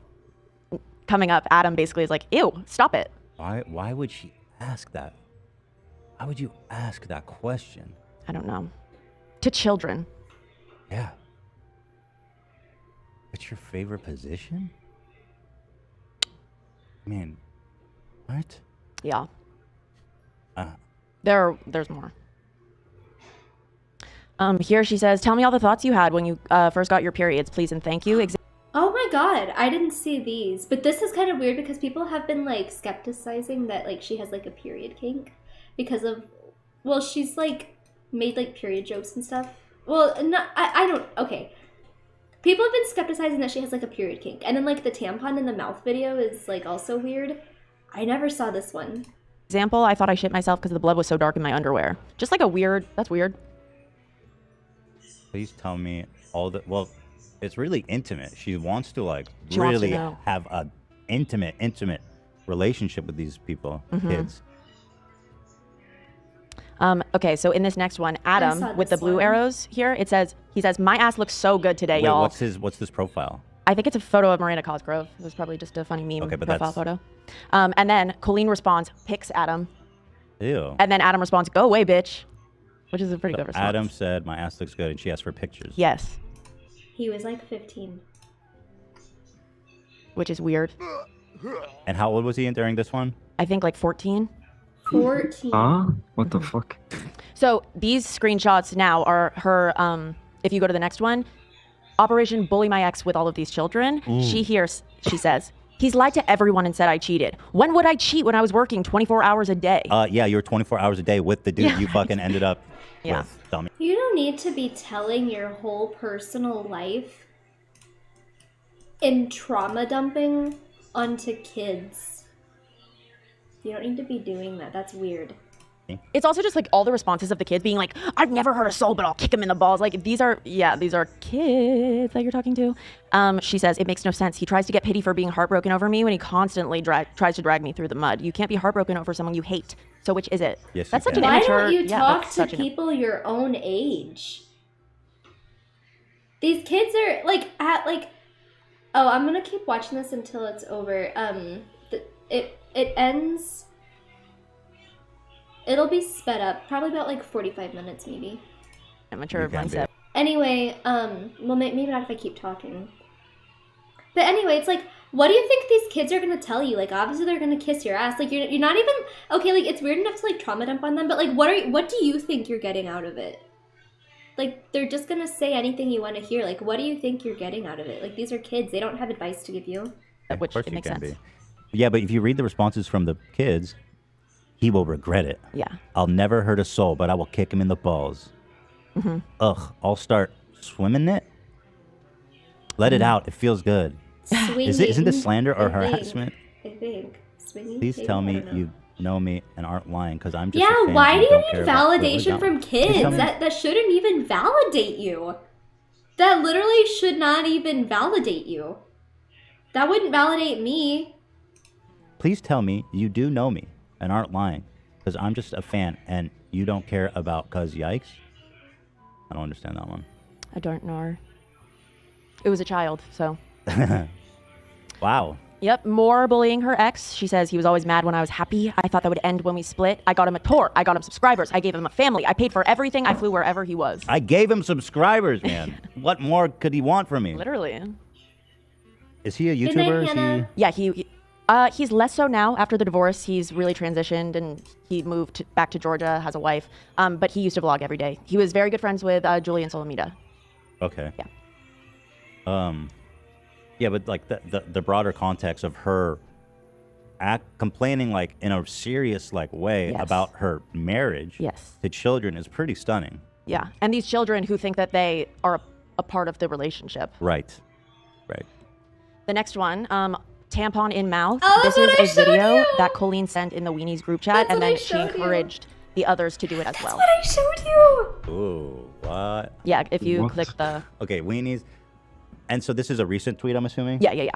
coming up, Adam basically is like, ew, stop it. Why would she ask that? Why would you ask that question? I don't know. To children. Yeah. What's your favorite position? I mean, what? Yeah. There's more. Here she says, tell me all the thoughts you had when you first got your periods, please and thank you. Oh my god, I didn't see these. But this is kind of weird because people have been like skepticizing that like she has like a period kink because of, well, she's like made like period jokes and stuff. Well, not, I don't, okay. People have been skepticizing that she has like a period kink. And then like the tampon in the mouth video is like also weird. I never saw this one. Example, I thought I shit myself because the blood was so dark in my underwear. Just like a weird, that's weird. Please tell me all the, well, it's really intimate. She wants to like She wants to really know. have a intimate relationship with these people, kids. Okay, so in this next one, Adam with the this blue one. arrows here, he says, my ass looks so good today, Wait, y'all. what's this profile? I think it's a photo of Miranda Cosgrove. It was probably just a funny meme Okay, but profile that's- photo. And then Colleen responds, picks Adam. Ew. And then Adam responds, go away, bitch. Which is a pretty good response. Adam said, my ass looks good, and she asked for pictures. Yes. He was like 15. Which is weird. And how old was he during this one? I think like 14. 14. Huh? What the fuck? So these screenshots now are her, if you go to the next one, Operation Bully My Ex with all of these children. Ooh. She says, he's lied to everyone and said I cheated. When would I cheat when I was working 24 hours a day? Yeah, you were 24 hours a day with the dude you fucking ended up with, dummy. You don't need to be telling your whole personal life in trauma dumping onto kids. You don't need to be doing that. That's weird. It's also just like all the responses of the kids being like, I've never hurt a soul, but I'll kick him in the balls. Like these are kids that you're talking to. She says, it makes no sense. He tries to get pity for being heartbroken over me when he constantly tries to drag me through the mud. You can't be heartbroken over someone you hate. So which is it? Yes, that's you such can. an Why immature. don't you talk that's to such an- people your own age? These kids are like at like. Oh, I'm gonna keep watching this until it's over. It ends. It'll be sped up, probably about like 45 minutes, maybe. Immature mindset. Anyway, well, maybe not if I keep talking. But anyway, it's like, what do you think these kids are gonna tell you? Like, obviously they're gonna kiss your ass. Like, you're not even okay. Like, it's weird enough to like trauma dump on them, but like, what do you think you're getting out of it? Like, they're just gonna say anything you want to hear. Like, what do you think you're getting out of it? Like, these are kids. They don't have advice to give you. Which Of course it you makes can sense. be. Yeah, but if you read the responses from the kids, he will regret it. Yeah. I'll never hurt a soul, but I will kick him in the balls. Ugh, I'll start swimming it. Let it out. It feels good. Isn't this slander or harassment? I think. Swinging? Please Maybe? tell I me don't know. you know me and aren't lying, because I'm just a Yeah, fan why and do you don't care need about validation from Please tell kids? me- That shouldn't even validate you. That literally should not even validate you. That wouldn't validate me. Please tell me you do know me and aren't lying, because I'm just a fan and you don't care about cuz yikes. I don't understand that one. I don't know. It was a child, so. Wow. Yep, more bullying her ex. She says he was always mad when I was happy. I thought that would end when we split. I got him a tour. I got him subscribers. I gave him a family. I paid for everything. I flew wherever he was. I gave him subscribers, man. What more could he want from me? Literally. Is he a Good night, YouTuber? Is Hannah. Yeah, he's less so now after the divorce. He's really transitioned and he moved back to Georgia, has a wife. But he used to vlog every day. He was very good friends with Julian Solomita. Okay. Yeah. Yeah, but like the broader context of her complaining like in a serious like way Yes. about her marriage Yes. to children is pretty stunning. Yeah, and these children who think that they are a part of the relationship. Right. Right. The next one, tampon in mouth. Oh, This that's is what I a showed video you. that Colleen sent in the Weenies group chat, That's and what I then she showed you. encouraged the others to do it as well. What I showed you. Ooh, what? Yeah, if you click the... Okay, weenies. And so this is a recent tweet, I'm assuming? Yeah.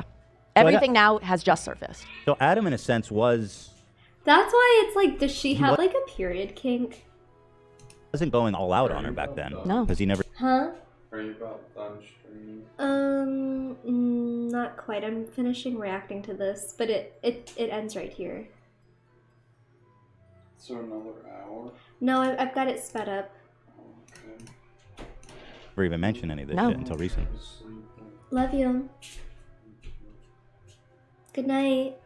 Everything now has just surfaced. So Adam, in a sense, wasn't That's why it's like, does she have like a period kink? going all out on her back then. No. Because he never... Huh? Are you about done streaming? Not quite. I'm finishing reacting to this, but it ends right here. So another hour? No, I've got it sped up. Okay. Never even mentioned any of this No. shit until recently. Love you. Good night.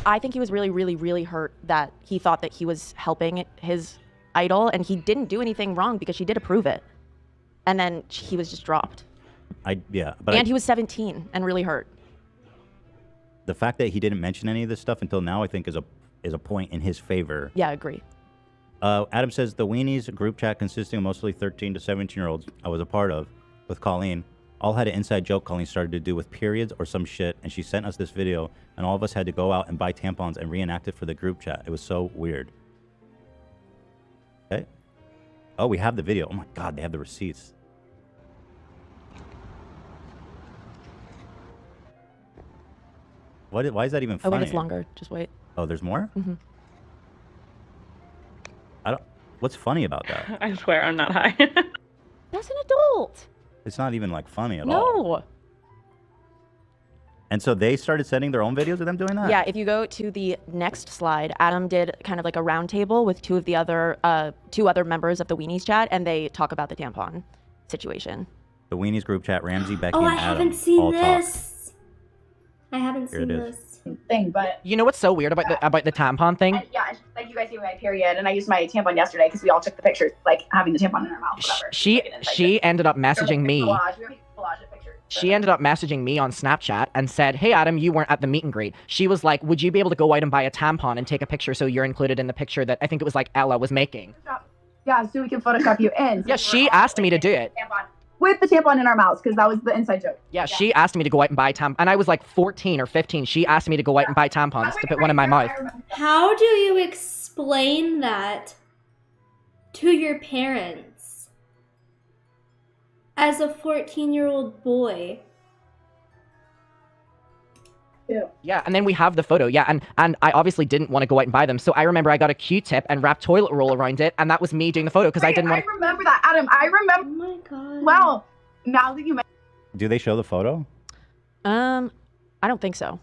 I think he was really, really, really hurt that he thought that he was helping his idol, and he didn't do anything wrong because she did approve it. And then he was just dropped. But he was 17 and really hurt. the fact that he didn't mention any of this stuff until now, I think, is a point in his favor. Yeah, I agree. Adam says the Weenies group chat consisting of mostly 13 to 17-year-olds I was a part of with Colleen all had an inside joke Colleen started to do with periods or some shit, and she sent us this video, and all of us had to go out and buy tampons and reenact it for the group chat. It was so weird. Okay. Oh, we have the video. Oh my God, they have the receipts. Why is that even funny? Oh, wait, it's longer. Just wait. Oh, there's more? Mm-hmm. What's funny about that? I swear I'm not high. That's an adult. It's not even like funny at all. No. And so they started sending their own videos of them doing that? Yeah, if you go to the next slide, Adam did kind of like a round table with two other members of the Weenies chat, and they talk about the tampon situation. The Weenies group chat, Ramsey, Becky, Oh, and I Adam haven't seen all talk. this. I haven't Here seen it is. this. Thing, but You know what's so weird about the tampon thing? yeah, it's like you guys see my period, and I used my tampon yesterday because we all took the pictures, like having the tampon in our mouth. Whatever. She ended up messaging me. She ended up messaging me on Snapchat and said, "Hey Adam, you weren't at the meet and greet." She was like, "Would you be able to go out and buy a tampon and take a picture so you're included in the picture that I think it was like Ella was making?" Yeah, so we can Photoshop you in. Yeah, she asked me to do it. With the tampon in our mouths, because that was the inside joke. Yeah, she asked me to go out and buy tampons, and I was like 14 or 15. She asked me to go out and buy tampons to put one in my mouth. How do you explain that to your parents as a 14-year-old boy? Yeah, and then we have the photo. Yeah, and I obviously didn't want to go out and buy them, so I remember I got a Q-tip and wrapped toilet roll around it, and that was me doing the photo because I didn't want. I remember that, Adam. I remember. Oh my god. Wow. Now that you mention. Do they show the photo? I don't think so.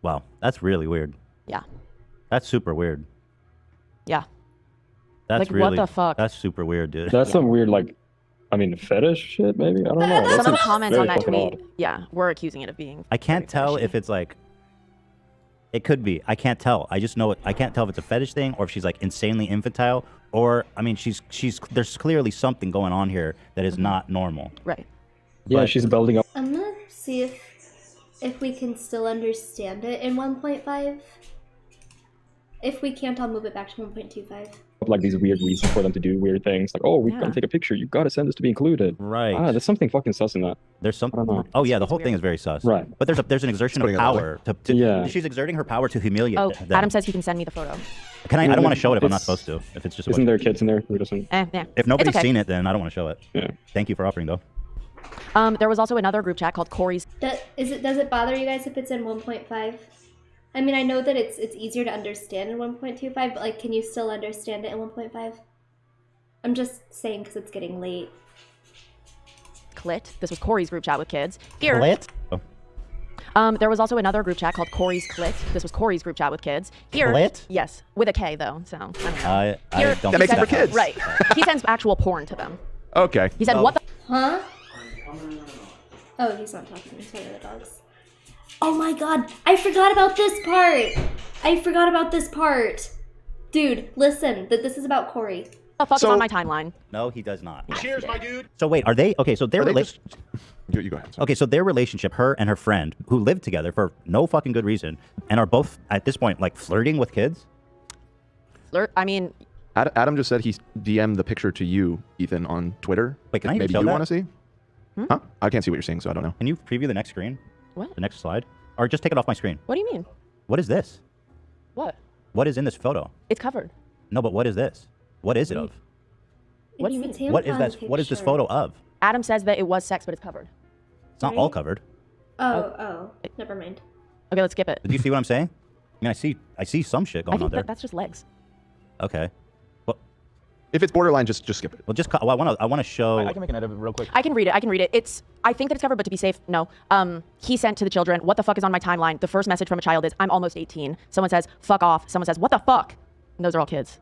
Wow, that's really weird. Yeah. That's super weird. Yeah. That's Like, what really, the fuck? That's super weird, dude. That's some weird, like, I mean, fetish shit, maybe? I don't know. Some of the That's comments on very that fucking tweet, odd. yeah, were accusing it of being. I can't tell if it's like. It could be. I can't tell. I just know it. I can't tell if it's a fetish thing or if she's like insanely infantile or I mean she's there's clearly something going on here that is not normal. Right. Yeah, But- she's building up. I'm gonna see if we can still understand it in 1.5. If we can't, I'll move it back to 1.25. like these weird reasons for them to do weird things. Like, oh, we're Yeah. gonna take a picture. You gotta send this to be included. Right. Ah, there's something fucking sus in that. There's I don't know. something. Oh yeah, the whole thing is very sus. Right. But there's an exertion of Putting it that way. power to Yeah. she's exerting her power to humiliate Oh, them. Adam says he can send me the photo. Can I? I don't want to show it if I'm not It's- supposed to. If it's just. Isn't there kids in there who doesn't? Yeah. If nobody's It's okay. seen it, then I don't want to show it. Yeah. Thank you for offering though. There was also another group chat called Corey's. Does it bother you guys if it's in 1.5? I mean, I know that it's easier to understand in 1.25, but like, can you still understand it in 1.5? I'm just saying because it's getting late. Clit. This was Corey's group chat with kids. Here. Clit? Oh. There was also another group chat called Corey's Clit. This was Corey's group chat with kids. Here. Clit? Yes, with a K though. So I don't know. I Here, don't he That makes it sends- for kids. Right. He sends actual porn to them. Okay. He said, "What the?" Huh? Oh, he's not talking. He's talking to the dogs. Oh my god, I forgot about this part. Dude, listen, this is about Corey. The fuck is on my timeline? No, he does not. Cheers, my dude. So wait, are they okay? So they're Are they related. You go ahead. Okay, so their relationship, her and her friend, who lived together for no fucking good reason, and are both at this point like flirting with kids. I mean, Adam just said he DM'd the picture to you, Ethan, on Twitter. Wait, can I maybe show you that? want to see? Huh? I can't see what you're seeing, so I don't know. Can you preview the next screen? What? The next slide, or just take it off my screen? What do you mean? What is this? What? What is in this photo? It's covered. No, but what is this? What is it of? What do you mean? What is that? What is this photo of? Adam says that it was sex, but it's covered. It's not all covered. Oh, never mind. Okay, let's skip it. Do you see what I'm saying? I mean, I see some shit going I think on there. that's just legs. Okay. Well, if it's borderline, just skip it. Well, I want to show. I can make an edit real quick. I can read it. I think that it's covered, but to be safe, no. He sent to the children, what the fuck is on my timeline? The first message from a child is, I'm almost 18. Someone says, fuck off. Someone says, what the fuck? And those are all kids.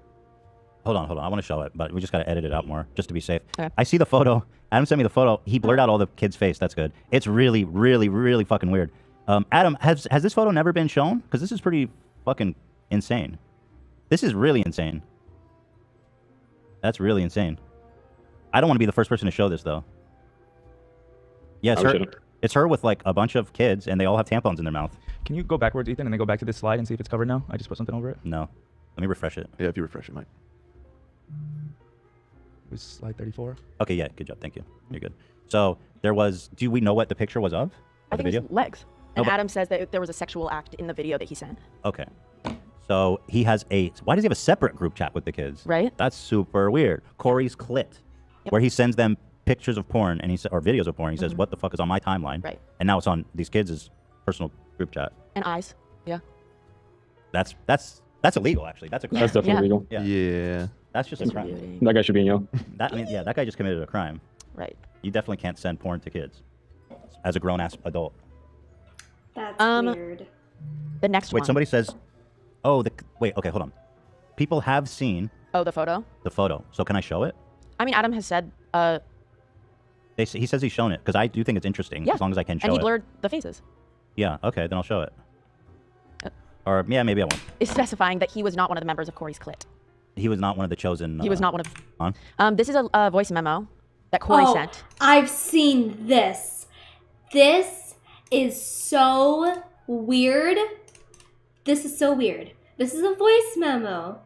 Hold on. I want to show it, but we just got to edit it out more just to be safe. Okay. I see the photo. Adam sent me the photo. He blurred out all the kids' face. That's good. It's really, really, really fucking weird. Adam, has this photo never been shown? Because this is pretty fucking insane. This is really insane. That's really insane. I don't want to be the first person to show this, though. Yeah, it's her with like a bunch of kids, and they all have tampons in their mouth. Can you go backwards, Ethan, and then go back to this slide and see if it's covered now? I just put something over it. No. Let me refresh it. Yeah, if you refresh it, Mike. It was slide 34. Okay, yeah, good job. Thank you. You're good. So there was, do we know what the picture was of? I The think video? it's legs. And No, but- Adam says that there was a sexual act in the video that he sent. Okay. So he has why does he have a separate group chat with the kids? Right. That's super weird. Corey's Clit, where he sends them pictures of porn and or videos of porn. He says, what the fuck is on my timeline? Right. And now it's on these kids' personal group chat. And eyes. Yeah. That's illegal, actually. That's a crime. That's definitely legal. Yeah. That's just a crime. That guy should be in jail. That guy just committed a crime. Right. You definitely can't send porn to kids as a grown-ass adult. That's weird. The next one. Wait, somebody says, wait, okay, hold on. People have seen Oh, the photo? the photo. So can I show it? I mean, Adam has said, He says he's shown it because I do think it's interesting yeah. as long as I can show and he it. blurred the faces. Yeah, okay, then I'll show it. Or, yeah, maybe I won't. Is specifying that he was not one of the members of Corey's Clit. He was not one of the chosen. He was not one of... On? This is a voice memo that Corey sent. I've seen this. This is so weird. This is so weird. This is a voice memo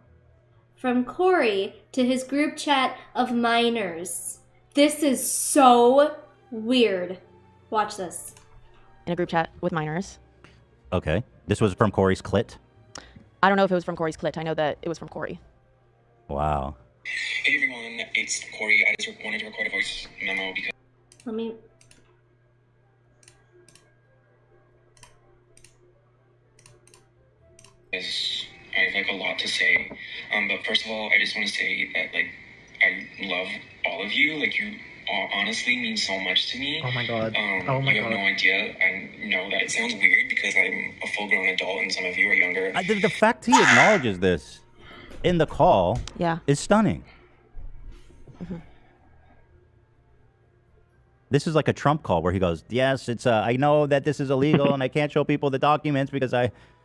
from Corey to his group chat of minors. This is so weird. Watch this. In a group chat with minors. Okay. This was from Corey's Clit? I don't know if it was from Corey's Clit. I know that it was from Corey. Wow. Hey everyone, it's Corey. I just wanted to record a voice memo because... Let me... I have like a lot to say. But first of all, I just want to say that like I love all of you. Like you all honestly mean so much to me. Oh my god. You have no idea. I know that it sounds weird because I'm a full-grown adult and some of you are younger. The fact he acknowledges this in the call is stunning. Mm-hmm. This is like a Trump call where he goes, yes, it's I know that this is illegal and I can't show people the documents because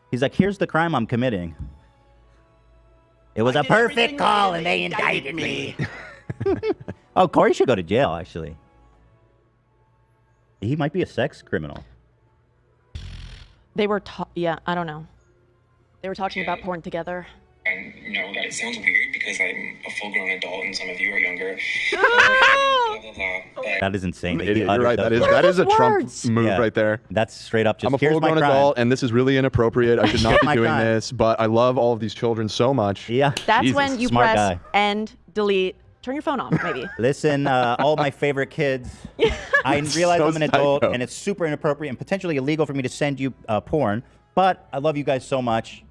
he's like, here's the crime I'm committing. It was a perfect call and they indicted me. Oh, Corey should go to jail, actually. He might be a sex criminal. They were, I don't know. They were talking about porn together. I know that it sounds weird because I'm a full-grown adult and some of you are younger. Blah, blah, blah, but That is insane. Idiot, you're right. That is a Trump move right there. That's straight up just, I'm a here's my full-grown crime. adult, and this is really inappropriate. I should not be My doing crime. this, but I love all of these children so much. Yeah. That's Jesus. when you Smart press guy. end, delete, turn your phone off, maybe. Listen, all my favorite kids, I realize So I'm an adult psycho. and it's super inappropriate and potentially illegal for me to send you porn, but I love you guys so much.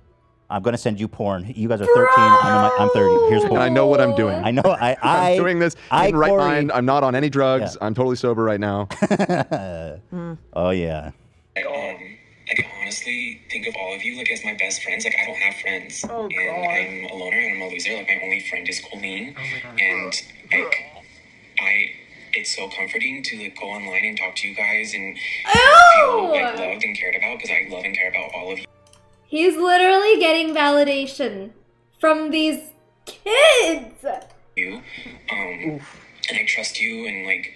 I'm going to send you porn. You guys are 13. I'm 30. Here's porn. And I know what I'm doing. I know. I'm doing this in right Corey- mind. I'm not on any drugs. I'm totally sober right now. Oh, yeah. I honestly think of all of you like as my best friends. Like I don't have friends, and I'm a loner and I'm a loser. Like my only friend is Colleen, and like it's so comforting to like go online and talk to you guys and feel like loved and cared about because I love and care about all of you. He's literally getting validation from these kids. And I trust you, and like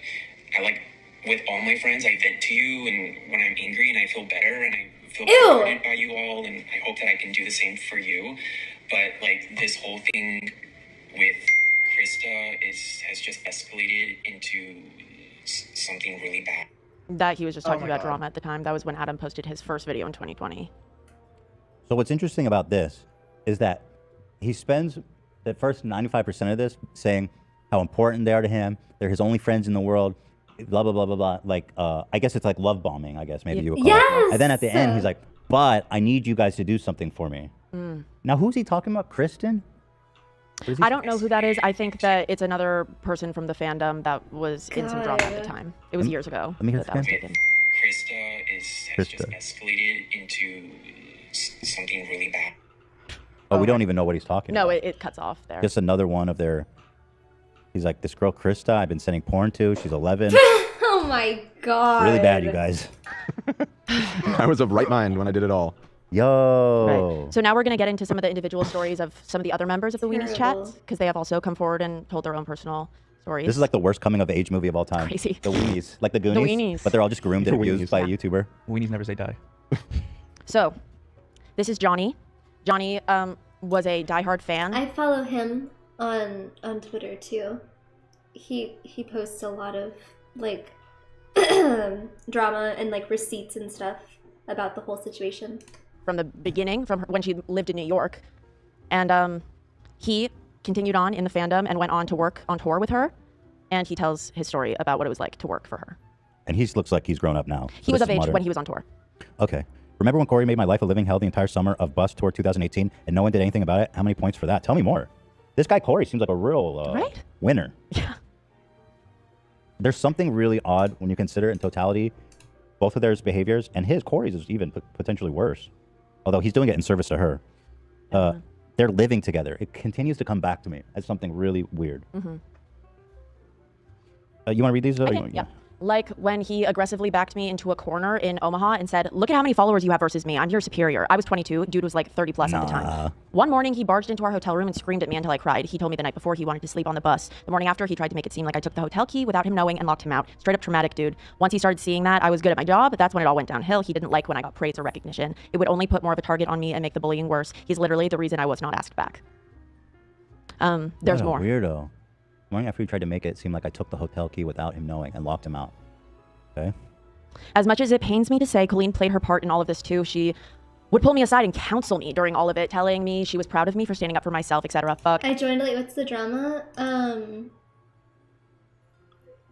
I like with all my friends, I vent to you, and when I'm angry, and I feel better, and I feel Ew. comforted by you all, and I hope that I can do the same for you. But like this whole thing with Krista has just escalated into something really bad. That he was just talking my about God. drama at the time. That was when Adam posted his first video in 2020. So what's interesting about this is that he spends the first 95% of this saying how important they are to him. They're his only friends in the world. Blah blah blah blah blah. Like I guess it's like love bombing. I guess maybe you would call it. And then at the end, he's like, "But I need you guys to do something for me." Now, who's he talking about? Kristen? I don't know who that is. I think that it's another person from the fandom that was in some drama at the time. It was years ago. Let me hear that was this taken. Krista has just escalated into something really bad. Oh, we don't even know what he's talking No, about. it cuts off there. Just another one of their. He's like, this girl Krista, I've been sending porn to. She's 11. Oh my god. Really bad, you guys. I was of right mind when I did it all. Yo. Right. So now we're going to get into some of the individual stories of some of the other members of the Weenies chat, Terrible. because they have also come forward and told their own personal stories. This is like the worst coming of age movie of all time. Crazy. The Weenies. Like the Goonies. Weenies. But they're all just groomed and The abused Weenies. by a YouTuber. Weenies never say die. So, this is Johnny. Johnny was a diehard fan. I follow him on Twitter too. He posts a lot of like drama and like receipts and stuff about the whole situation. From the beginning, from when she lived in New York. And he continued on in the fandom and went on to work on tour with her. And he tells his story about what it was like to work for her. And he looks like he's grown up now. He was of age when he was on tour. Okay. Remember when Corey made My Life a Living Hell the entire summer of Bus Tour 2018 and no one did anything about it? How many points for that? Tell me more. This guy Corey seems like a real Right? winner. Yeah. There's something really odd when you consider in totality both of their behaviors, and his, Corey's, is even potentially worse. Although he's doing it in service to her. They're living together. It continues to come back to me as something really weird. Mm-hmm. You want to read these? Yeah. Like when he aggressively backed me into a corner in Omaha and said, "Look at how many followers you have versus me. I'm your superior." I was 22. Dude was like 30 plus at the time. One morning, he barged into our hotel room and screamed at me until I cried. He told me the night before he wanted to sleep on the bus. The morning after, he tried to make it seem like I took the hotel key without him knowing and locked him out. Straight up traumatic, dude. Once he started seeing that I was good at my job, that's when it all went downhill. He didn't like when I got praise or recognition. It would only put more of a target on me and make the bullying worse. He's literally the reason I was not asked back. There's more. Weirdo. Morning after he tried to make it seem like I took the hotel key without him knowing and locked him out. Okay. As much as it pains me to say, Colleen played her part in all of this too. She would pull me aside and counsel me during all of it, telling me she was proud of me for standing up for myself, etc. Fuck. I joined late. What's the drama?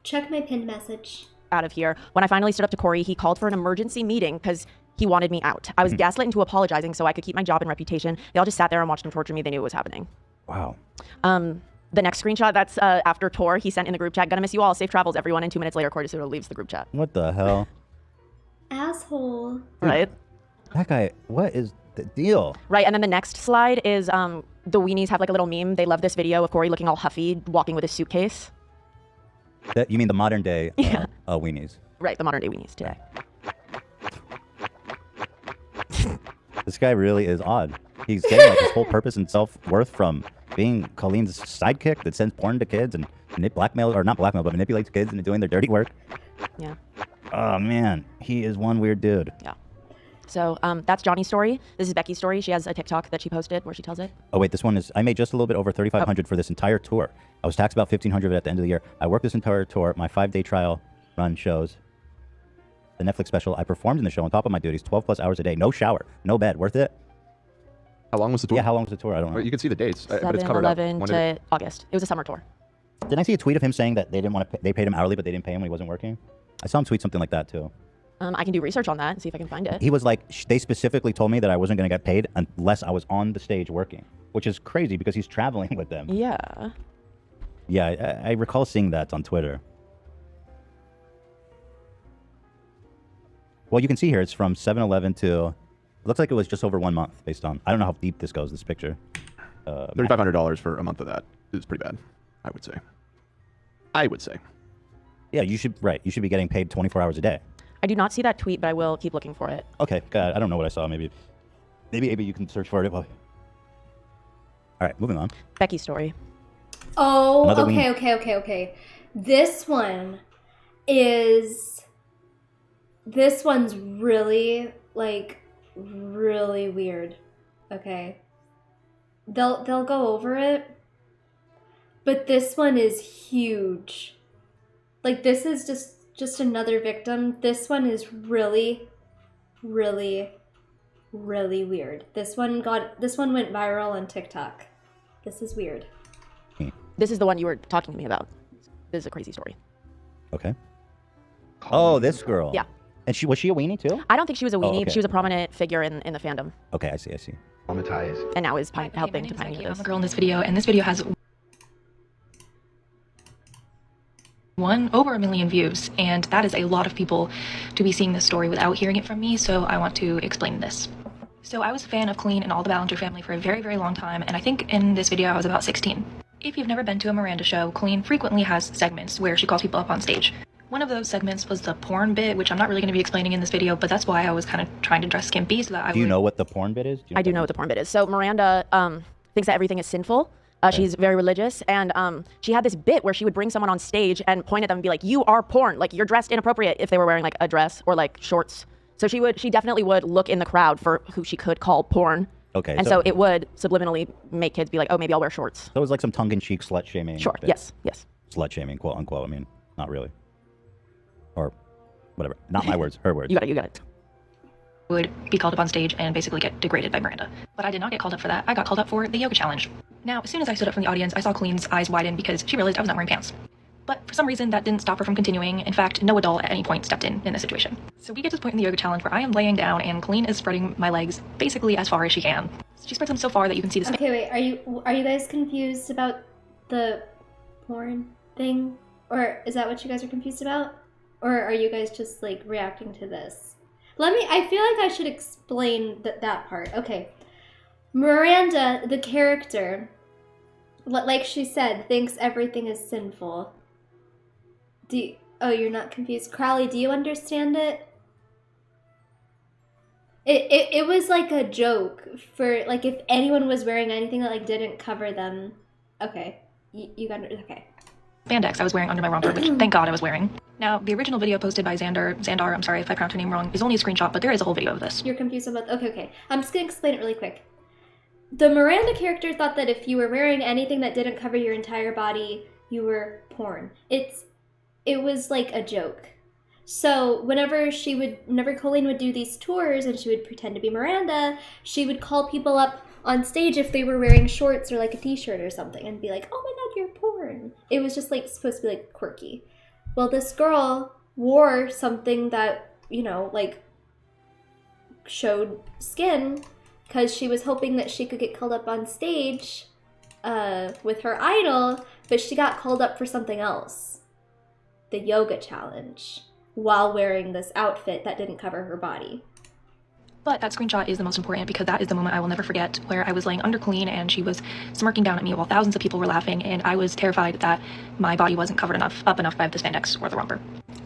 Check my pinned message. Out of here. When I finally stood up to Corey, he called for an emergency meeting because he wanted me out. I was gaslit into apologizing so I could keep my job and reputation. They all just sat there and watched him torture me. They knew it was happening. Wow. The next screenshot, that's after tour, he sent in the group chat, "Gonna miss you all. Safe travels, everyone." And 2 minutes later, Corey D'Souza leaves the group chat. What the hell? Asshole. Right? That guy, what is the deal? Right, and then the next slide is the Weenies have like a little meme. They love this video of Corey looking all huffy, walking with his suitcase. That, you mean the modern day Weenies? Right, the modern day Weenies today. This guy really is odd. He's getting like his whole purpose and self-worth from being Colleen's sidekick that sends porn to kids and blackmail, or not blackmail, but manipulates kids into doing their dirty work. Yeah. Oh man, he is one weird dude. Yeah. So that's Johnny's story. This is Becky's story. She has a TikTok that she posted where she tells it. Oh wait, this one is, I made just a little bit over $3,500 for this entire tour. I was taxed about $1,500 at the end of the year. I worked this entire tour. My 5-day trial run shows the Netflix special. I performed in the show on top of my duties, 12 plus hours a day. No shower, no bed. Worth it? How long was the tour? Yeah, how long was the tour? I don't know. You can see the dates, but 7, it's covered up. 11 to August. It was a summer tour. Didn't I see a tweet of him saying that they didn't want to? They paid him hourly, but they didn't pay him when he wasn't working? I saw him tweet something like that too. I can do research on that and see if I can find it. He was like, they specifically told me that I wasn't going to get paid unless I was on the stage working, which is crazy because he's traveling with them. Yeah. Yeah, I recall seeing that on Twitter. Well, you can see here it's from 7-11 to, it looks like it was just over 1 month based on, I don't know how deep this goes, this picture. $3,500 for a month of that is pretty bad, I would say. I would say. Yeah, you should, right. You should be getting paid 24 hours a day. I do not see that tweet, but I will keep looking for it. Okay, God, I don't know what I saw. Maybe you can search for it. All right, moving on. Becky's story. Oh, Another okay. This one, is this one's really, like, really weird. Okay. They'll go over it, but this one is huge. Like, this is just another victim. This one is really, really, really weird. This one went viral on TikTok. This is weird. This is the one you were talking to me about. This is a crazy story. Okay. Oh, this girl. Yeah. And was she a weenie too? I don't think she was a weenie. okay. She was a prominent figure in the fandom. Okay, I see. Traumatized. And now is helping to pioneer this. I'm a girl in this video, and this video has over 1 million views, and that is a lot of people to be seeing this story without hearing it from me, so I want to explain this. So I was a fan of Colleen and all the Ballinger family for a very, very long time, and I think in this video I was about 16. If you've never been to a Miranda show, Colleen frequently has segments where she calls people up on stage. One of those segments was the porn bit, which I'm not really going to be explaining in this video, but that's why I was kind of trying to dress skimpy so that I Do you know what the porn bit is? I do know what the porn bit is. So Miranda thinks that everything is sinful. She's very religious, and she had this bit where she would bring someone on stage and point at them and be like, "You are porn. Like, you're dressed inappropriate," if they were wearing like a dress or like shorts. So she definitely would look in the crowd for who she could call porn. Okay. And so it would subliminally make kids be like, "Oh, maybe I'll wear shorts." So it was like some tongue-in-cheek slut shaming. Sure. bit. Yes. Slut shaming, quote unquote. I mean, not really. Or whatever. Not my words. Her words. You got it. would be called up on stage and basically get degraded by Miranda. But I did not get called up for that. I got called up for the yoga challenge. Now, as soon as I stood up from the audience, I saw Colleen's eyes widen because she realized I was not wearing pants. But for some reason, that didn't stop her from continuing. In fact, no adult at any point stepped in this situation. So we get to this point in the yoga challenge where I am laying down and Colleen is spreading my legs basically as far as she can. She spreads them so far that you can see the Okay, wait, are you guys confused about the porn thing? Or is that what you guys are confused about? Or are you guys just like reacting to this? I feel like I should explain that part. Okay. Miranda, the character, like she said, thinks everything is sinful. Oh, you're not confused. Crowley, do you understand it? It was like a joke for, like, if anyone was wearing anything that, like, didn't cover them. Okay. You got it. Okay. spandex I was wearing under my romper, which thank God I was wearing. Now, the original video posted by Xandar, I'm sorry if I pronounced her name wrong, is only a screenshot, but there is a whole video of this. You're confused about... Okay. I'm just going to explain it really quick. The Miranda character thought that if you were wearing anything that didn't cover your entire body, you were porn. It was like a joke. So whenever Colleen would do these tours and she would pretend to be Miranda, she would call people up on stage if they were wearing shorts or like a t-shirt or something and be like, "Oh my God, you're porn." It was just like supposed to be like quirky. Well, this girl wore something that, like showed skin because she was hoping that she could get called up on stage with her idol, but she got called up for something else. The yoga challenge, while wearing this outfit that didn't cover her body. But that screenshot is the most important because that is the moment I will never forget, where I was laying under Colleen and she was smirking down at me while thousands of people were laughing, and I was terrified that my body wasn't covered up enough by the spandex or the romper.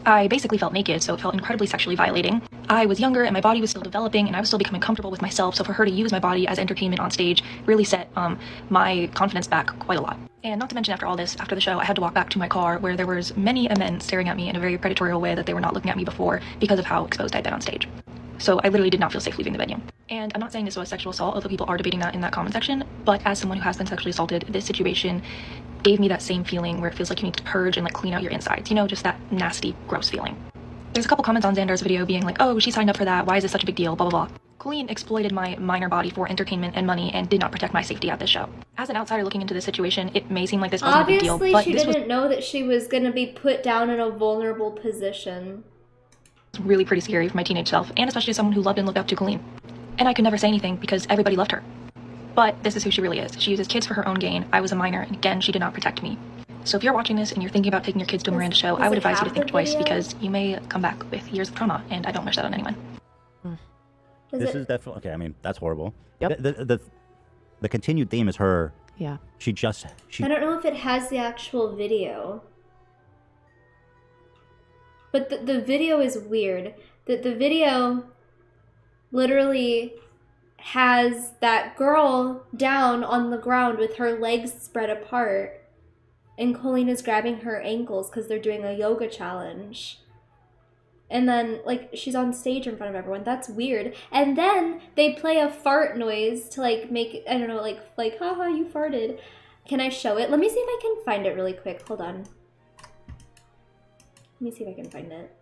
I basically felt naked, so it felt incredibly sexually violating. I was younger and my body was still developing and I was still becoming comfortable with myself, so for her to use my body as entertainment on stage really set my confidence back quite a lot. And not to mention, after all this, after the show, I had to walk back to my car where there was many men staring at me in a very predatory way that they were not looking at me before because of how exposed I'd been on stage. So I literally did not feel safe leaving the venue. And I'm not saying this was sexual assault, although people are debating that in that comment section, but as someone who has been sexually assaulted, this situation gave me that same feeling where it feels like you need to purge and like clean out your insides, just that nasty, gross feeling. There's a couple comments on Xandar's video being like, "Oh, she signed up for that, why is this such a big deal, blah blah blah." Colleen exploited my minor body for entertainment and money and did not protect my safety at this show. As an outsider looking into this situation, it may seem like this wasn't a big deal, Obviously, but she this didn't know that she was going to be put down in a vulnerable position. was really pretty scary for my teenage self, and especially as someone who loved and looked up to Colleen. And I could never say anything because everybody loved her. But this is who she really is. She uses kids for her own gain. I was a minor, and again, she did not protect me. So if you're watching this and you're thinking about taking your kids to a Miranda show, I would advise you to think twice because you may come back with years of trauma, and I don't wish that on anyone. This is definitely... Okay, I mean, that's horrible. Yep. The continued theme is her... Yeah. She I don't know if it has the actual video. But the video is weird. The video literally has that girl down on the ground with her legs spread apart. and Colleen is grabbing her ankles because they're doing a yoga challenge. And then, like, she's on stage in front of everyone. That's weird. And then they play a fart noise to, like, make, I don't know, like, haha, you farted. Can I show it? Let me see if I can find it really quick. Hold on. Let me see if I can find it.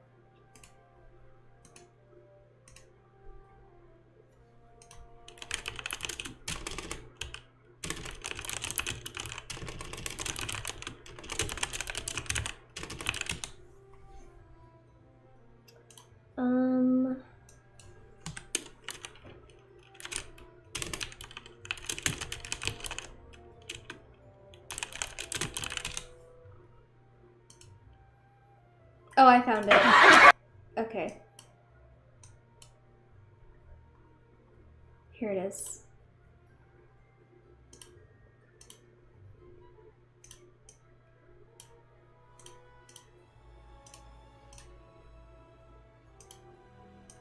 Oh, I found it. Okay. Here it is.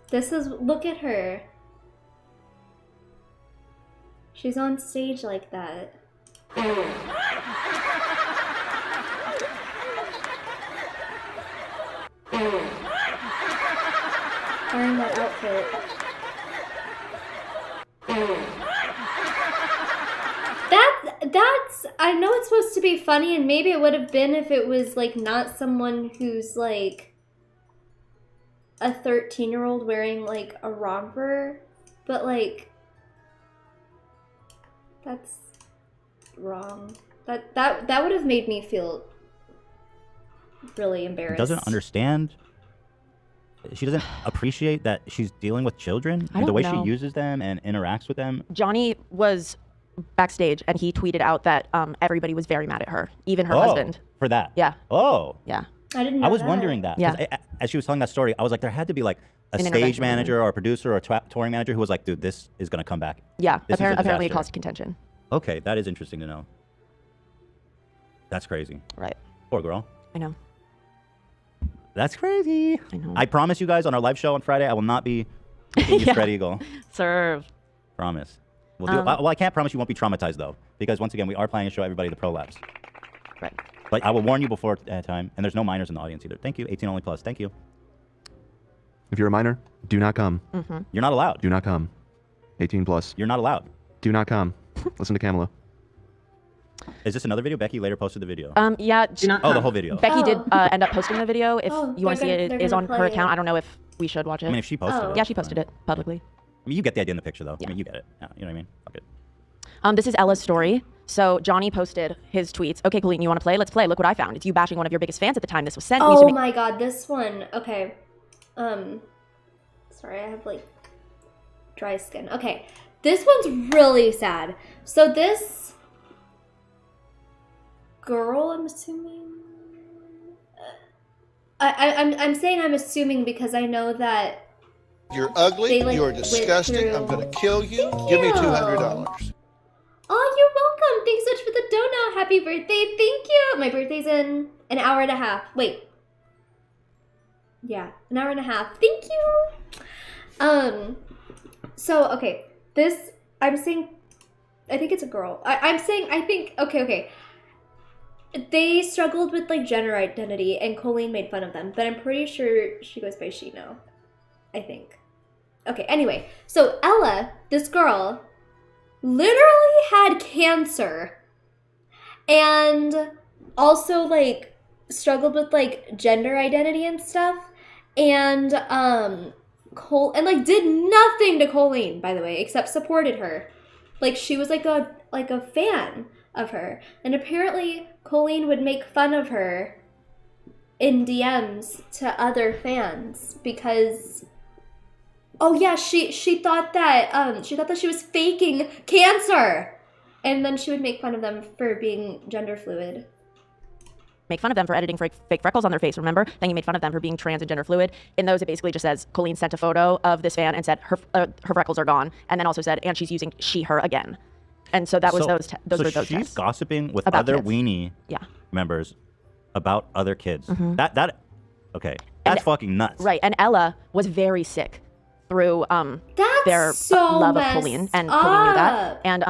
This is, look at her. She's on stage like that. Wearing that outfit. That's, I know it's supposed to be funny, and maybe it would have been if it was, like, not someone who's, like, a 13-year-old wearing, like, a romper, but, like, that's wrong. That would have made me feel really embarrassed. Doesn't understand. She doesn't appreciate that she's dealing with children. I don't the way know. she uses them and interacts with them. Johnny was backstage and he tweeted out that everybody was very mad at her, even her husband. For that. Yeah. Oh. Yeah. I didn't know I was that. wondering that. 'Cause as she was telling that story, I was like, there had to be like a An stage intervention. manager or a producer or a touring manager who was like, dude, this is going to come back. Yeah. This is a Apparently it disaster. caused contention. Okay, that is interesting to know. That's crazy. Right. Poor girl. I know. That's crazy. I know. I promise you guys on our live show on Friday, I will not be making you spread eagle. Serve. Promise. We'll do it. Well, I can't promise you won't be traumatized though, because once again, we are planning to show everybody the prolapse. Right. But I will warn you before time, and there's no minors in the audience either. Thank you. 18 only plus. Thank you. If you're a minor, do not come. You're not allowed. Do not come. 18 plus. You're not allowed. Do not come. Listen to Kamala. Is this another video? Becky later posted the video. Yeah. Oh, the whole video. Becky did end up posting the video. If you want to see it, it is on her account. it. I don't know if we should watch it. I mean, if she posted it. Yeah, she posted it publicly. I mean, you get the idea in the picture, though. I mean, you get it. Yeah, you know what I mean? Fuck it. This is Ella's story. So Johnny posted his tweets. Okay, Colleen, you want to play? Let's play. Look what I found. It's you bashing one of your biggest fans at the time this was sent. We used to Oh make- my god, this one. Okay. Sorry, I have like dry skin. Okay. This one's really sad. So this girl, I'm assuming. I'm saying I'm assuming because I know that You're ugly. they, like, You're went disgusting. through- I'm going to kill you. Thank Give me you. $200. Oh, you're welcome. Thanks so much for the donut. Happy birthday. Thank you. My birthday's in an hour and a half. Wait. Yeah, an hour and a half. Thank you. So, okay. This, I'm saying, I think it's a girl. I'm saying, I think, okay. They struggled with, like, gender identity, and Colleen made fun of them. But I'm pretty sure she goes by she now. I think. Okay, anyway. So, Ella, this girl, literally had cancer. And also, like, struggled with, like, gender identity and stuff. And, like, did nothing to Colleen, by the way, except supported her. Like, she was, like a fan of her. And apparently, Colleen would make fun of her in DMs to other fans because... Oh yeah, she thought that she was faking cancer, and then she would make fun of them for being gender fluid. Make fun of them for editing fake freckles on their face, remember? Then you made fun of them for being trans and gender fluid. In those, it basically just says, Colleen sent a photo of this fan and said her freckles are gone, and then also said, and she's using she, her again. And so that was those were those she's tests. gossiping with About other kids. weenie members about other kids. Okay, that's fucking nuts. Right, and Ella was very sick through their so love of messed Colleen, and Colleen knew that. up. And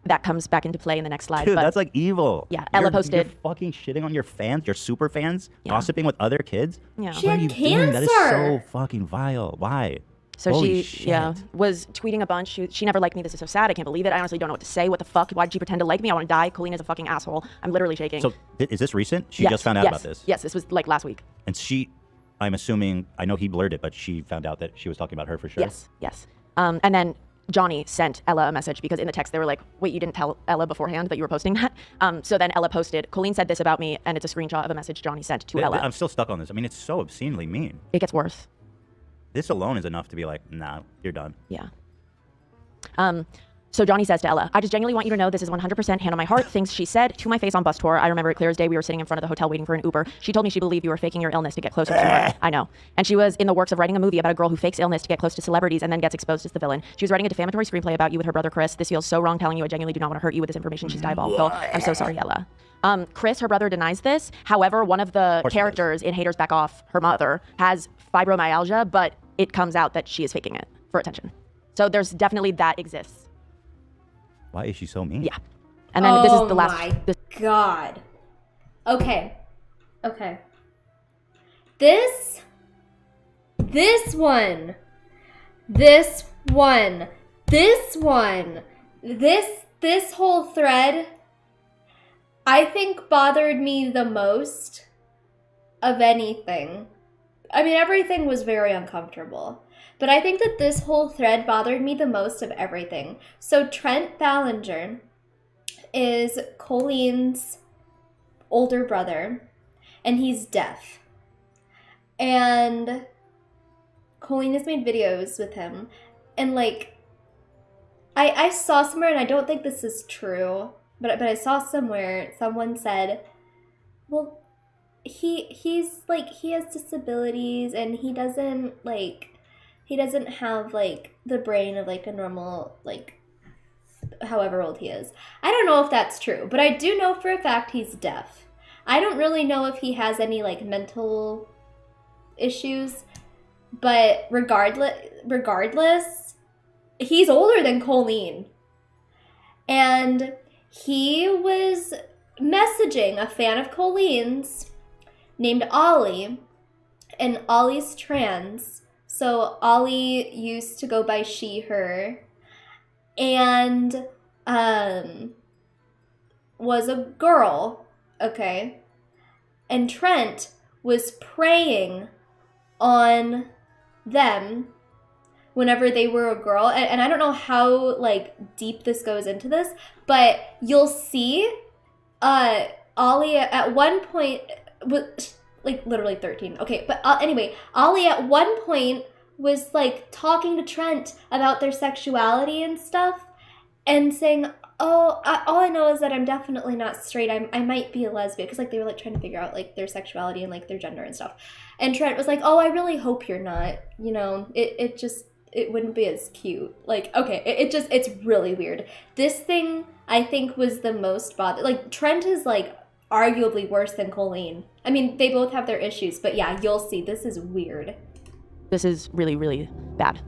that comes back into play in the next slide. Dude, but that's like evil. Yeah, Ella posted. You're fucking shitting on your fans, your super fans, gossiping with other kids. Yeah. She What had are you doing? That is cancer. so fucking vile. Why? So Holy she, shit. was tweeting a bunch. She never liked me. This is so sad. I can't believe it. I honestly don't know what to say. What the fuck? Why did she pretend to like me? I want to die. Colleen is a fucking asshole. I'm literally shaking. So is this recent? She Yes, just found out yes, about this. Yes, this was like last week. And she, I'm assuming, I know he blurred it, but she found out that she was talking about her for sure. Yes. And then Johnny sent Ella a message because in the text they were like, wait, you didn't tell Ella beforehand that you were posting that? So then Ella posted, Colleen said this about me, and it's a screenshot of a message Johnny sent to Ella. I'm still stuck on this. I mean, it's so obscenely mean. It gets worse. This alone is enough to be like, nah, you're done. Yeah. So Johnny says to Ella, I just genuinely want you to know this is 100% hand on my heart. Things she said to my face on bus tour. I remember it clear as day. We were sitting in front of the hotel waiting for an Uber. She told me she believed you were faking your illness to get closer to her. I know. And she was in the works of writing a movie about a girl who fakes illness to get close to celebrities and then gets exposed as the villain. She was writing a defamatory screenplay about you with her brother Chris. This feels so wrong telling you. I genuinely do not want to hurt you with this information. She's diabolical. I'm so sorry, Ella. Chris, her brother, denies this. However, one of the characters in Haters Back Off, her mother, has fibromyalgia, but it comes out that she is faking it for attention. So there's definitely that exists. Why is she so mean? Yeah. And then this is the last. Oh my God. Okay. This one. This whole thread, I think bothered me the most of anything. I mean, everything was very uncomfortable. But I think that this whole thread bothered me the most of everything. So Trent Ballinger is Colleen's older brother, and he's deaf. And Colleen has made videos with him. And like, I saw somewhere, and I don't think this is true, but I saw somewhere, someone said, well, he's like, he has disabilities, and he doesn't have like the brain of like a normal, like however old he is. I don't know if that's true, but I do know for a fact he's deaf. I don't really know if he has any like mental issues, but regardless, he's older than Colleen. And he was messaging a fan of Colleen's named Ollie, and Ollie's trans. So Ollie used to go by she, her, and was a girl, okay? And Trent was preying on them whenever they were a girl. And I don't know how like deep this goes into this, but you'll see Ollie at one point was like literally 13. Okay, but anyway, Ollie at one point was like talking to Trent about their sexuality and stuff and saying, all I know is that I'm definitely not straight. I might be a lesbian, because like they were like trying to figure out like their sexuality and like their gender and stuff. And Trent was like, oh, I really hope you're not. You know, it wouldn't be as cute. Like, okay, it's really weird. This thing I think was the most like Trent is like arguably worse than Colleen. I mean, they both have their issues, but yeah, you'll see. This is weird. This is really, really bad.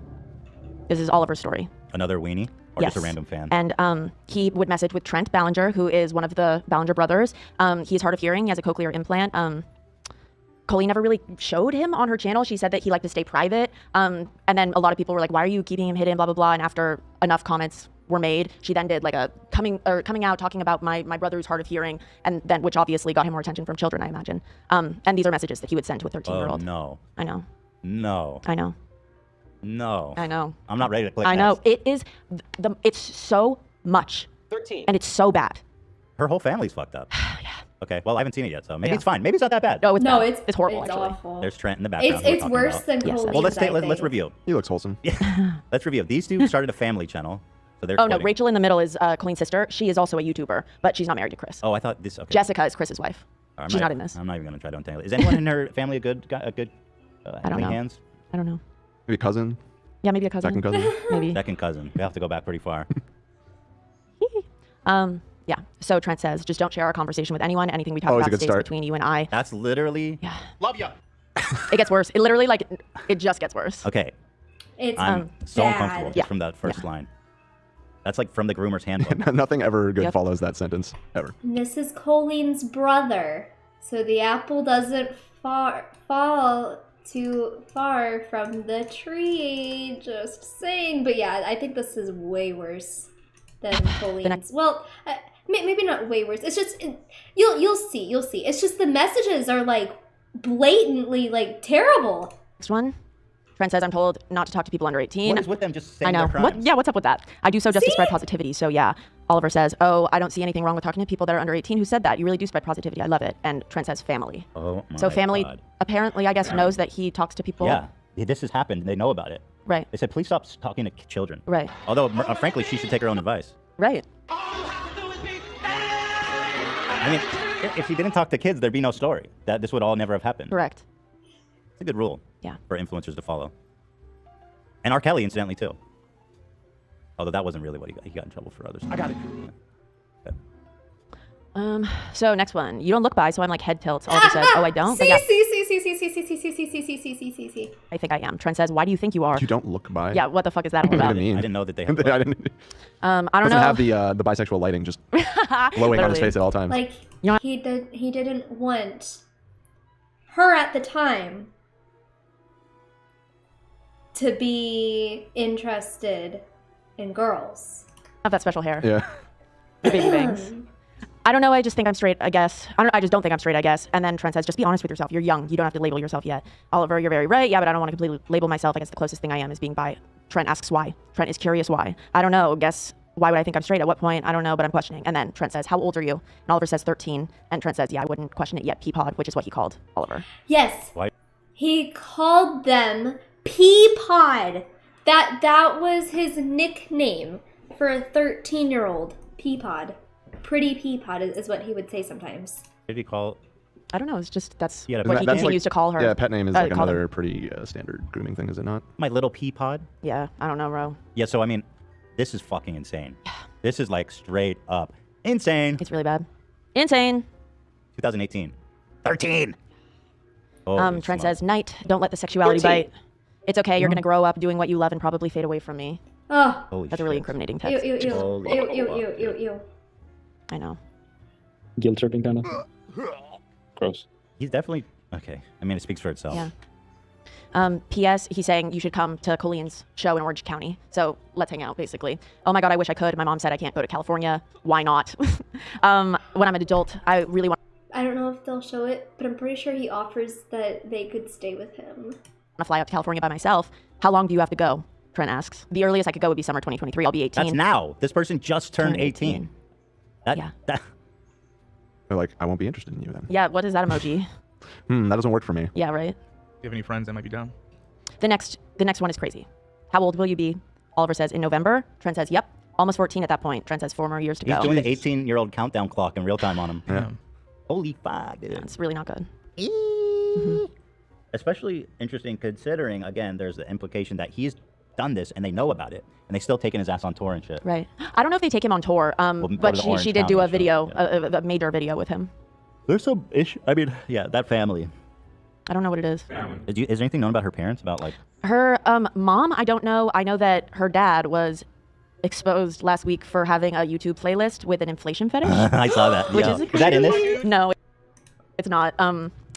This is Oliver's story. Another weenie? Or Yes. just a random fan? And he would message with Trent Ballinger, who is one of the Ballinger brothers. He's hard of hearing. He has a cochlear implant. Colleen never really showed him on her channel. She said that he liked to stay private. And then a lot of people were like, why are you keeping him hidden, blah, blah, blah. And after enough comments were made, she then did like a coming out talking about my brother who's hard of hearing, and then which obviously got him more attention from children, I imagine. And these are messages that he would send to a 13-year-old. Oh, no. I know. No. I know. No. I know. I'm not ready to click I know. next. It is, it's so much. 13. And it's so bad. Her whole family's fucked up. Yeah. Okay, well, I haven't seen it yet, so maybe Yeah. it's fine. Maybe it's not that bad. No, it's No, bad. It's horrible, it's actually. awful. There's Trent in the background. who we're It's talking worse about. than Yes, Colleen's, Well, let's I let's think. review. He looks wholesome. Let's review. These two started a family channel, so they're. Oh, no, quoting. Rachel in the middle is Colleen's sister. She is also a YouTuber, but she's not married to Chris. Oh, I thought this. Okay. Jessica is Chris's wife. I'm She's not in this. I'm not even gonna try to untangle it. Is anyone in her family a good I don't helping know. hands? I don't know. Maybe cousin. Yeah, maybe a cousin. Second cousin. Maybe. Second cousin. We have to go back pretty far. Yeah. So Trent says, just don't share our conversation with anyone. Anything we talk Always a about good stays start. between you and I. That's literally. Yeah. Love ya. It gets worse. It literally, like, it just gets worse. Okay. It's I'm so bad. uncomfortable just Yeah. from that first Yeah. line. That's like from the groomer's handbook. Nothing ever good follows that sentence, ever. And this is Colleen's brother. So the apple doesn't fall too far from the tree. Just saying. But yeah, I think this is way worse than Colleen's. Well, maybe not way worse. It's just you'll see. It's just the messages are like blatantly like terrible. Next one. Trent says, I'm told not to talk to people under 18. What is with them just saying I know. their crimes? What's up with that? I do so just to spread positivity. So yeah, Oliver says, oh, I don't see anything wrong with talking to people that are under 18. Who said that? You really do spread positivity. I love it. And Trent says family. Oh my So family God. apparently, I guess, knows that he talks to people. Yeah, this has happened. They know about it. Right. They said, please stop talking to children. Right. Although, frankly, she should take her own advice. Right. I mean, if she didn't talk to kids, there'd be no story. This would all never have happened. Correct. It's a good rule. Yeah. For influencers to follow. And R. Kelly, incidentally, too. Although that wasn't really what he got in trouble for others. I got it. So next one. You don't look bi, so I'm like head tilts. Oliver says, oh, I don't? But yeah, See. I think I am. Trent says, why do you think you are? You don't look bi. Yeah, what the fuck is that all What do about? you mean? I didn't know that they had I didn't. I don't Doesn't know. have the bisexual lighting just glowing on his face at all times. Like he didn't want her at the time to be interested in girls. Have that special hair. Yeah. Baby bangs. I don't know. I just think I'm straight, I guess. I just don't think I'm straight, I guess. And then Trent says, just be honest with yourself. You're young. You don't have to label yourself yet. Oliver, you're very right. Yeah, but I don't want to completely label myself. I guess the closest thing I am is being bi. Trent asks why. Trent is curious why. I don't know. Guess why would I think I'm straight? At what point? I don't know, but I'm questioning. And then Trent says, how old are you? And Oliver says 13. And Trent says, yeah, I wouldn't question it yet. Peapod, which is what he called Oliver. Yes. Why? He called them Peapod. That was his nickname for a 13-year-old. Peapod. Pretty Peapod is what he would say sometimes. What did he call? I don't know. It's just that's Yeah, what he that's continues to call her. Yeah, pet name is like call another them. pretty standard grooming thing, is it not? My little Peapod? Yeah, I don't know, bro. Yeah, so I mean, this is fucking insane. This is like straight up insane. It's really bad. Insane. 2018. 13! Trent says, night, don't let the sexuality 14. bite. It's okay, you're going to grow up doing what you love and probably fade away from me. Oh. Holy That's a really incriminating text. Ew. I know. Guilt tripping kind of. Gross. He's definitely okay. I mean, it speaks for itself. Yeah. P.S. He's saying you should come to Colleen's show in Orange County. So let's hang out, basically. Oh my God, I wish I could. My mom said I can't go to California. Why not? When I'm an adult, I really want I don't know if they'll show it, but I'm pretty sure he offers that they could stay with him. to fly out to California by myself. How long do you have to go? Trent asks. The earliest I could go would be summer 2023. I'll be 18. That's now. This person just turned 18. That. They're like, I won't be interested in you then. Yeah, what is that emoji? That doesn't work for me. Yeah, right. Do you have any friends that might be down? The next one is crazy. How old will you be? Oliver says in November. Trent says, yep. Almost 14 at that point. Trent says 4 more years to go. He's doing the 18-year-old countdown clock in real time on him. Yeah. Holy fuck, dude. It's really not good. Especially interesting considering, again, there's the implication that he's done this and they know about it and they still taking his ass on tour and shit. Right. I don't know if they take him on tour, but she did do a video, a major video with him. There's some issue. I mean, yeah, that family. I don't know what it is. Is there anything known about her parents about like? Her mom, I don't know. I know that her dad was exposed last week for having a YouTube playlist with an inflation fetish. I saw that. Which Yeah. is that in this? No, it's not.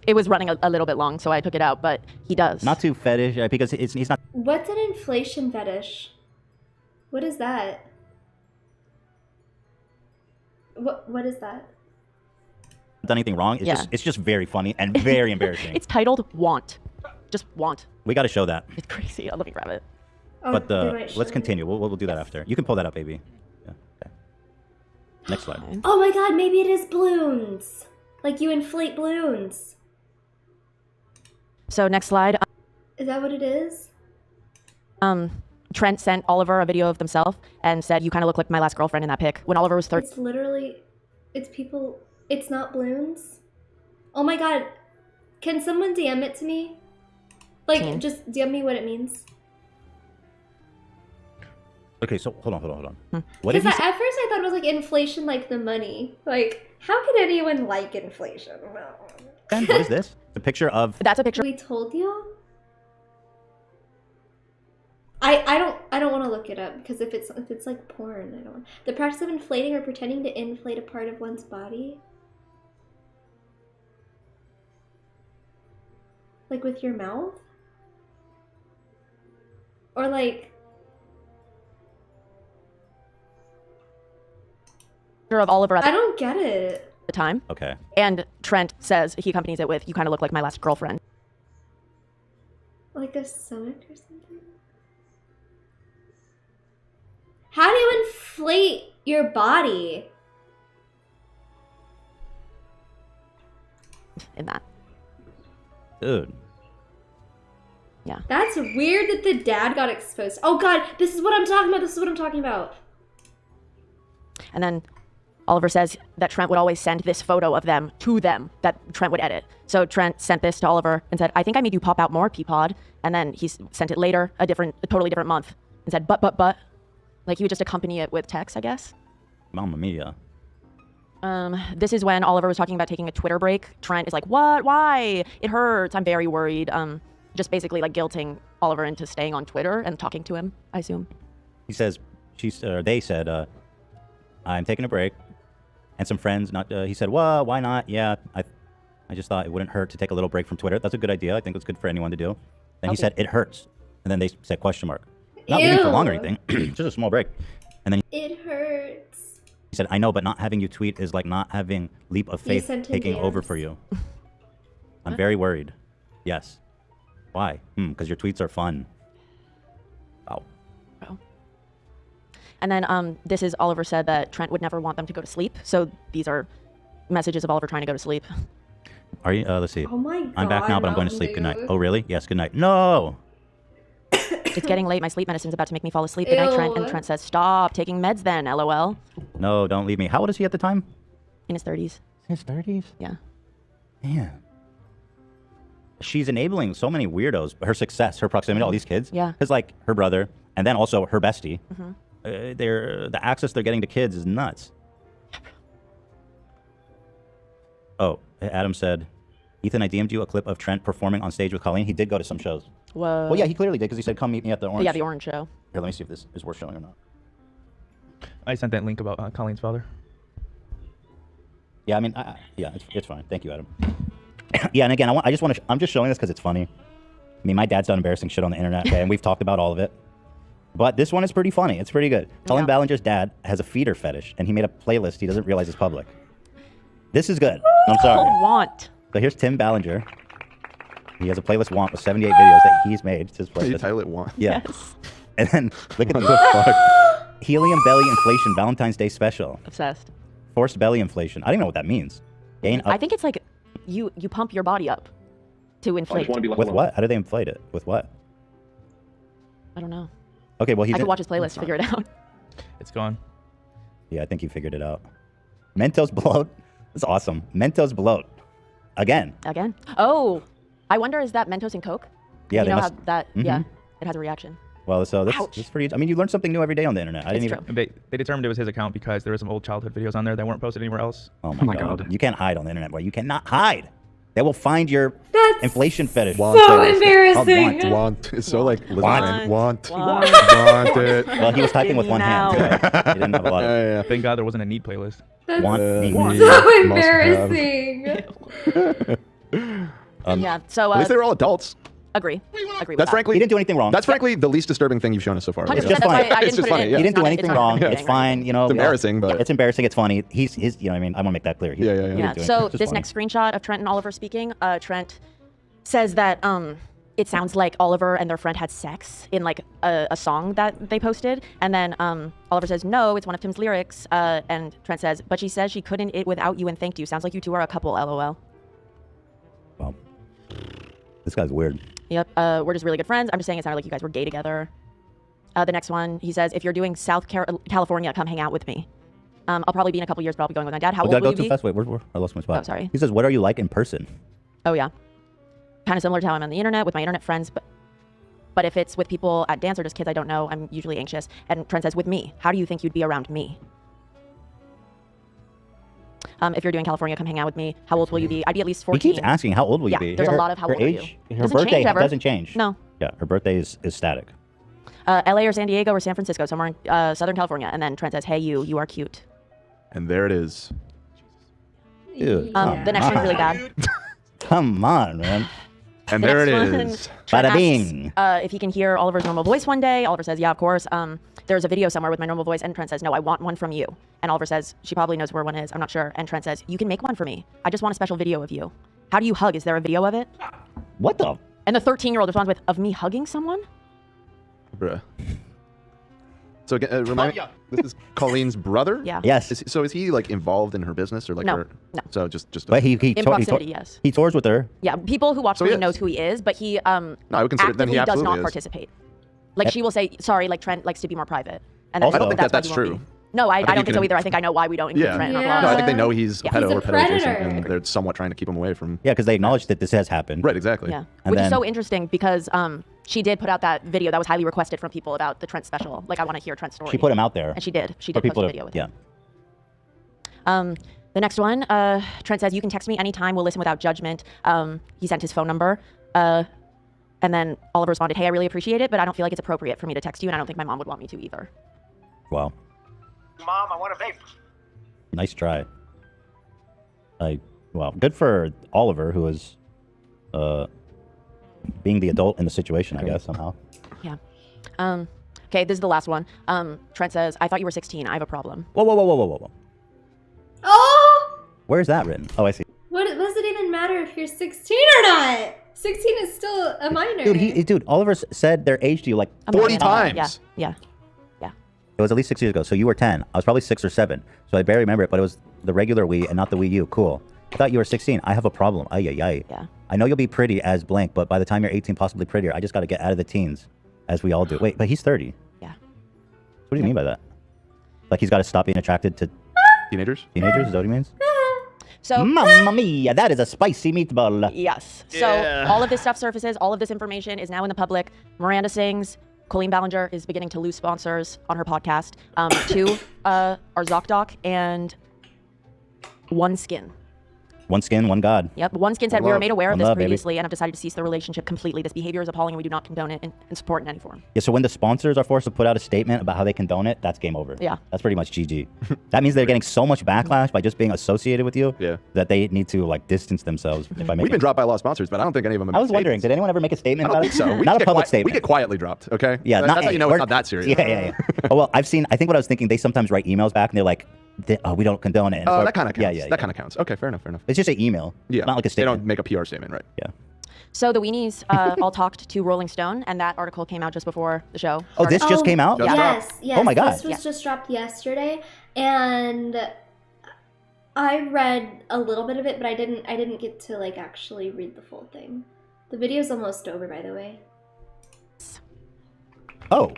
It was running a little bit long, so I took it out. But he does. Not too fetish because he's not. What's an inflation fetish? What is that? What is that? Done anything wrong. It's just very funny and very embarrassing. It's titled Want. Just Want. We got to show that. It's crazy. Let me grab it. But let's continue. We'll do that after. You can pull that up, baby. Yeah. Okay. Next slide. Oh my God, maybe it is balloons. Like you inflate balloons. So next slide. Is that what it is? Trent sent Oliver a video of themselves and said, "You kind of look like my last girlfriend in that pic." When Oliver was 13. It's literally, it's people. It's not balloons. Oh my God, can someone DM it to me? Like, just DM me what it means. Okay, so hold on. What Because did at first I thought it was like inflation, like the money. Like, how can anyone like inflation? Ben, what is this? The picture of. That's a picture. We told you. I don't want to look it up because if it's like porn, I don't want. The practice of inflating or pretending to inflate a part of one's body. Like with your mouth? Or like of Oliver at I don't get it. the time. Okay. And Trent says he accompanies it with, "You kind of look like my last girlfriend." Like a sonnet or something? How do you inflate your body? In that. Dude. Yeah. That's weird that the dad got exposed. Oh god, this is what I'm talking about. This is what I'm talking about. And then Oliver says that Trent would always send this photo of them to them that Trent would edit. So Trent sent this to Oliver and said, "I think I made you pop out more, Peapod." And then he sent it later, a totally different month, and said, but. Like he would just accompany it with text, I guess. Mamma mia. This is when Oliver was talking about taking a Twitter break. Trent is like, "What? Why? It hurts. I'm very worried." Just basically like guilting Oliver into staying on Twitter and talking to him, I assume. He says, they said, I'm taking a break. And some friends, he said, well, why not? Yeah, I just thought it wouldn't hurt to take a little break from Twitter. That's a good idea. I think it's good for anyone to do. Then he said, it hurts. And then they said, question mark. Not leaving for long or anything, just a small break. And then it hurts. He said, I know, but not having you tweet is like not having leap of faith taking over for you. I'm very worried. Yes. Why? Because your tweets are fun. Wow. And then this is Oliver said that Trent would never want them to go to sleep. So these are messages of Oliver trying to go to sleep. Are you? Let's see. Oh my god. I'm back now, but I'm going to sleep. Good night. Oh, really? Yes, good night. No! It's getting late. My sleep medicine's about to make me fall asleep. Good night, Trent. And Trent says, "Stop taking meds then, LOL." No, don't leave me. How old is he at the time? In his 30s. His 30s? Yeah. Man. She's enabling so many weirdos. Her success, her proximity to all these kids. Yeah. Because like her brother, and then also her bestie. Mm-hmm. The access they're getting to kids is nuts. Oh, Adam said, Ethan, I DM'd you a clip of Trent performing on stage with Colleen. He did go to some shows. Whoa. Well, yeah, he clearly did because he said, come meet me at the Orange. Yeah, the Orange show. Here, let me see if this is worth showing or not. I sent that link about Colleen's father. Yeah, I mean, yeah, it's fine. Thank you, Adam. Yeah, and again, I'm just showing this because it's funny. I mean, my dad's done embarrassing shit on the internet, okay, and we've talked about all of it. But this one is pretty funny. It's pretty good. Colleen Ballinger's dad has a feeder fetish, and he made a playlist he doesn't realize is public. This is good. I'm sorry. Want. So here's Tim Ballinger. He has a playlist Want with 78 videos that he's made. It's his playlist. Can you title it Want? Yeah. Yes. And then look at the helium belly inflation Valentine's Day special. Obsessed. Forced belly inflation. I don't even know what that means. Gain up. I think it's like you pump your body up to inflate. With what? How do they inflate it? With what? I don't know. Okay, well, I could watch his playlist to figure it out. It's gone. Yeah, I think you figured it out. Mentos bloat. That's awesome. Mentos bloat. Again. Again? Oh, I wonder, is that Mentos and Coke? Yeah, You they know must. how that, yeah, it has a reaction. Well, so that's pretty. I mean, you learn something new every day on the internet. I didn't even. They determined it was his account because there were some old childhood videos on there that weren't posted anywhere else. Oh my god. You can't hide on the internet, boy. You cannot hide. They will find your inflation fetish. So embarrassing. Want. It's so like Want. Want it. Well, he was typing with one hand. So he didn't have a lot of. Thank God there wasn't a need playlist. That's Want. so embarrassing. Yeah, so at least they were all adults. Agree with That's that. frankly. He didn't do anything wrong. That's frankly the least disturbing thing you've shown us so far. 100%, It's just that's why funny. I It's didn't just put it funny. in. Yeah. He didn't do It's anything not wrong. anything. It's fine. You know. It's embarrassing, but it's embarrassing. It's funny. He's. You know what I mean. I want to make that clear. He didn't do Yeah. anything. So It's just this funny. next screenshot of Trent and Oliver speaking, Trent says that it sounds like Oliver and their friend had sex in like a song that they posted, and then Oliver says no, it's one of Tim's lyrics, and Trent says, but she says she couldn't it without you and thanked you. Sounds like you two are a couple, LOL. Well, this guy's weird. Yep, we're just really good friends. I'm just saying it sounded like you guys were gay together. The next one, he says, if you're doing South California, come hang out with me. I'll probably be in a couple years, but I'll be going with my dad. How old will Go you too be? fast. Wait, I lost my spot. Oh, sorry. He says, "What are you like in person?" Oh yeah, kind of similar to how I'm on the internet with my internet friends, but if it's with people at dance or just kids I don't know, I'm usually anxious. And Trent says, with me, how do you think you'd be around me? If you're doing California, come hang out with me. How old will you be? I'd be at least 14. He keeps asking, "How old will you Yeah, be?" there's Her- a lot of how her old are you? age, Her Doesn't birthday change ever. doesn't change. No. Yeah, her birthday is static. LA or San Diego or San Francisco, somewhere in Southern California. And then Trent says, hey, you are cute. And there it is. Dude, The next one's really bad. Come on, man. And The there it next one, is. Trent Bada asks, bing. if he can hear Oliver's normal voice one day. Oliver says, yeah, of course. There's a video somewhere with my normal voice. And Trent says, no, I want one from you. And Oliver says, she probably knows where one is. I'm not sure. And Trent says, you can make one for me. I just want a special video of you. How do you hug? Is there a video of it? What the? And the 13-year-old responds with, of me hugging someone? Bruh. So again, remind me, this is Colleen's brother? Yeah. Yes. Is he like involved in her business or like No, her? no. So just. But he In proximity, yes. He tours with her. Yeah, people who watch So Colleen yes. knows who he is, but he No, I would consider then he actively does absolutely not is. participate. Like she will say, sorry, like Trent likes to be more private. And Also, I don't think that's why that's he won't true. be. No, I think don't you think so can- either. I think I know why we don't include Yeah. Trent in our No, vlog. I think they know he's Yeah. pedo He's a or pedo adjacent, predator. and they're somewhat trying to keep him away from. Yeah, because they acknowledge that this has happened. Right, exactly. Yeah, And which is then- so interesting because she did put out that video that was highly requested from people about the Trent special. Like, I want to hear Trent's story. She put him out there. And she did. She for did people post a to- video with yeah. him. The next one, Trent says, you can text me anytime. We'll listen without judgment. He sent his phone number. And then Oliver responded, hey, I really appreciate it, but I don't feel like it's appropriate for me to text you, and I don't think my mom would want me to either. Wow. Mom, I want a vape. Nice try. Well, good for Oliver, who is being the adult in the situation, I guess, somehow. Yeah. Okay, this is the last one. Trent says, I thought you were 16. I have a problem. Whoa. Oh! Where's that written? Oh, I see. What does it even matter if you're 16 or not? 16 is still a minor. Dude, Oliver said their age to you like 40 times. Yeah. It was at least 6 years ago. So you were 10. I was probably 6 or 7. So I barely remember it, but it was the regular Wii and not the Wii U. Cool. I thought you were 16. I have a problem. Ay. Yeah. I know you'll be pretty as blank, but by the time you're 18, possibly prettier. I just got to get out of the teens, as we all do. Wait, but he's 30. Yeah. What do you mean by that? Like he's got to stop being attracted to teenagers? Teenagers? Is that what he means? So, Mamma mia, that is a spicy meatball. Yes. So all of this stuff surfaces. All of this information is now in the public. Miranda sings. Colleen Ballinger is beginning to lose sponsors on her podcast. 2 are ZocDoc and One Skin. One skin, one God. Yep. One Skin said, we were made aware of One this love, baby. previously and have decided to cease the relationship completely. This behavior is appalling and we do not condone it and support in any form. Yeah, so when the sponsors are forced to put out a statement about how they condone it, that's game over. Yeah. That's pretty much GG. That means they're getting so much backlash by just being associated with you that they need to like distance themselves. If I make We've been dropped by a lot of sponsors, but I don't think any of them have I was made wondering, did anyone ever make a statement I don't about think it? so. We Not a get public We statement. get quietly dropped, okay? Yeah, that's how you know it's not that serious. Yeah. Oh, well, I think what I was thinking, they sometimes write emails back and they're like, we don't condone it. And Oh, so- that kind of counts. Yeah. That kind of counts. Okay, fair enough. It's just an email. Yeah. It's not like a They statement. don't make a PR statement, right? Yeah. So the Weenies all talked to Rolling Stone, and that article came out just before the show. Oh, this just came out? Yes. Oh my God. This was just dropped yesterday, and I read a little bit of it, but I didn't get to like actually read the full thing. The video's almost over, by the way. Oh,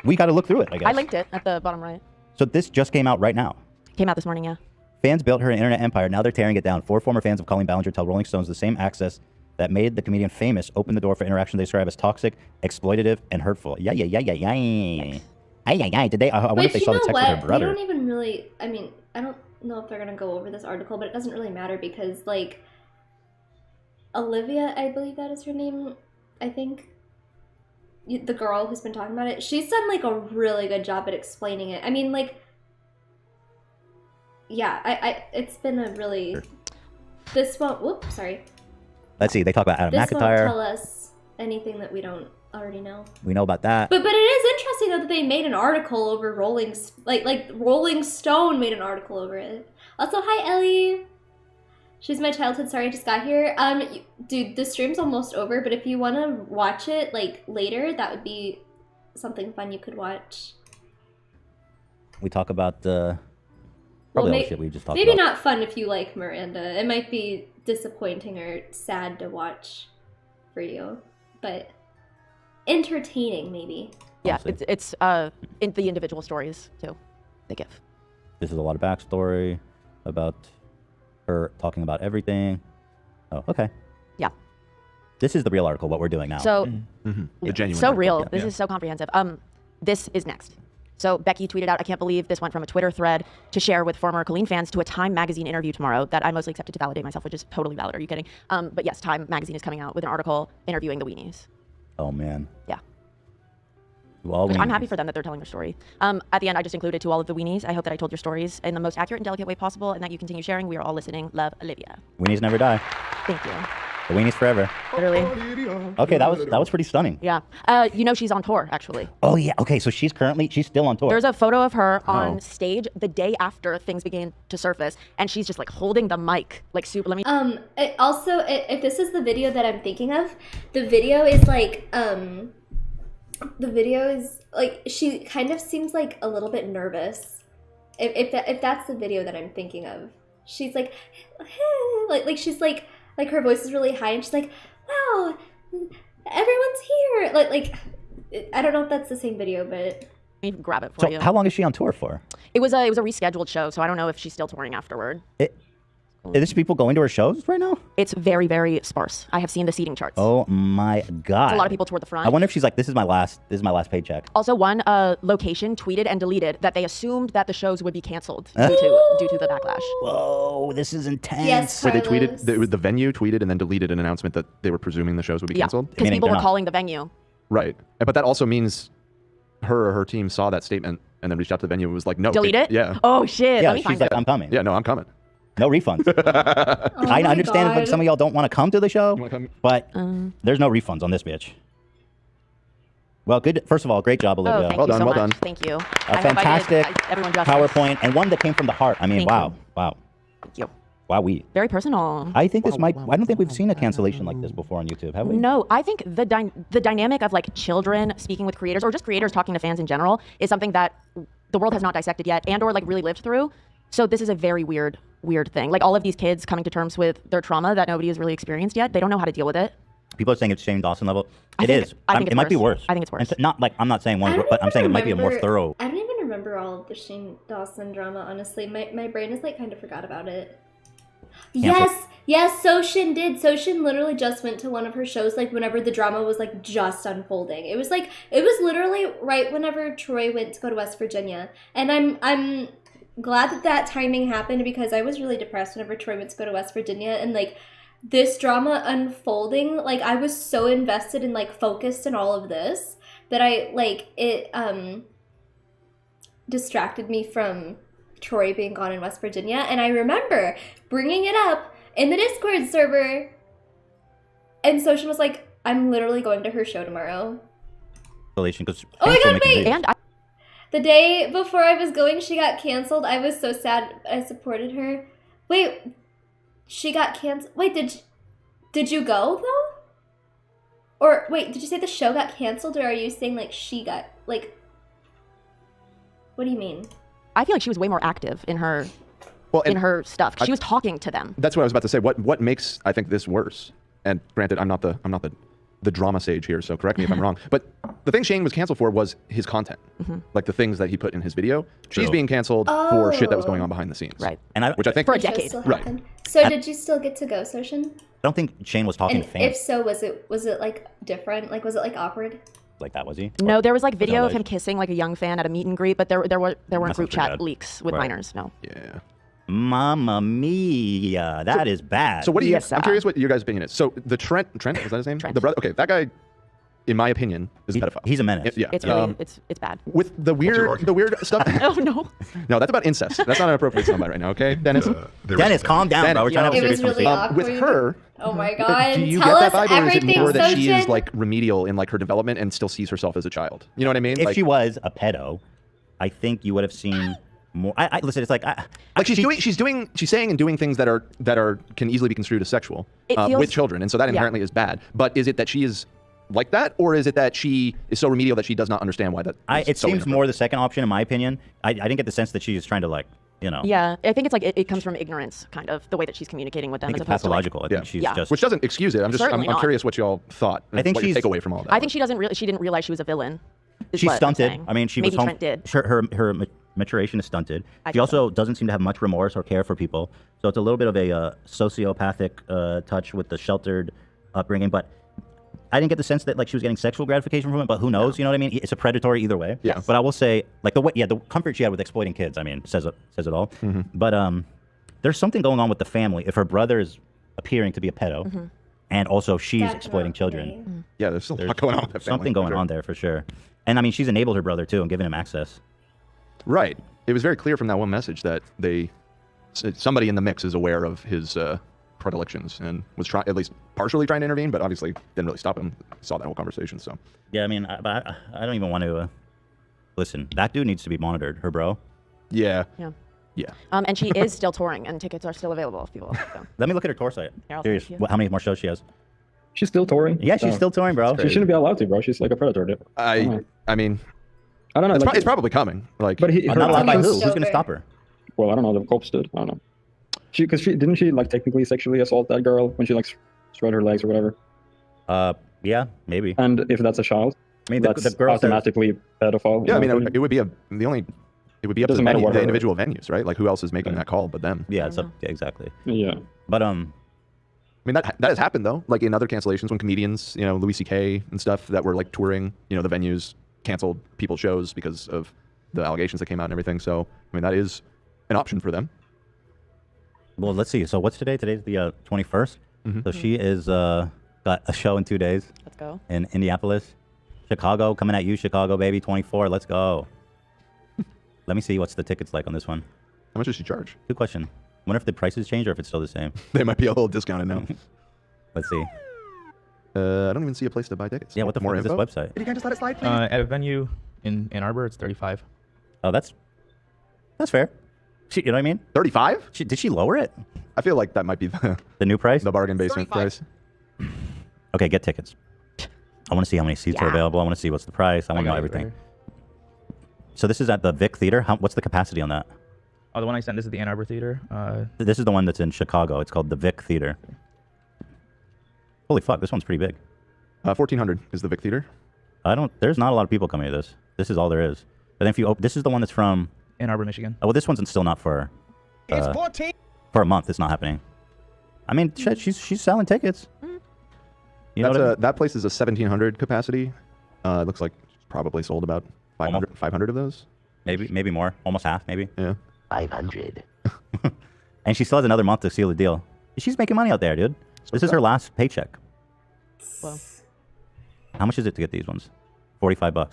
we got to look through it, I guess. I linked it at the bottom right. So this just came out right now. Came out this morning, yeah. Fans built her an internet empire. Now they're tearing it down. 4 former fans of Colleen Ballinger tell Rolling Stones the same access that made the comedian famous opened the door for interaction they describe as toxic, exploitative, and hurtful. Yeah. Did they? I wonder if they saw the text with her brother. They don't even really. I mean, I don't know if they're gonna go over this article, but it doesn't really matter because like Olivia, I believe that is her name. I think the girl who's been talking about it, she's done like a really good job at explaining it. I mean, like, yeah, I it's been a really. This won't. Whoops, sorry. Let's see. They talk about Adam This won't McIntyre. tell us anything that we don't already know. We know about that. But it is interesting though that they made an article over Rolling Stone made an article over it. Also, hi Ellie. She's my childhood. Sorry, I just got here. Dude, the stream's almost over. But if you want to watch it like later, that would be something fun you could watch. We talk about probably all the shit we just talked maybe about. not fun if you like Miranda. It might be disappointing or sad to watch for you, but entertaining maybe. Yeah, it's in the individual stories too. They give. This is a lot of backstory about her talking about everything. Oh, okay. Yeah. This is the real article, what we're doing now. So, The genuine. so article. real. Yeah. This is so comprehensive. This is next. So Becky tweeted out, I can't believe this went from a Twitter thread to share with former Colleen fans to a Time magazine interview tomorrow that I mostly accepted to validate myself, which is totally valid. Are you kidding? But yes, Time magazine is coming out with an article interviewing the Weenies. Oh, man. Yeah. All I'm happy for them that they're telling their story. At the end, I just included to all of the weenies. I hope that I told your stories in the most accurate and delicate way possible, and that you continue sharing. We are all listening. Love, Olivia. Weenies never die. Thank you. The weenies forever. Literally. Okay, that was pretty stunning. Yeah. She's on tour actually. Oh yeah. Okay, so she's still on tour. There's a photo of her on stage the day after things began to surface, and she's just like holding the mic, like super. Let me. If this is the video that I'm thinking of, the video is like she kind of seems like a little bit nervous. If that's the video that I'm thinking of, she's like she's like her voice is really high, and she's like, wow, everyone's here. Like I don't know if that's the same video, but let me grab it for you. How long is she on tour for? It was a rescheduled show, so I don't know if she's still touring afterward. Are there people going to her shows right now? It's very, very sparse. I have seen the seating charts. Oh my god! It's a lot of people toward the front. I wonder if she's like, this is my last paycheck. Also, one location tweeted and deleted that they assumed that the shows would be canceled due to the backlash. Whoa, this is intense. Yes, Wait, they tweeted the venue tweeted and then deleted an announcement that they were presuming the shows would be canceled. Because people were calling the venue. Right, but that also means her or her team saw that statement and then reached out to the venue and was like, no, delete it. Yeah. Oh shit. Yeah, she's like, I'm coming. Yeah, no, I'm coming. No refunds. I understand if some of y'all don't want to come to the show, but there's no refunds on this bitch. Well, good. First of all, great job, Olivia. Well done. Thank you. A fantastic PowerPoint, and one that came from the heart. I mean, wow. Thank you. Wow, very personal. I think this I don't think we've seen a cancellation like this before on YouTube, have we? No, I think the dynamic of like children speaking with creators, or just creators talking to fans in general, is something that the world has not dissected yet, and or like really lived through. So this is a very weird thing. Like all of these kids coming to terms with their trauma that nobody has really experienced yet. They don't know how to deal with it. People are saying it's Shane Dawson level. I think it might be worse. I think it's worse. And not like I'm not saying one, but I'm saying it might be a more thorough. I don't even remember all of the Shane Dawson drama. Honestly, my brain is like kind of forgot about it. Yes, Soshin did. Soshin literally just went to one of her shows like whenever the drama was like just unfolding. It was literally right whenever Troy went to go to West Virginia, and I'm glad that timing happened because I was really depressed whenever Troy went to go to West Virginia, and like this drama unfolding, like I was so invested and like focused in all of this that it distracted me from Troy being gone in West Virginia. And I remember bringing it up in the Discord server, and Soshin was like, I'm literally going to her show tomorrow. Oh my god, wait! The day before I was going, she got canceled. I was so sad. I supported her. Wait, she got canceled. Wait, did you go though? Or wait, did you say the show got canceled, or are you saying like she got like? What do you mean? I feel like she was way more active in her her stuff. She was talking to them. That's what I was about to say. What makes I think this worse? And granted, I'm not the drama sage here, so correct me if I'm wrong. But the thing Shane was canceled for was his content, like the things that he put in his video. She's being canceled for shit that was going on behind the scenes, right? And which I think for a decade, right? So did you still get to go, Soshin? I don't think Shane was talking to fans. If so, was it like different? Like was it like awkward? Like that, was he? No, there was like video of him kissing like a young fan at a meet and greet, but there weren't group chat leaks with minors. No. Yeah. Mamma mia, that is bad. So what do you? I'm curious what your guys' opinion is. So the Trent is that his name? Trent. The brother. Okay, that guy, in my opinion, is a pedophile. He's a menace. Yeah. It's really, it's bad. With the weird stuff. Oh no. No, that's about incest. That's not an appropriate soundbite right now. Okay, Dennis. Dennis, calm down, bro. We're trying to have a serious conversation. With her. Oh my god. Do you Tell get that us vibe, or is it more that she Soshin. is like remedial in like her development and still sees herself as a child? You know what I mean? If she was a pedo, I think you would have seen more. I listen. It's like she's saying and doing things that are can easily be construed as sexual with children, and so that inherently is bad. But is it that she is like that, or is it that she is so remedial that she does not understand why that? It seems more the second option, in my opinion. I didn't get the sense that she is trying to like. You know. Yeah, I think it's like it comes from ignorance, kind of the way that she's communicating with them. I think as it's pathological. To, I think she's just, which doesn't excuse it. I'm curious what y'all thought. I think what she's your takeaway from all that. I think she didn't realize she was a villain. She's stunted. I mean, she Maybe was home. Trent did. Her maturation is stunted. She also doesn't seem to have much remorse or care for people. So it's a little bit of a sociopathic touch with the sheltered upbringing. But I didn't get the sense that like she was getting sexual gratification from it. But who knows? You know what I mean? It's a predatory either way. Yeah. But I will say, like the comfort she had with exploiting kids. I mean, says it all. Mm-hmm. But there's something going on with the family. If her brother is appearing to be a pedo, and also she's exploiting children. Yeah, there's a lot going on with that family, Something for going sure. on there for sure. And I mean, she's enabled her brother too and given him access. Right. It was very clear from that one message that somebody in the mix is aware of his predilections and was at least partially trying to intervene, but obviously didn't really stop him. Saw that whole conversation, so. Yeah, I mean, I don't even want to listen. That dude needs to be monitored. Her bro. Yeah. Yeah. Yeah. And she is still touring, and tickets are still available if people. So. Let me look at her tour site. Here, I'll Curious, send it to you. how many more shows she has? She's still touring. Yeah, she's still touring, bro. She shouldn't be allowed to, bro. She's like a predator. Dude. I mean, I don't know. It's probably coming. Like, but not allowed by who? Who's gonna stop her? Well, I don't know. The cops did. I don't know. Because didn't she like technically sexually assault that girl when she like spread her legs or whatever? Yeah, maybe. And if that's a child, I mean, that's the girl automatically pedophile. Yeah, I mean, it would be up to the doesn't matter what the her- individual venues, right? Like, who else is making that call but them? Yeah, it's up. Yeah, exactly. Yeah. But I mean, that has happened though. Like in other cancellations, when comedians, Louis C.K. and stuff that were like touring, the venues canceled people's shows because of the allegations that came out and everything. So, I mean, that is an option for them. Well, let's see. So what's today? Today's the 21st. So she is got a show in 2 days. Let's go. In Indianapolis, Chicago, coming at you, Chicago, baby, 24. Let's go. Let me see what's the tickets like on this one. How much does she charge? Good question. Wonder if the prices change or if it's still the same. They might be a little discounted now. Let's see. I don't even see a place to buy tickets. Yeah, what the More fuck is this info? website? You can't just let it slide, please? At a venue in Ann Arbor, it's 35. Oh, that's fair. You know what I mean? 35? Did she lower it? I feel like that might be the new price, the bargain basement price. Okay, get tickets. I want to see how many seats are available. I want to see what's the price. I want to know everything. So this is at the Vic Theater. What's the capacity on that? Oh, the one I sent. This is the Ann Arbor Theater. This is the one that's in Chicago. It's called the Vic Theater. Holy fuck, this one's pretty big. 1,400 is the Vic Theater. There's not a lot of people coming to this. This is all there is. But then if you this is the one that's from Ann Arbor, Michigan. Oh, well, this one's still not for. It's 14. For a month, it's not happening. I mean, she's selling tickets. You know That's what I mean? that place is a 1,700 capacity. It looks like it's probably sold about 500 of those. Maybe more. Almost half, maybe. Yeah. 500. And she still has another month to seal the deal. She's making money out there, dude. This is her last paycheck. Well, How much is it to get these ones? $45.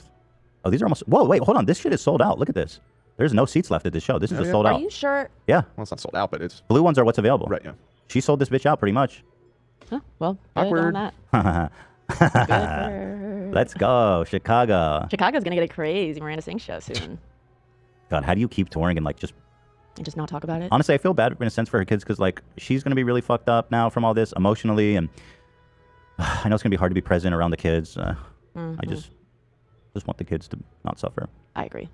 Oh, these are almost. Whoa, wait, hold on. This shit is sold out. Look at this. There's no seats left at this show. This is just sold out. Are you sure? Yeah. Well, it's not sold out, but it's Blue ones are what's available. Right. Yeah. She sold this bitch out pretty much. Huh, well, good on that. Let's go, Chicago. Chicago's gonna get a crazy Miranda Sings show soon. God, how do you keep touring and like just? And just not talk about it. Honestly, I feel bad in a sense for her kids because like she's gonna be really fucked up now from all this emotionally, and I know it's gonna be hard to be present around the kids. I just want the kids to not suffer. I agree.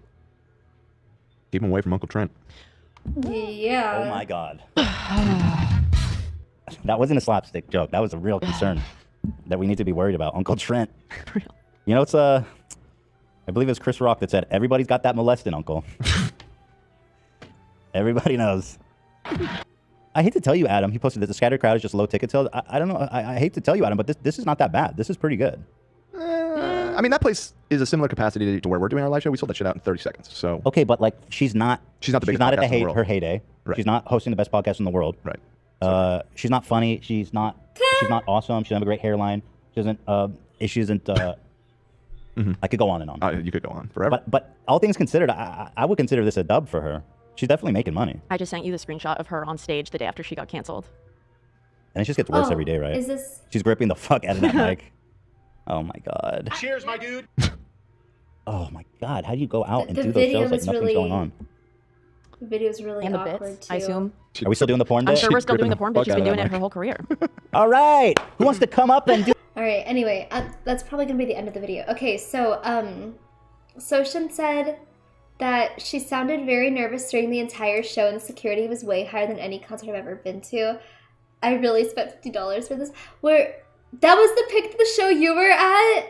Keep them away from Uncle Trent. Yeah. Oh my God. That wasn't a slapstick joke. That was a real concern that we need to be worried about. Uncle Trent. You know, it's I believe it was Chris Rock that said, "Everybody's got that molesting uncle." Everybody knows. I hate to tell you, Adam. He posted that the scattered crowd is just low ticket sales. I don't know. I hate to tell you, Adam, but this is not that bad. This is pretty good. I mean, that place is a similar capacity to where we're doing our live show. We sold that shit out in 30 seconds. So Okay, but like she's not the biggest she's not at podcast in the the world. her heyday. Right. She's not hosting the best podcast in the world. Right. She's not funny. She's not awesome. She doesn't have a great hairline. She doesn't. She isn't. I could go on and on. You could go on forever. But all things considered, I would consider this a dub for her. She's definitely making money, I just sent you the screenshot of her on stage the day after she got canceled. and it just gets worse every day, right? Is this? She's gripping the fuck out of that mic. Oh my God. Cheers, my dude. Oh my God. How do you go out and The do those video shows like was nothing's really- going on? The video's really And the awkward bits, too. I assume. Are we still doing the porn I'm bit? sure we're still doing the porn bit. She's been doing it her whole career. All right. Who wants to come up and do? All right. Anyway, that's probably gonna be the end of the video. Okay, so Soshin said that she sounded very nervous during the entire show, and the security was way higher than any concert I've ever been to. I really spent $50 for this. That was the pick of the show you were at?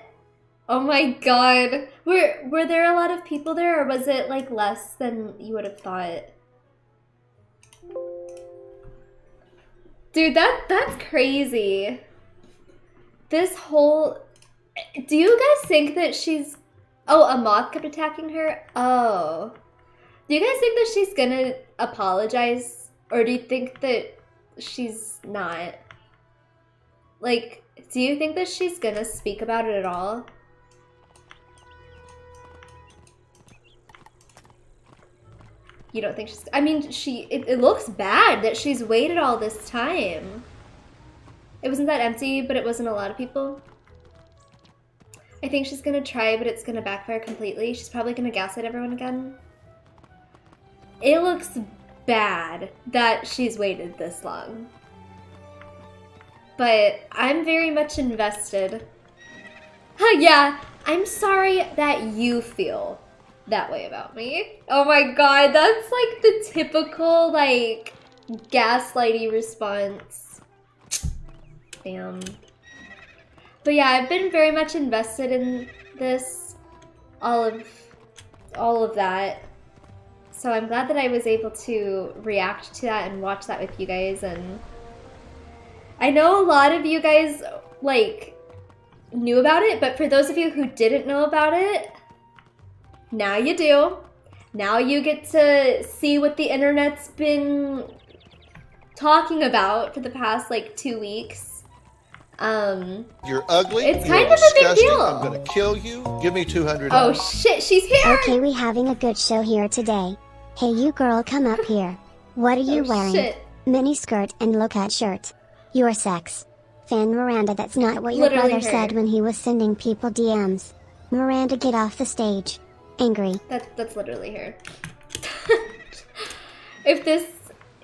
Oh my God. Were there a lot of people there, or was it like less than you would have thought? Dude, that's crazy. This whole... Do you guys think that she's... Oh, a moth kept attacking her? Oh. Do you guys think that she's gonna apologize? Or do you think that she's not? Like, do you think that she's gonna speak about it at all? You don't think she's... I mean, it looks bad that she's waited all this time. It wasn't that empty, but it wasn't a lot of people. I think she's gonna try, but it's gonna backfire completely. She's probably gonna gaslight everyone again. It looks bad that she's waited this long. But I'm very much invested. Yeah, I'm sorry that you feel that way about me. Oh my god, that's like the typical, like, gaslighty response. Damn. But yeah, I've been very much invested in this, all of that. So I'm glad that I was able to react to that and watch that with you guys. And I know a lot of you guys, like, knew about it, but for those of you who didn't know about it, now you do. Now you get to see what the internet's been talking about for the past, like, 2 weeks. You're ugly. It's You're kind of a big disgusting. deal. I'm gonna kill you. Give me $200. Oh shit, she's here! Okay, we having a good show here today. Hey you girl, come up here. What are you wearing? Shit. Mini skirt and low-cut shirt. Your sex. Fan Miranda, that's not what your Literally brother her. said when he was sending people DMs. Miranda, get off the stage. Angry. That's literally her. If this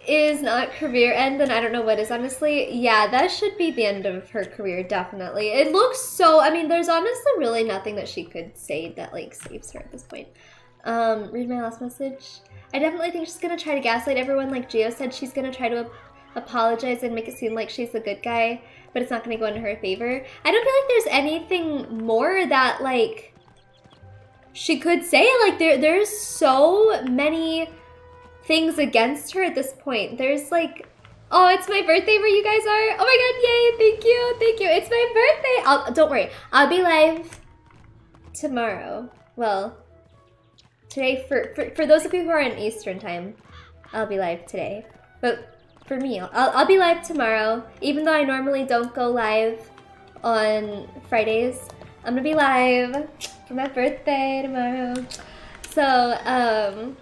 is not career end, then I don't know what is, honestly. Yeah, that should be the end of her career, definitely. It looks so... I mean, there's honestly really nothing that she could say that, like, saves her at this point. Read my last message. I definitely think she's gonna try to gaslight everyone. Like Gio said, she's gonna try to apologize and make it seem like she's a good guy, but it's not gonna go into her favor. I don't feel like there's anything more that, like, she could say. Like, there's so many things against her at this point. There's like, oh, it's my birthday where you guys are. Oh my god, yay, thank you. It's my birthday. Don't worry, I'll be live tomorrow. Well, today, for those of you who are in Eastern time, I'll be live today. But for me, I'll be live tomorrow. Even though I normally don't go live on Fridays, I'm gonna be live for my birthday tomorrow. So,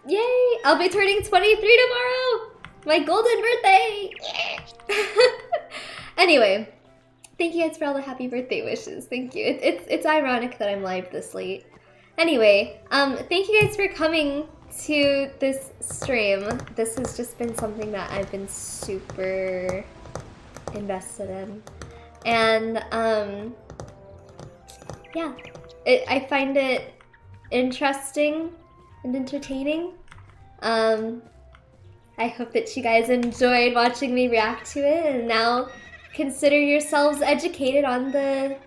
yay! I'll be turning 23 tomorrow! My golden birthday! Anyway, thank you guys for all the happy birthday wishes. Thank you. It's ironic that I'm live this late. Anyway, thank you guys for coming to this stream. This has just been something that I've been super invested in. And, yeah. I find it interesting and entertaining. I hope that you guys enjoyed watching me react to it, and now consider yourselves educated on the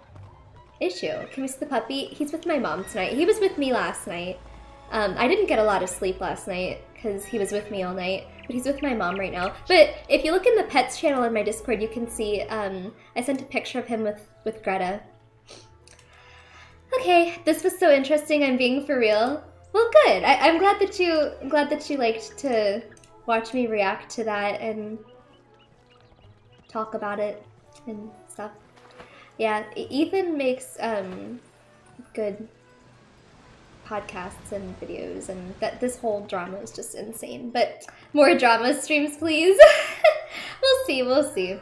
issue. Can we see the puppy? He's with my mom tonight. He was with me last night. I didn't get a lot of sleep last night because he was with me all night, but he's with my mom right now. But if you look in the pets channel in my Discord, you can see I sent a picture of him with Greta. Okay, this was so interesting. I'm being for real. Well, good. I'm glad that you liked to watch me react to that and talk about it and stuff. Yeah, Ethan makes good podcasts and videos, and that this whole drama is just insane. But more drama streams, please. We'll see.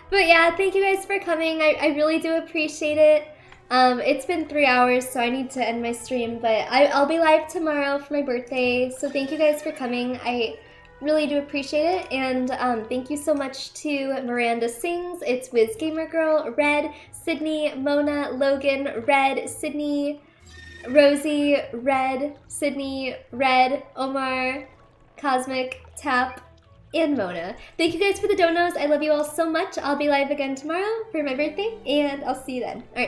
But yeah, thank you guys for coming. I really do appreciate it. It's been 3 hours, so I need to end my stream, but I'll be live tomorrow for my birthday, so thank you guys for coming. I really do appreciate it, and thank you so much to Miranda Sings, it's Wiz Gamer Girl, Red, Sydney, Mona, Logan, Red, Sydney, Rosie, Red, Sydney, Red, Omar, Cosmic, Tap, and Mona. Thank you guys for the donos. I love you all so much. I'll be live again tomorrow for my birthday, and I'll see you then. All right.